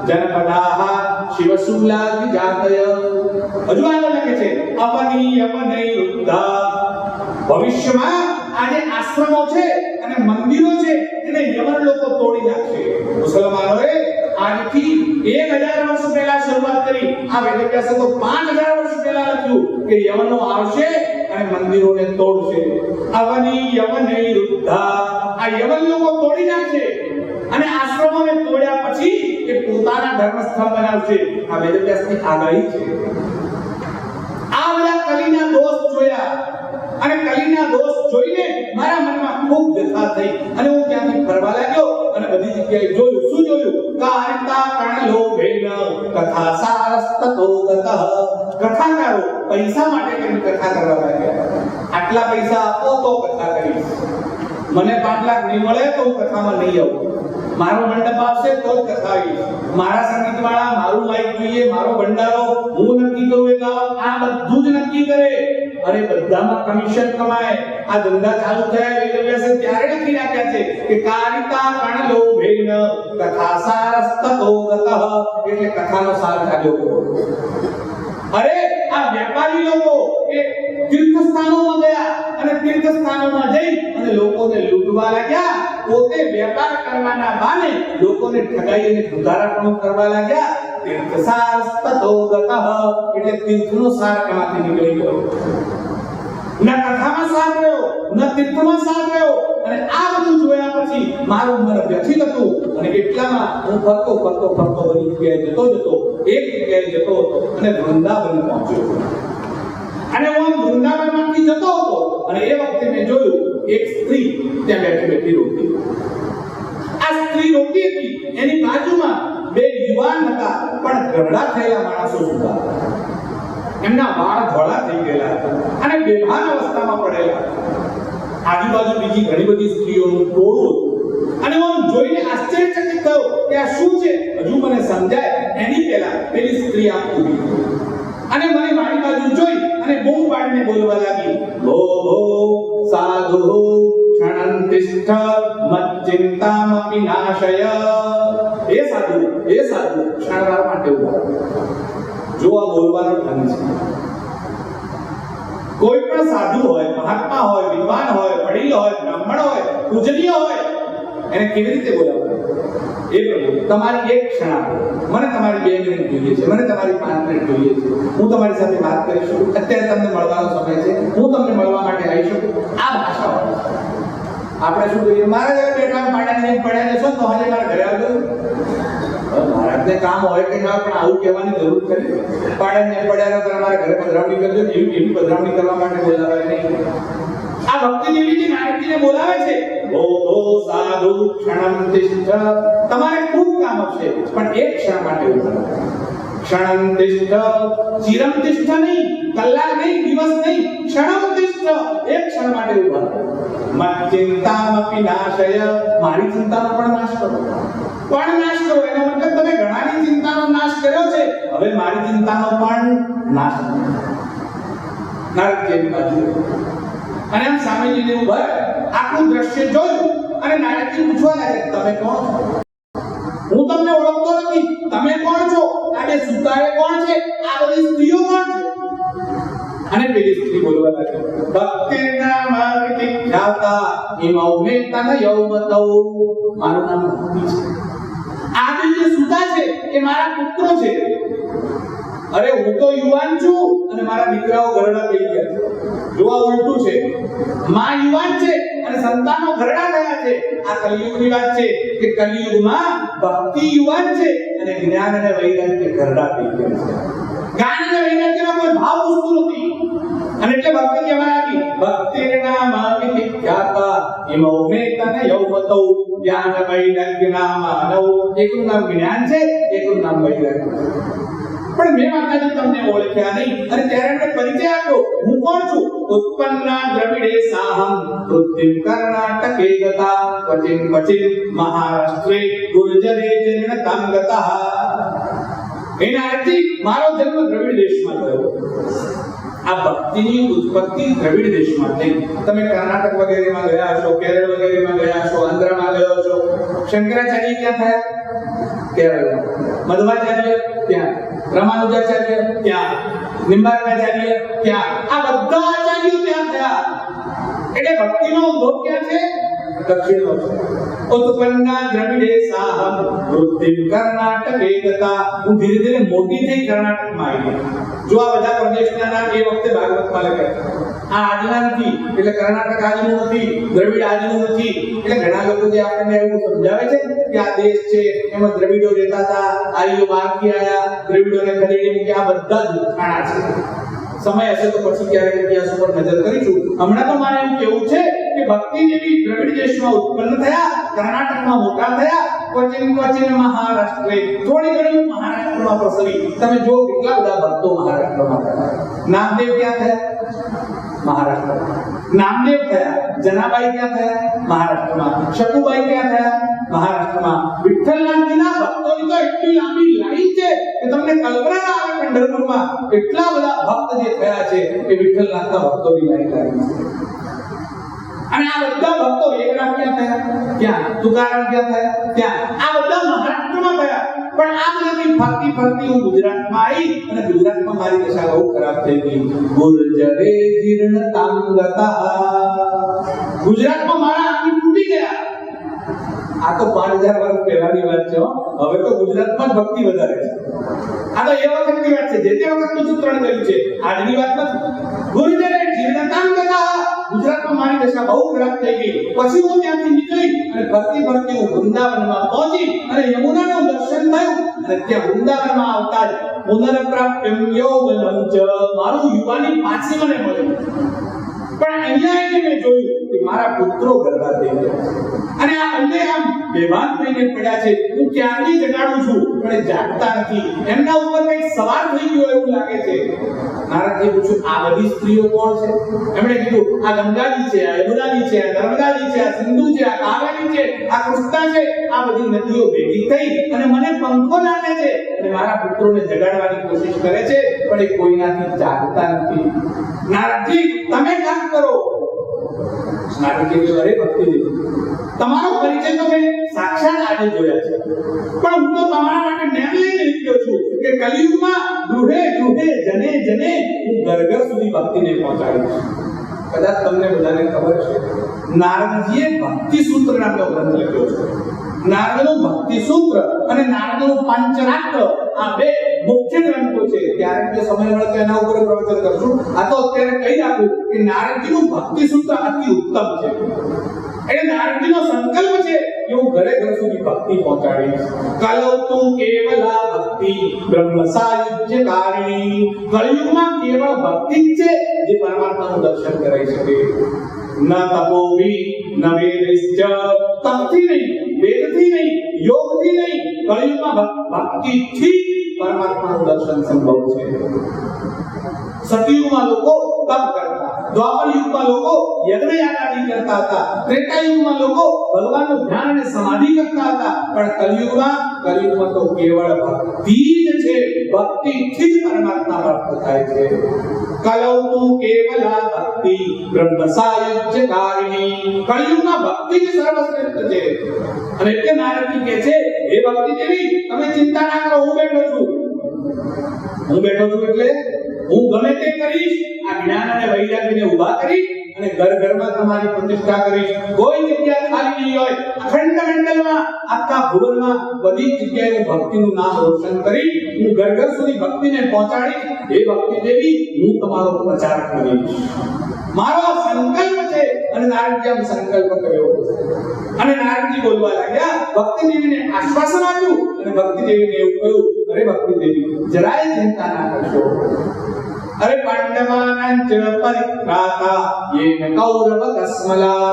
જનપદાઃ શિવશૂલાથી જાતયઃ. હજુ આગળ લખે છે અવનીયમનૈરુદ્ધા. ભવિષ્યમાં આ જે આશ્રમો છે અને મંદિરો છે એને યમન લોકો તોડી નાખશે. મુસલમાનોએ આજથી 1000 વર્ષ પહેલા શરૂઆત કરી. આ વેદવ્યાસે તો 5000 વર્ષ પહેલા લખ્યું કે યમનો આવશે અને મંદિરોને તોડશે. અવનીયમનૈરુદ્ધા. આ યમન લોકો તોડી નાખશે અને આશ્રમોને તોડ્યા પછી એ પોતાના ધર્મસ્થળ બનાવશે. આ વેદવ્યાસની આગાહી છે. આ બધા કલીના દોષ જોયા અને કલીના દોષ જોઈને મારા મનમાં ખૂબ વ્યથા થઈ અને હું ત્યાંથી ફરવા લાગ્યો અને બધી જગ્યાએ જોયું. શું જોયું? કારિતા કણલોભેન કથા સારસ્તતો ગતઃ. કથાકારો પૈસા માટે કેમ કથા કરવા લાગ્યા? આટલા પૈસા આપો તો કથા કરીશ, મને 5 લાખ નહીં મળે તો હું કથામાં નહીં આવું, મારો મંડપ આપશે તો જ કથા આવીશ, મારા સંગીતવાળા, મારું માઇક જોઈએ, મારો ભંડારો હું નક્કી કરું એ ગાવ, આ બધું જ નક્કી કરે. અરે બધામાં કમિશન કમાય. આ ધંધા ચાલુ થયા વેલવ્યાસે ત્યારે લખી નાખ્યા છે કે કારિતા કણલોભેન કથા સારસ્તતો ગતઃ, એટલે કથાનો સાર કાઢ્યો કરો. અરે આ વેપારી લોકો એ તીર્થસ્થાનોમાં ગયા અને તીર્થસ્થાનોમાં જઈ અને લોકોને લૂંટવા લાગ્યા, પોતે વેપાર કરવાના બહાને લોકોને ઠગાઈ અને ગુજારાપણું કરવા લાગ્યા. તીર્થસારસ્તતો ગતઃ, એટલે તીર્થનો સાર કમાતી નીકળી ગયો. ન કથામાં સાર રહ્યો, ન તીર્થમાં સાર રહ્યો. અને આ બધું જોયા પછી મારું મન વ્યથિત હતું અને એટલામાં હું ફરતો બધી જગ્યાએ જતો એક જગ્યાએ જતો હતો અને વૃંદાવન પહોંચ્યો. અને હું વૃંદાવનમાંથી જતો હતો અને એ વખતે મેં જોયું એક સ્ત્રી ત્યાં બેઠી રોતી. આ સ્ત્રી રોતી હતી, એની બાજુમાં 2 યુવાન હતા, પણ ગરડા થયેલા માણસો હતા. એમના વાળ ધોળા થઈ ગયેલા હતા અને બેભાન અવસ્થામાં પડેલા. આજુબાજુ બીજી ઘણી બધી સ્ત્રીઓનું ટોળું હતું અને હું જોઈને આશ્ચર્યચકિત થયો કે આ શું છે, હજુ મને સમજાય એની પહેલા પેલી સ્ત્રી આમ ઊભી અને મને મારી બાજુ જોઈ અને બૂમ પાડીને બોલવા લાગી, ભો ભો સાધુ ક્ષણં તિષ્ઠ મચ્ચિંતામપી નાશય. હે સાધુ ક્ષણવાર માટે ઉભા. જો આ બોલવાનો ઢંગ છે. કોઈ પણ સાધુ હોય, મહાત્મા હોય, વિદ્વાન હોય, વડીલ હોય, બ્રાહ્મણ હોય, પૂજનીય હોય, એને કેવી રીતે બોલાવવું? એ પ્રભુ તમારી એક ક્ષણ આપો, મને તમારી 2 મિનિટ જોઈએ છે, મને તમારી 5 મિનિટ જોઈએ છે, હું તમારી સાથે વાત કરી શકું, અત્યારે તમને મળવાનો સમય છે, હું તમને મળવા માટે આવી શકું. આ ભાષા હોય. આપણે શું કહીએ, મારા ઘરે બેઠા પાડાને પડ્યા જશો તો હજે મારા ઘરે આવજો. મહારાજને કામ હોય કે ના, પણ આવું કહેવાની જરૂર ખરી? પાડાને પડ્યા તો તમારા ઘરે પધરાવણી કરજો, એવી પધરાવણી કરવા માટે બોલાવાય નહીં. આ ભક્તિ દેવીજી નારદજીને બોલાવે છે, ઓ સાધુ ક્ષણં તિષ્ઠ. તમારે ખૂબ કામ હશે, પણ એક ક્ષણ માટે ઉભા રહો. ક્ષણં તિષ્ઠ, ચિરં તિષ્ઠ નહીં, કલાક નહીં, દિવસ નહીં, ક્ષણં તિષ્ઠ, એક ક્ષણ માટે ઉભા રહો. મચ્ચિંતામપી નાશય, મારી ચિંતાનો પણ નાશ કરો. પણ નાશ કરો એનો મતલબ તમે ઘણાની ચિંતાનો નાશ કર્યો છે, હવે મારી ચિંતાનો પણ નાશ કરો. નારદજીની બાજુ અને આમ સ્વામીજીને ઉભા આખું દ્રશ્ય જોયું અને નારદજી પૂછવા લાગે, તમે કોણ છો? હું તમને ઓળખતો નથી, તમે કોણ છો? આ 2 સુતારે કોણ છે? આ બધી સ્ત્રીઓ કોણ છે? અને પેલી સ્ત્રી બોલવા લાગી, ભક્તિના માર્ગે ખ્યાતા ઇમૌ મે તનયૌમતૌ. મારું નામ ભક્તિ છે. આ જે સુતા છે એ મારા પુત્રો છે. અરે હું તો યુવાન છું અને મારા દીકરાઓ ઘરડા થઈ ગયા છે. જો આ ઉલટું છે, માં યુવાન છે અને સંતાનો ઘરડા થયા છે. આ કલિયુગની વાત છે કે કલિયુગમાં ભક્તિ યુવાન છે અને જ્ઞાન અને વૈરાગ્ય ઘરડા થઈ ગયા છે. જ્ઞાન અને વૈરાગ્યનો કોઈ ભાવ ઉઠતો નથી. અને એટલે ભક્તિ કહેવા લાગી, ભક્તિના માર્ગે ખ્યાતા ઇમૌ મે તનયૌમતૌ. જ્ઞાન વૈરાગ્યના માનવ. એકનું નામ જ્ઞાન છે, એકનું નામ વૈરાગ્ય છે. પણ મેં માતાજી તમને ઓળખ્યા નહીં અને ત્યારે એમણે પરિચય આપ્યો, હું કોણ છું? ઉત્પન્ના દ્રવિડે સાહમ વૃત્તિમ કર્ણાટકે ગતા ક્વચિન મહારાષ્ટ્રે ગુર્જરે જનનતામ ગતઃ. એના અર્થે મારો જન્મ દ્રવિડ દેશમાં થયો. આ ભક્તિની ઉત્પત્તિ દ્રવિડ દેશમાં થઈ. તમે કર્ણાટક વગેરેમાં ગયા છો, કેરળ વગેરેમાં ગયા છો, આંધ્રમાં ગયા છો. શંકરાચાર્ય ક્યાં થયા? કેરળ. મધ્વાચાર્ય ત્યાં, રામાનુજાચાર્ય ત્યાં, નિંબાર્કાચાર્ય ત્યાં. આ બધા આચાર્યો ત્યાં થયા. એટલે ભક્તિનો ઉદ્ભવ ક્યાં છે? દક્ષિણનો છે. ઉત્પન્ના દ્રવિડે સાહમ વૃત્તિમ કર્ણાટકે ગતા. હું ધીરે ધીરે મોટી થઈ કર્ણાટકમાં આવી. જો આ બધા પ્રદેશના નામ એ વખતે ભાગવતમાં લખ્યા. આ આજના નથી, એટલે કર્ણાટક આજનું નથી, દ્રવિડ આજનું નથી. એટલે ઘણા લોકો જે આપણને એવું સમજાવે છે કે આ દેશ છે એમાં દ્રવિડો રહેતા હતા, આર્યો બહારથી આયા, દ્રવિડોને ખદેડી મૂક્યા, આ બધા જ ખાણા છે. સમય હશે તો પછી ક્યારેક ઇતિહાસ ઉપર નજર કરીશું. હમણાં તો મારે એવું કહેવું છે કે ભક્તિ દેવી દ્રવિડ દેશમાં ઉત્પન્ન થયા, કર્ણાટકમાં મોટા થયા, ક્વચિન મહારાષ્ટ્રે, થોડી ઘણી મહારાષ્ટ્રમાં પ્રસરી. તમે જો કેટલા બધા ભક્તો મહારાષ્ટ્રમાં થયા. નામદેવ ક્યાં થયા? મહારાષ્ટ્રમાં. નામદેવ થયા. જનાબાઈ ક્યાં થયા? મહારાષ્ટ્રમાં. શકુબાઈ ક્યાં થયા? મહારાષ્ટ્રમાં. વિઠ્ઠલનાથજીના ભક્તોની તો એટલી લાંબી લાઈન છે કે તમને કલ્પના ના આવે. પંઢરપુરમાં એટલા બધા ભક્ત જે થયા છે કે વિઠ્ઠલનાથના ભક્તોની લાઈન લાગી છે. અને આ બધા ભક્તો એકરામ ક્યાં થયા? ક્યાં? તુકારામ ક્યાં થયા? ક્યાં? આ બધા મહારાષ્ટ્રમાં થયા. પણ આ બધાની ફરતી ફરતી હું ગુજરાતમાં આવી અને ગુજરાતમાં મારી દશા બહુ ખરાબ થઈ ગઈ. ગુર્જરે જીર્ણતાંગતા. ગુજરાતમાં મારા આંખી તૂટી ગયા. આ તો 5000 વર્ષ પહેલાની વાત છે. હવે તો ગુજરાતમાં જ ભક્તિ વધારે છે. આ તો એ વખતની વાત છે, જે તે વખતનું ચિત્રણ કર્યું છે, આજની વાત નથી. ગુર્જરે જીર્ણતાંગતા. ગુજરાતમાં મારી દશા બહુ ખરાબ થઈ ગઈ. પછી હું ત્યાંથી નીકળી અને ફરતી ફરતી હું વૃંદાવનમાં પહોંચી અને યમુનાનું દર્શન થયું. અને ત્યાં વૃંદાવનમાં આવતા જ પુનઃપ્રાપ્યમ યૌવનમ ચ, મારું યુવાની પાછી મને મળી. પણ અહીંયા આવીને મેં જોયું કે મારા પુત્રો ગરબા થઈ ગયા અને આ બંને આમ બેભાન થઈને પડ્યા છે. હું ક્યારની જગાડું છું પણ એ જાગતા નથી. એમના ઉપર કંઈક સવાર થઈ ગયો એવું લાગે છે. નારદજી પૂછ્યું, આ બધી સ્ત્રીઓ કોણ છે? એમણે કીધું, આ ગંગાજી છે, આ યમુનાજી છે, આ નર્મદાજી છે, આ સિંધુ છે, આ કાવેરી છે, આ કૃષ્ણા છે. આ બધી નદીઓ ભેગી થઈ અને મને પંખો નાખે છે અને મારા પુત્રોને જગાડવાની કોશિશ કરે છે, પણ એ કોઈનાથી જાગતા નથી. નારદજી, તમે કામ કરો. નારદજી કહે, અરે ભક્તિજી, તમારો પરિચય તો મેં સાક્ષાત આજે જોયા છે, પણ હું તો તમારા માટે જ્ઞાન લઈને નીકળ્યો છું કે કલિયુગમાં ગૃહે ગૃહે જને જને હું ઘર ઘર સુધી ભક્તિને પહોંચાડીશ. કદાચ તમને બધાને ખબર છે, નારદજીએ ભક્તિ સૂત્ર નામનો ગ્રંથ લખ્યો છે. નારદનું ભક્તિ સૂત્ર અને નારદનું પંચરાત્ર આ બે મુખ્ય ગ્રંથો છે. ત્યારે જો સમય મળે તો એના ઉપર પ્રવચન કરશું. આ તો અત્યારે કહી રાખું કે નારદજીનું ભક્તિ સૂત્ર અતિ ઉત્તમ છે. એટલે નારદજીનો સંકલ્પ છે કે હું ઘરે ઘર સુધી ભક્તિ પહોંચાડીશ. કલૌ તું કેવલા ભક્તિ બ્રહ્મ સાયુજ્યકારિણી. કળિયુગમાં કેવળ ભક્તિ જ છે જે પરમાત્માનું દર્શન કરાવી શકે. ન તપોભી ન વેદશ્ચ, તપથી નહીં, વેદથી નહીં, યોગથી નહીં, કળિયુગમાં ભક્તિથી પરમાત્માનું દર્શન સંભવ છે. સતયુગમાં લોકો તપ કરતા, દ્વાપર યુગમાં લોકો યજ્ઞ યાગાદિ કરતા હતા, ત્રેતા યુગમાં લોકો ભગવાનનું ધ્યાન અને સમાધિ કરતા હતા. પણ કલિયુગમાં તો કેવળ ભક્તિ જ છે. ભક્તિથી જ પરમાત્મા પ્રાપ્ત થાય છે. કલૌ તું કેવલા ભક્તિ બ્રહ્મ સાયુજ્યકારિણી. કલિયુગમાં ભક્તિ જ સર્વશ્રેષ્ઠ છે. અને એટલે નારદજી કહે છે, હે ભક્તિ દેવી, તમે ચિંતા ના કરો, હું બેઠો છું. હું બેઠો છું એટલે હું ગમે તે કરીશ. આ જ્ઞાન અને વૈરાગ્યને ઊભા કરીશ અને ઘર ઘરમાં તમારી પ્રતિષ્ઠા કરીશ. કોઈ જગ્યા ખાલી નહીં હોય. અખંડ મંડળમાં, આખા ભુવનમાં બધી જગ્યાએ હું ભક્તિનું નામ રોશન કરીશ. હું ઘર ઘર સુધી ભક્તિને પહોંચાડીશ. હે ભક્તિ દેવી, હું તમારો પ્રચાર કરીશ. મારો સંકલ્પ છે. અને નારદજી આમ સંકલ્પ કર્યો અને નારદજી બોલવા લાગ્યા. ભક્તિ દેવીને આશ્વાસન આપ્યું અને ભક્તિ દેવીને એવું કહ્યું, અરે ભક્તિ દેવી, જરાય ચિંતા ના કરશો. અરે પાંડવાનાંચ પરિત્રાતા યેન કૌરવ કસ્મલા.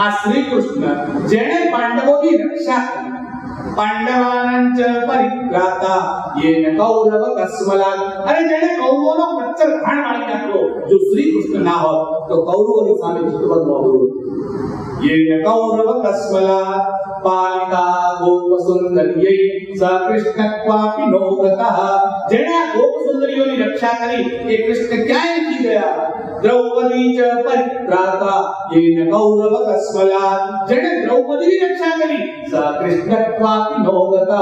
આ શ્રી કૃષ્ણ જેણે પાંડવોની રક્ષા કરી. પાંડવાનાંચ પરિત્રાતા યેન કૌરવ કસ્મલા. અરે જેણે કૌરવોનો પચ્ચર ઘાણ વાળી નાખ્યો. જો શ્રી કૃષ્ણ ના હોત તો કૌરવોની સામે જીતવું નહોતું. યેન કૌરવ કસ્મલા પાલિકા ગોપ સુંદર્યૈ સ કૃષ્ણ ક્વાપી નો ગતઃ. જેણે આ ગોપ સુંદરીઓની રક્ષા કરી એ કૃષ્ણ ક્યાંય નથી ગયા. દ્રૌપદી ચ પરિત્રાતા યેન કૌરવ કસ્મલા. જેણે દ્રૌપદીની રક્ષા કરી સ કૃષ્ણ ક્વાપી નો ગતઃ.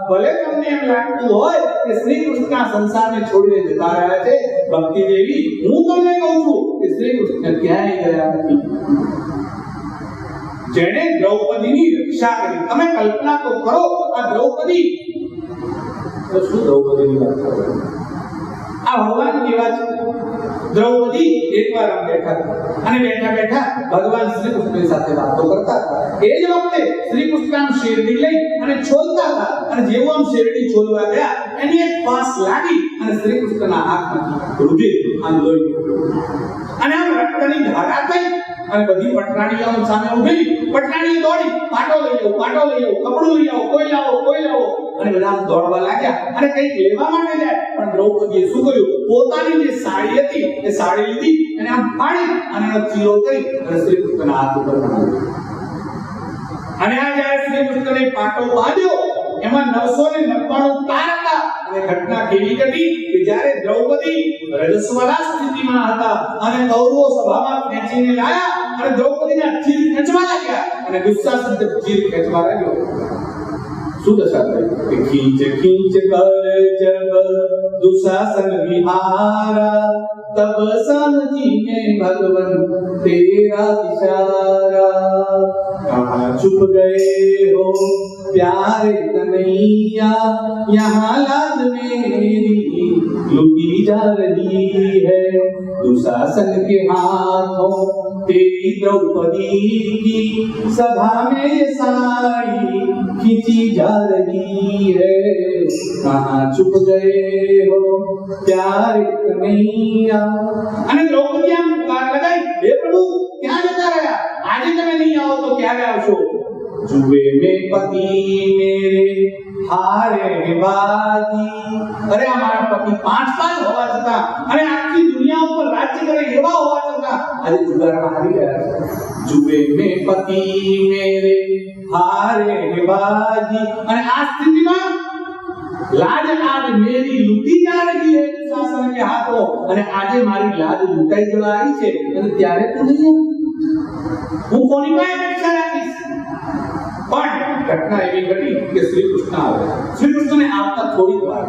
ભલે તમને એમ લાગતું હોય કે શ્રી કૃષ્ણ આ સંસારને છોડીને જતા રહ્યા છે, ભક્તિ દેવી, હું તમને કહું છું કે શ્રી કૃષ્ણ ક્યાંય ગયા નથી. જેણે દ્રૌપદીની રક્ષા કરી. તમે કલ્પના તો કરો, આ દ્રૌપદી તો શું દ્રૌપદીની વાત કરો? આ ભગવાન કેવા છે? દ્રૌપદી એકવાર આમ બેઠા અને બેઠા બેઠા ભગવાન શ્રી કૃષ્ણ સાથે વાતો કરતા હતા. એ જ વખતે શ્રી કૃષ્ણ શેરડી લઈ અને છોલતા હતા અને જેવું આમ શેરડી છોલવા ગયા એની એક પાસ લાગી અને શ્રી કૃષ્ણના હાથમાંથી રુધિર આમ લોહી નીકળ્યું અને આમ રક્તની ધારા થઈ અને બધી પટરાણીઓ સામે ઊભી. પટરાણીઓ દોડી, પાટો લઈ આવો, પાટો લઈ આવો, કપડું લઈ આવો, કોઈ લાવો, કોઈ લાવો, અને બધા આમ દોડવા લાગ્યા અને કંઈક લેવા માટે જાય. પણ દ્રૌપદીએ શું કર્યું? પોતાની જે સાડી હતી એ સાડી લીધી અને આમ ફાડી અને એનો ચીરો કરી અને શ્રી કૃષ્ણના હાથ ઉપર નાખ્યો. અને આ જ્યારે શ્રી કૃષ્ણને પાટો બાંધ્યો એમાં 999 તાર હતા. અને ઘટના કેવી ઘટી કે જ્યારે દ્રૌપદી રજસ્વલા સ્થિતિમાં હતા અને કૌરવો સભામાં ખેંચીને લાયા અને દ્રૌપદીના ચીર ખેંચવા લાગ્યા અને દુશાસન ચીર ખેંચવા લાગ્યો. શું દશા થઈ કે ખીંચ ખીંચ કર જબ દુશાસન વિહારા तब समझी में भगवन तेरा इशारा कहाँ छुप गए हो प्यारे कन्हैया यहाँ लाज मेरी लुटी जा रही है दुशासन के हाथों तेरी द्रौपदी की सभा में ये साड़ी खींची जा रही है कहाँ छुप गए हो प्यारे कन्हैया. અને દ્રૌપદી આમ પુકાર લગાઈ, હે પ્રભુ ક્યાં જતા રહ્યા? આજે તમે નહીં આવો તો ક્યારે આવશો? જુએ મેં પતિ મેરે હારે બાજી. અરે અમારા પતિ 5 હોવા છતાં અને આખી દુનિયા ઉપર રાજ્ય કરે એવા હોવા છતાં આજે જુગારમાં હારી ગયા છે. જુએ મેં પતિ મેરે હારે બાજી. અને આ સ્થિતિમાં लाज आज मेरी लूटी जा रही है शासन के हाथों અને આજે મારી લાજ લૂંટાઈ જવા આવી છે અને ત્યારે તું નહીં હું કોની પાસે અપેક્ષા રાખીશ. પણ ઘટના એવી ઘટી કે શ્રી કૃષ્ણ આવ્યા. શ્રી કૃષ્ણને આવતા થોડી વાર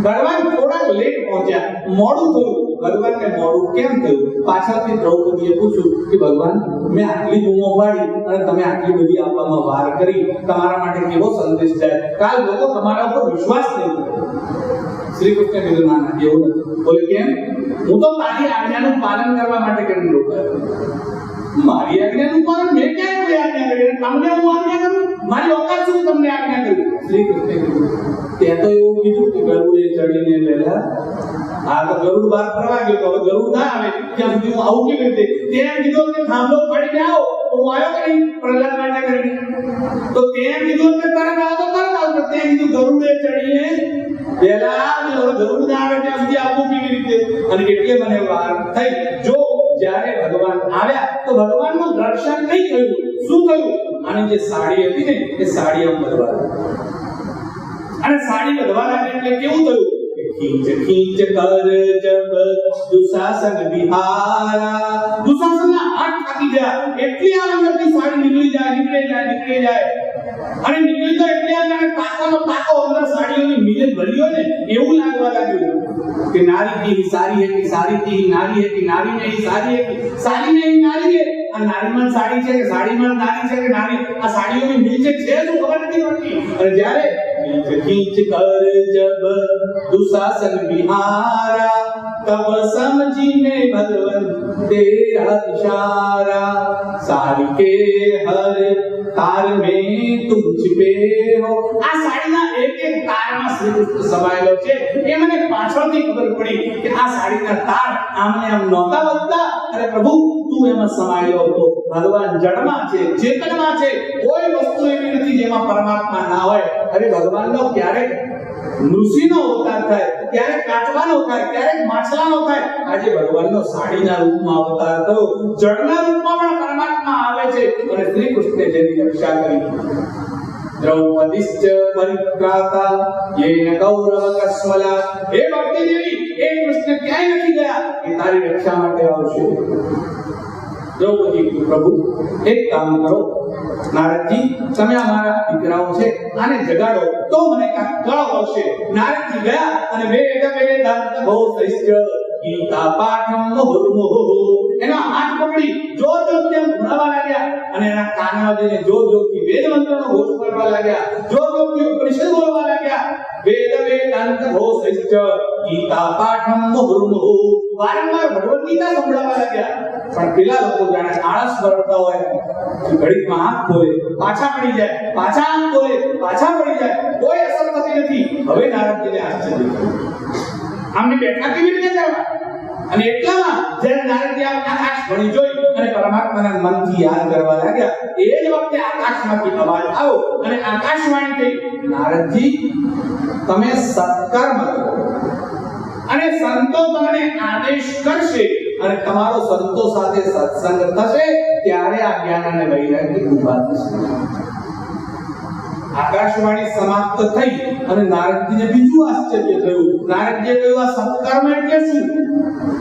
ભગવાન થોડા લેટ પહોંચ્યા, મોડું થયું. ભગવાનને મોડું કેમ થયું? પાછળથી દ્રૌપદીએ પૂછ્યું કે ભગવાન મેં આટલી બૂમો પાડી અને તમે આટલી બધી આપવામાં વાર કરી, તમારા માટે કેવો સંદેશ જાય? કાલ લોકો તમારા ઉપર વિશ્વાસ નહીં કરે. શ્રી કૃષ્ણ કીધું ના ના એવું નથી. બોલે કેમ? હું તો તારી આજ્ઞાનું પાલન કરવા માટે કરીને રોકાયો. મારી આજ્ઞાનું પાલન મેં ક્યારે કોઈ આજ્ઞા કરી? તમને હું આજ્ઞા કરું? મારી ઓકાત શું તમને આજ્ઞા કરી? શ્રી કૃષ્ણે કીધું ત્યાં તો એવું કીધું કે ગરુડે ચડીને લેલા આ તો ગરુડ બાર ફરવા ગયો તો હવે ગરુડ ના આવે ત્યાં સુધી હું આવું કેવી રીતે? ત્યાં કીધું કે થાંભલો પડીને આવો તો હું આવ્યો કે નહીં પ્રહલાદ માટે કરીને? તો ત્યાં કીધું કે તરત આવો તો તરત આવો. ત્યાં કીધું ગરુડે ચડીને લેલા હવે ગરુડ ના આવે ત્યાં સુધી આવવું કેવી રીતે? અને એટલે મને વાર થઈ. જો જ્યારે ભગવાન આવ્યા તો ભગવાનનું દર્શન નહીં થયું. શું થયું? આની જે સાડી હતી ને એ સાડી આમ બદવા અને સાડી બદવા લાગે એટલે કેવું થયું? खींच खींच कर जब दुशासन विहारा. दुशासनના હાથ થાકી ગયા. એટલી આનંદથી સાડી નીકળી જાય અને નીકળી તો એટલે આનંદ તાકાનો તાકો અંદર સાડીઓની મિલત ભરી હોય ને એવું લાગવા લાગ્યું કે નારી કી સારી હે કે સારી કી નારી હે કે નારી નહીં સારી હે કે સારી નહીં નારી હે. આ નારીમાં સાડી છે કે સાડીમાં નારી છે કે નારી? આ સાડીઓની મિલત છે શું ખબર નથી પડતી. અને જ્યારે खींच कर जब दुशासन विहारा तब समझी में भगवन तेरा इशारा साड़ी के हर तार में तुम छिपे हो. આ સાડીના એક એક તારમાં શ્રી કૃષ્ણ સમાયેલો છે. એ મને પાછળથી ખબર પડી કે આ સાડીના તાર આમને આમ નહોતા વધતા. અરે પ્રભુ તું એમાં સમાયેલો હતો. ભગવાન જડમાં છે, ચેતનમાં છે. કોઈ વસ્તુ એવી નથી જેમાં પરમાત્મા ના હોય. અરે ભગવાનનો ક્યારેક ઋષિનો અવતાર થાય, ક્યારેક કાચબાનો થાય, ક્યારેક માછલાનો થાય. આજે ભગવાનનો સાડીના રૂપમાં અવતાર થયો. જળના રૂપમાં પણ પરમાત્મા આવે છે. અને શ્રી કૃષ્ણે જેની રક્ષા કરી. દ્રૌપદીશ્ચ પરિત્રાતા યેન કૌરવ કસ્મલા. હે ભક્તિ દેવી, એ કૃષ્ણ ક્યાંય નથી ગયા કે તારી રક્ષા માટે આવશે. દ્રૌપદી પ્રભુ એક કામ કરો, નારદજી તમે અમારા દીકરાઓ છે આને જગાડો તો મને કાંઈક કળ આવશે. નારદજી ગયા અને વેદાંત ઘોષિષ્ઠ ગીતા પાઠમ મુહુર્મુહુ એના હાથ પકડી જોર જોરથી ભણાવવા લાગ્યા અને એના કાનમાં જઈને જોર જોરથી વેદ મંત્રનો ઘોષ કરવા લાગ્યા. જોર જોરથી ઉપનિષદ બોલવા લાગ્યા. વેદાંત ઘોષિષ્ઠ ગીતા પાઠમ મુહુર્મુહુ વારંવાર ભગવદ ગીતા સંભળાવવા લાગ્યા. પણ પેલા લોકો જાણે આળસ કરતા હોય, ઘડીકમાં આંખ ખોલે પાછા પડી જાય, પાછા આંખ ખોલે પાછા પડી જાય, કોઈ અસર થતી નથી. હવે નારદજીને આશ્ચર્ય થયું. આમને બેઠા કેવી રીતે કરવા? અને એટલામાં જ્યારે નારદજી આકાશ ભણી જોઈ અને પરમાત્માના મનથી યાદ કરવા લાગ્યા, એ જ વખતે આકાશમાંથી અવાજ આવ્યો અને આકાશવાણી થઈ, નારદજી તમે સત્કર્મ કરો અને સંતો તમને આદેશ કરશે અને તમારો સંતો સાથે સત્સંગ થશે ત્યારે આ જ્ઞાન અને વૈરાગ્ય ઉભા થશે. આકાશવાણી સમાપ્ત થઈ અને નારદજીને બીજું આશ્ચર્ય થયું. નારદજીએ કહ્યું, આ સત્કર્મ એટલે શું?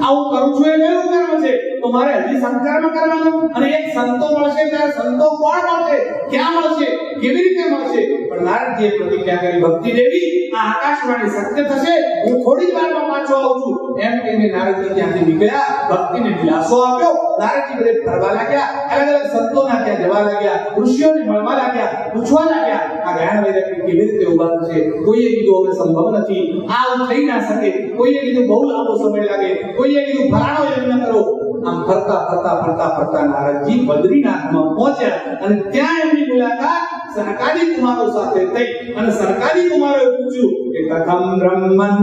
આવું કરું છું એ કયું કર્મ છે? તો મારે હજી સત્કર્મ કરવાનો અને એક સંતો મળશે ત્યારે સંતો કોણ મળશે, ક્યાં મળશે, કેવી રીતે મળશે? પણ નારદજીએ પ્રતિજ્ઞા કરી, ભક્તિ દેવી આ આકાશવાણી સત્ય થશે, હું થોડી જ વારમાં પાછો આવું છું. એમ કહીને નારદજી ત્યાંથી નીકળ્યા, ભક્તિને દિલાસો આપ્યો. નારદજી બધે ફરવા લાગ્યા, અલગ અલગ સંતોના ત્યાં જવા લાગ્યા, ઋષિઓને મળવા લાગ્યા, પૂછવા લાગ્યા આ જ્ઞાન વૈરાગ્ય કેવી રીતે ઉભા થશે. કોઈએ કીધું હવે સંભવ નથી, આ થઈ ના શકે. કોઈએ કીધું બહુ લાંબો સમય લાગે, કોઈએ કીધું ફલાણો યજ્ઞ કરો. આમ ફરતા નારદજી બદ્રીનાથમાં પહોંચ્યા અને ત્યાં એમની મુલાકાત સનકાદિક કુમારો સાથે થઈ અને સનકાદિક કુમારોએ પૂછ્યું કે કથમ બ્રહ્મન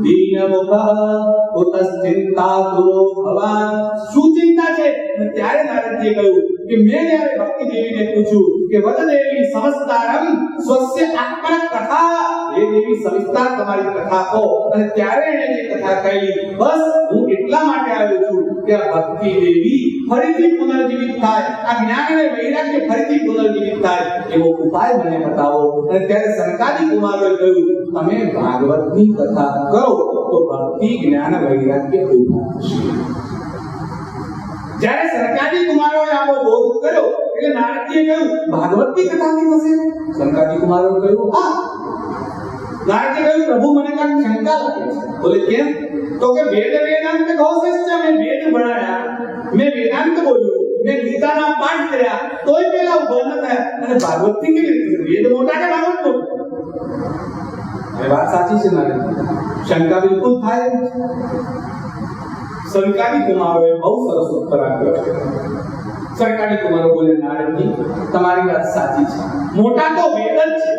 દીનમુખઃ ઉતશ્ચિંતાતુરો ભવાન, શું ચિંતા છે? અને ત્યારે નારદજીએ કહ્યું કે મેં જ્યારે ભક્તિ દેવીને પૂછ્યું કે વદદેવી સમસ્તારમ સ્વસ્ય આત્મન કથા, હે દેવી સવિસ્તાર તમારી કથા કહો. અને ત્યારે એણે જે કથા કહી, બસ હું એટલા માટે આવ્યો છું કે આ ભક્તિ દેવી ફરીથી પુનર્જીવિત થાય, આ જ્ઞાન અને વૈરાગ્ય ફરીથી પુનર્જીવિત થાય એવો ઉપાય મને બતાવો. અને ત્યારે સનકાદિક કુમારોએ કહ્યું, તમે ભાગવતની કથા કરો તો ભક્તિ જ્ઞાન વૈરાગ્ય ઉભા થશે. જ્યારે સનકાદિક કુમારોએ આવો બોધ કર્યો એટલે નારદજીએ કહ્યું, ભાગવતની કથાથી થશે? સનકાદિક કુમારોએ કહ્યું, હા. નારદજીએ કહ્યું, પ્રભુ મને કાંઈક શંકા લાગે છે. બોલે કેમ? તો કે વેદ વેદાંત ઘોષિષ્ઠ, મેં વેદ ભણાયા, મેં વેદાંત બોલ્યું, મેં ગીતાના પાઠ કર્યા, તોય પેલા ઉભા ન થયા અને ભાગવતથી કેવી રીતે? વેદ મોટા કે ભાગવત મોટા? એ વાત સાચી છે નારદજી, શંકા બિલકુલ થાય. સનકાદિક કુમારોએ બહુ સરસ ઉત્તર આપ્યો છે. સનકાદિક કુમારો બોલે, નારદજી તમારી વાત સાચી છે, મોટા તો વેદ જ છે,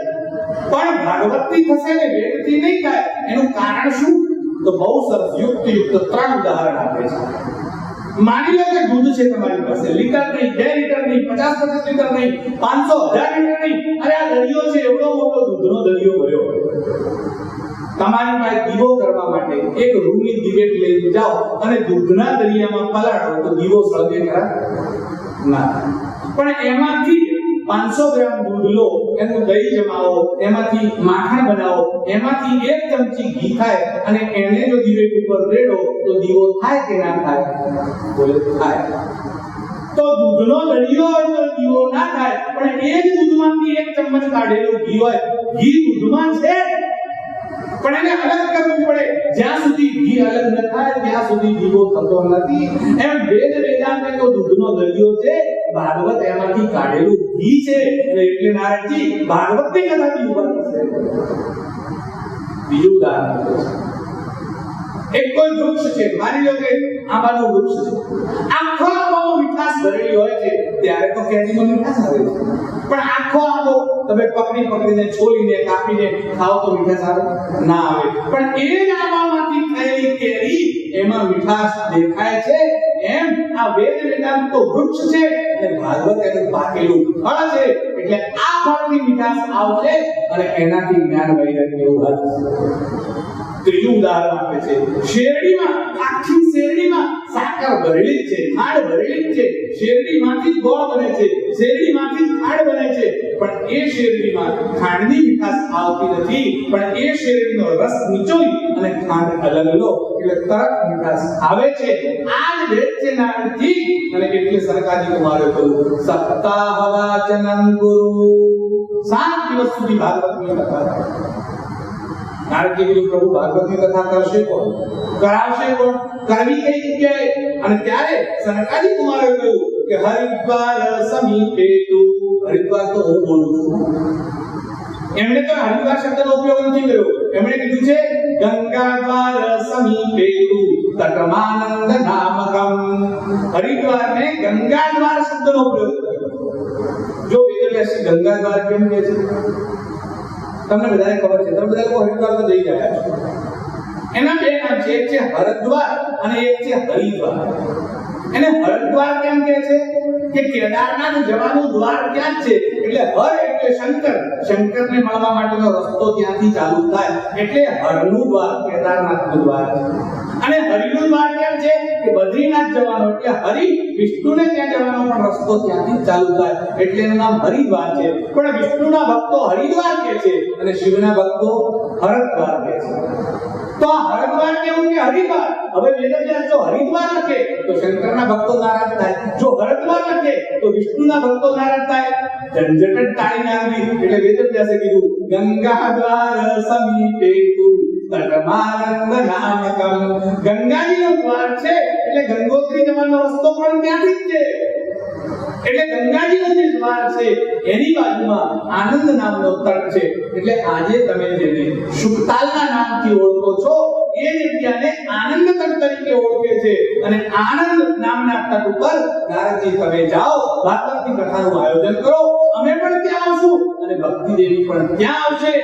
પણ ભાગવતથી થશે ને વેદથી નહીં થાય. એનું કારણ શું? તો બહુ સરસ યુક્ત 3 ઉદાહરણ આપે છે. માની લો કે દૂધ છે તમારી પાસે, લીટર નહીં, 2 લીટર નહીં, 50-25 લીટર નહીં, 500-1000 લીટર નહીં, અરે આ દરિયો છે, એવડો મોટો દૂધનો દરિયો ભર્યો. તમારી પાસે દીવો કરવા માટે એક રૂની દિવેટ લઈને જાઓ અને દૂધના દરિયામાં પલાળો તો દીવો સળગે ખરા? ના. પણ એમાંથી 500 ગ્રામ દૂધ લો, એનું દહીં જમાવો, એમાંથી માખણ બનાવો, એમાંથી 1 ચમચી ઘી થાય અને એને જો દિવેટ ઉપર રેડો તો દીવો થાય કે ના થાય? બોલે થાય. તો દૂધનો દરિયો હોય તો દીવો ના થાય, પણ એ જ દૂધમાંથી 1 ચમચ કાઢેલું ઘી હોય, ઘી દૂધમાં છે પણ એને અલગ કરવું પડે. જ્યાં સુધી ઘી અલગ ન થાય ત્યાં સુધી દીવો થતો નથી. એમ વેદ વેદાંત તો દૂધનો દરિયો છે, ભાગવત એમાંથી કાઢેલું ઘી છે. એટલે નારદજી ભાગવતની કથાથી ઉભા થશે. બીજું ઉદાહરણ એક કોઈ વૃક્ષ છે, માની લો કે આંબાનું વૃક્ષ છે, આખો આંબામાં મીઠાશ ભરેલી હોય છે, ત્યારે તો કેરીમાં મીઠાશ આવે છે, પણ આખો આંબો તમે પકડીને છોલીને કાપીને ખાઓ તો મીઠાશ આવે ના આવે. પણ એ જ આંબામાંથી થયેલી કેરી એમાં મીઠાશ દેખાય છે. એમ આ વેદ વેદાંત તો વૃક્ષ છે અને ભાગવત એનું પાકેલું ફળ છે. એટલે આ ફળની મીઠાશ આવશે અને એનાથી જ્ઞાન વૈરાગ્ય ઉભા થશે. ત્રીજું ઉદાહરણ આપે છે, શેરડીમાં, આખી શેરડીમાં સાકર ભરેલી છે, ખાંડ ભરેલી છે, શેરડીમાંથી જ ગોળ બને છે, શેરડીમાંથી જ ખાંડ બને છે, પણ એ શેરડીમાં ખાંડની મીઠાશ આવતી નથી. પણ એ શેરડીનો રસ નીચોઈ અને ખાંડ અલગ લો એટલે તરત મીઠાશ આવે છે. આ જ ભેદ છે નારદજી. અને એટલે સનકાદિક કુમારે કહ્યું, સપ્તાહ વાચનં ગુરુ, 7 દિવસ સુધી ભાગવતની કથા. નારદજી કીધું, પ્રભુ ભાગવતની કથા કરશે કોણ, કરાવશે કોણ, કરવી કઈ જગ્યાએ? અને ત્યારે સનકાદિક કુમારે કહ્યું કે હરિદ્વાર સમીપેતુ. હરિદ્વાર તો હું બોલું છું. એમણે તો હરિદ્વાર શબ્દનો ઉપયોગ નથી કર્યો, એમણે કીધું છે ગંગાદ્વાર સમીપેતુ તટમાનંદ નામકમ. હરિદ્વારને ગંગાદ્વાર શબ્દનો ઉપયોગ કર્યો. જો વેદવ્યાસી ગંગાદ્વાર કેમ કહે છે તમને બધાને ખબર છે, તમે બધા લોકો હરિદ્વાર તો જઈ ગયા છો. એના બે નામ છે, એક છે હરદ્વાર અને એક છે હરિદ્વાર. એને હરદ્વાર કેમ કહે છે કે કેદારનાથ જવાનું દ્વાર ક્યાં છે, એટલે હર એટલે શંકર, શંકરને મળવા માટેનો રસ્તો ત્યાંથી ચાલુ થાય એટલે હરનું દ્વાર કેદારનાથનું દ્વાર છે. અને હરિનું દ્વાર કેમ છે કે બદ્રીનાથ જવાનો એટલે હરિ વિષ્ણુને ત્યાં જવાનો પણ રસ્તો ત્યાંથી ચાલુ થાય એટલે એનું નામ હરિદ્વાર છે. પણ વિષ્ણુના ભક્તો હરિદ્વાર કહે છે અને શિવના ભક્તો હરદ્વાર કહે છે. તો આ હરદ્વાર કેવું કે હરિદ્વાર? હવે વેદવ્યાસ જો હરિદ્વાર લખે તો શંકરના ભક્તો નારાજ થાય, જો હરદ્વાર લખે તો વિષ્ણુના ભક્તો નારાજ થાય. ઝંઝટ ટાળી નાખવી એટલે વેદવ્યાસે કીધું ગંગા દ્વાર સમીપે તુ તટમાનંદ નામકમ. ગંગાજીનો દ્વાર છે એટલે ગંગોત્રી જવાનો રસ્તો પણ ત્યાંથી જ છે. એટલે ગંગાજીનો જે દ્વાર છે એની બાજુમાં આનંદ નામનો તટ છે. એટલે આજે તમે જેને શુકતાલના નામથી ઓળખો છો એ જગ્યાને આનંદ તટ તરીકે ઓળખે છે. અને આનંદ નામના તટ ઉપર નારદજી તમે જાઓ, ભાગવતની કથાનું આયોજન કરો, અમે પણ ત્યાં આવશું અને ભક્તિ દેવી પણ ત્યાં આવશે.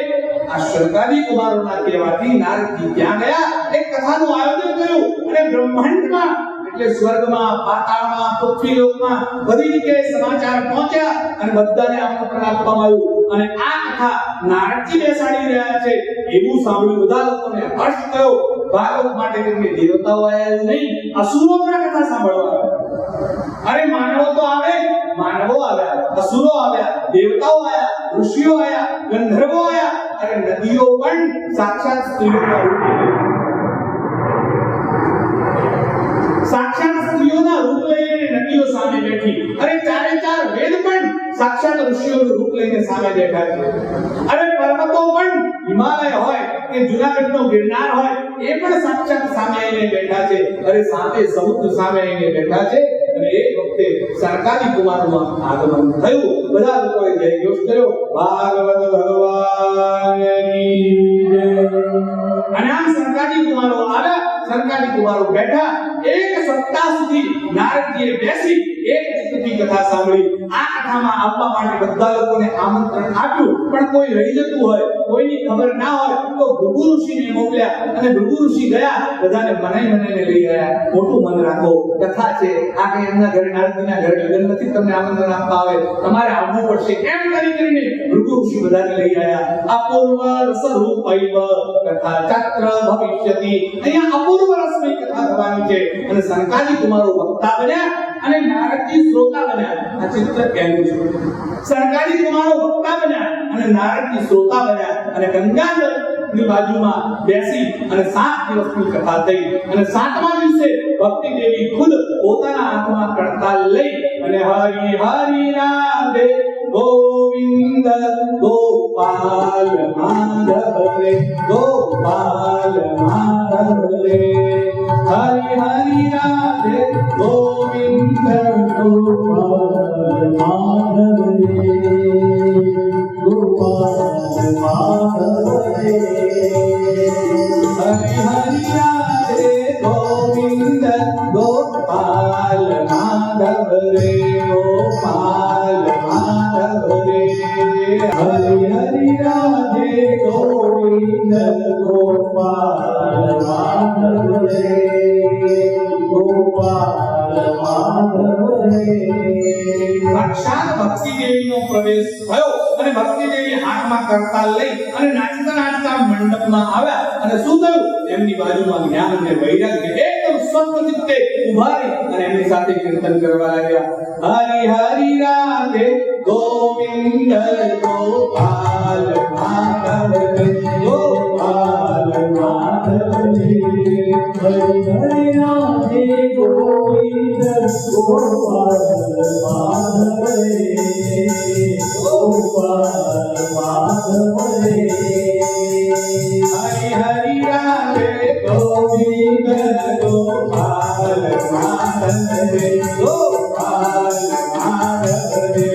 આ શંકરાદી કુમારોના કહેવાથી નારદજી ત્યાં ગયા, એક કથાનું આયોજન કર્યું અને બ્રહ્માંડમાં એટલે સ્વર્ગમાં, પાતાળમાં, પૃથ્વીલોકમાં બધી જગ્યાએ સમાચાર પહોંચ્યા અને બધાને આમંત્રણ આપવામાં આવ્યું. અને આ કથા નારદજી બેસાડી રહ્યા છે એવું સાંભળ્યું બધા લોકોને હર્ષ થયો. ભાગવત માટે કેમ દેવતાઓ આવ્યા નહીં, અસુરો પણ કથા સાંભળવા આવ્યા. અરે માનવો તો આવે, માનવો આવ્યા, અસુરો આવ્યા, દેવતાઓ આવ્યા, ઋષિઓ આવ્યા, ગંધર્વો આવ્યા, અરે નદીઓ પણ સાક્ષાત સ્ત્રીઓના રૂપે, સાક્ષાત સ્ત્રીઓના રૂપ લઈને નદીઓ સામે બેઠી. અરે ચારે ચાર વેદ પણ સાક્ષાત ઋષિઓનું રૂપ લઈને સામે બેઠા છે. અરે પર્વતો પણ હિમાલય હોય કે જુનાગઢનો ગિરનાર હોય એ પણ સાક્ષાત સામે આવીને બેઠા છે. અરે સામે સમુદ્ર સામે આવીને બેઠા છે. અને એ વખતે સરકારી કુમારનું આગમન થયું. બધા લોકોએ જય ઘોષ કર્યો, ભાગવત ભગવાનની જય. અને આમ સરકારી કુમારો આવ્યા, સરકારી કુમારો બેઠા. એક સપ્તાહ સુધી નારદજીએ બેસી એક ચિત્તથી કથા સાંભળી. આ કથામાં આવવા માટે બધા લોકોને આમંત્રણ આપ્યું, પણ કોઈ રહી જતું હોય, કોઈની ખબર ના હોય તો ભૃગુ ઋષિને મોકલ્યા. અને ભૃગુ ઋષિ ગયા, બધાને મનાઈને લઈ ગયા. મોટું મન રાખો, કથા છે, આ કે એમના ઘરે, નારદજીના ઘરે લગ્ન નથી, તમને આમંત્રણ આપવા આવે, તમારે આવવું પડશે એમ કરીને ભૃગુ ઋષિ બધાને લઈ ગયા. અપૂર્વ સ્વરૂપૈવ કથા ચક્ર ભવિષ્યતિ. અહીંયા અપૂર્વ રસમય કથા થવાની છે. અને સંકાદી કુમારો વક્તા બન્યા અને નારદજી શ્રોતા બન્યા. આ ચિત્ર કેનું છે? સંકાદી કુમારો વક્તા બન્યા અને નારદજી શ્રોતા બન્યા. અને ગંગાની બાજુમાં બેસી અને 7 દિવસની કથા થઈ. અને 7મા દિવસે ભક્તિ દેવી ખુદ પોતાના હાથમાં કડતાલ લઈ અને હરિ હરિ રાધે ગોવિંદ ગોપાલ માધવ રે, ગોપાલ માધવ રે, હરિ હરિ રાધે ગોવિંદ ગોપાલ માધવ રે, ગોપાલ માધવ રે, હરિ હરિ રાધે ગોવિંદ ગોપાલ માધવ રે, ગોપાલ માધવ રે, હરિ હરિ રાધે ગોવિંદ ગોપાલ માધવ રે, ગોપાલ માધવ રે. સાક્ષાત ભક્તિ દેવીનો પ્રવેશ થયો અને ભક્તિ દેવી હાથમાં કરતાલ લઈ અને નાચતા નાચતા મંડપમાં આવ્યા. અને શું થયું? એમની બાજુમાં જ્ઞાન અને વૈરાગ્ય એકદમ સ્વસ્થ ચિત્તે ઉભા રહી અને એમની સાથે કીર્તન કરવા લાગ્યા. હરિ હરિ રાધે ગોવિંદ ગોપાલ માધવ રે, ગોપાલ માધવ રે, હરિ હરિ રાધે ગોવિંદ ગોપાલ માધવ રે, ગોપાલ માધવ રે, હરિ હરિ રાધે ગોવિંદ ગોપાલ માધવ રે, ગોપાલ માધવ રે,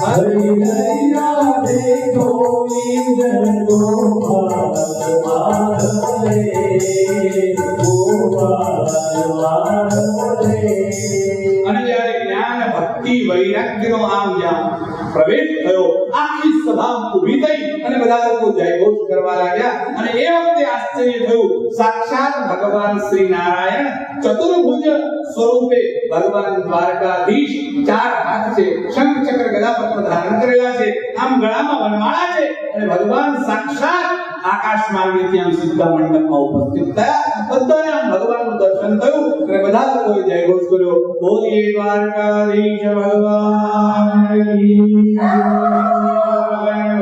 હરિ હરિ રાધે ગોવિંદ ગોપાલ માધવ રે, ગોપાલ માધવ રે. અને જ્યારે જ્ઞાન ભક્તિ વૈરાગ્યનો આમ જ્યાં પ્રવેશ થયો, આખી સભા ઊભી થઈ અને બધા લોકો જયઘોષ કરવા લાગ્યા. અને એ વખતે આ આશ્ચર્ય થયું, સાક્ષાત ભગવાન શ્રી નારાયણ ચતુર્ભુજ સ્વરૂપે ભગવાન દ્વારકાધીશ, 4 હાથ છે, શંખ ચક્ર ગદા પદ્મ ધારણ કરેલા છે, આમ ગળામાં વનમાળા છે અને ભગવાન સાક્ષાત આકાશ માર્ગેથી આમ સીધા મંડપમાં ઉપસ્થિત થયા. બધાને આમ ભગવાનનું દર્શન થયું અને બધા લોકોએ જયઘોષ કર્યો, બોલીએ દ્વારકાધીશ ભગવાન કી જય,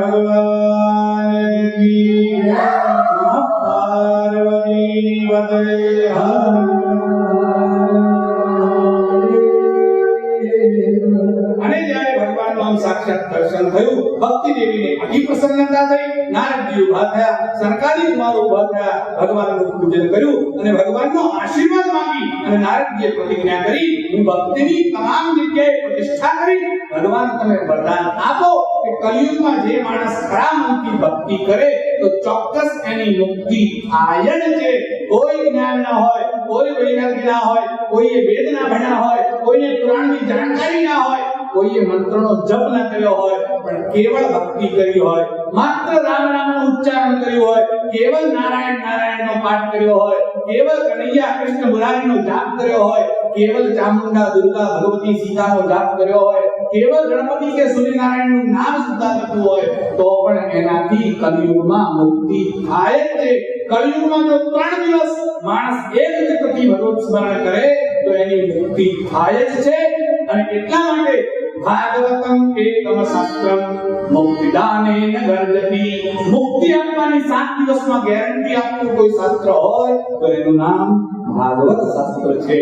ભગવાન કી જય, પાર્વતી વદે હર. અને જ્યારે ભગવાનનું આમ સાક્ષાત દર્શન થયું, ભક્તિ દેવીને અતિ પ્રસન્નતા થઈ. નારદજી ઊભા થયા, સરકારી કુમારો ઊભા થયા, ભગવાનનું પૂજન કર્યું અને ભગવાનનો આશીર્વાદ માંગી અને નારદજીએ પ્રતિજ્ઞા કરી, હું ભક્તિની તમામ જગ્યાએ પ્રતિષ્ઠા કરી, ભગવાન તમે વરદાન આપો કે કલિયુગમાં જે માણસ ખરા મનથી ભક્તિ કરે તો ચોક્કસ એની મુક્તિ થાય જ છે. કોઈ જ્ઞાન ના હોય, કોઈ વૈરાગ્ય ના હોય, કોઈએ વેદ ના ભણ્યા હોય, કોઈને પુરાણની જાણકારી ના હોય, કોઈએ મંત્રનો જપ ન કર્યો હોય, પણ કેવળ ભક્તિ કરી હોય, માત્ર રામ નામનું ઉચ્ચારણ કર્યું હોય, કેવળ નારાયણ નારાયણનો પાઠ કર્યો હોય, કેવળ કનૈયા કૃષ્ણ મુરારીનો જાપ કર્યો હોય, કેવળ ચામુંડા દુર્ગા ભગવતી સીતાનો જાપ કર્યો હોય, કેવળ ગણપતિ કે સૂર્યનારાયણનું નામ સુદ્ધા લીધું હોય, તો પણ એનાથી કલિયુગમાં મુક્તિ થાય જ છે. કલિયુગમાં જો 3 દિવસ માણસ એક ચિત્તથી ભગવત સ્મરણ કરે તો એની મુક્તિ થાય જ છે. અને એટલા માટે ભાગવતમ એકમ શાસ્ત્રમ મુક્તિદાનેન ગર્જતિ. મુક્તિ આપવાની 7 દિવસમાં ગેરંટી આપતું કોઈ શાસ્ત્ર હોય તો એનું નામ ભાગવત શાસ્ત્ર છે.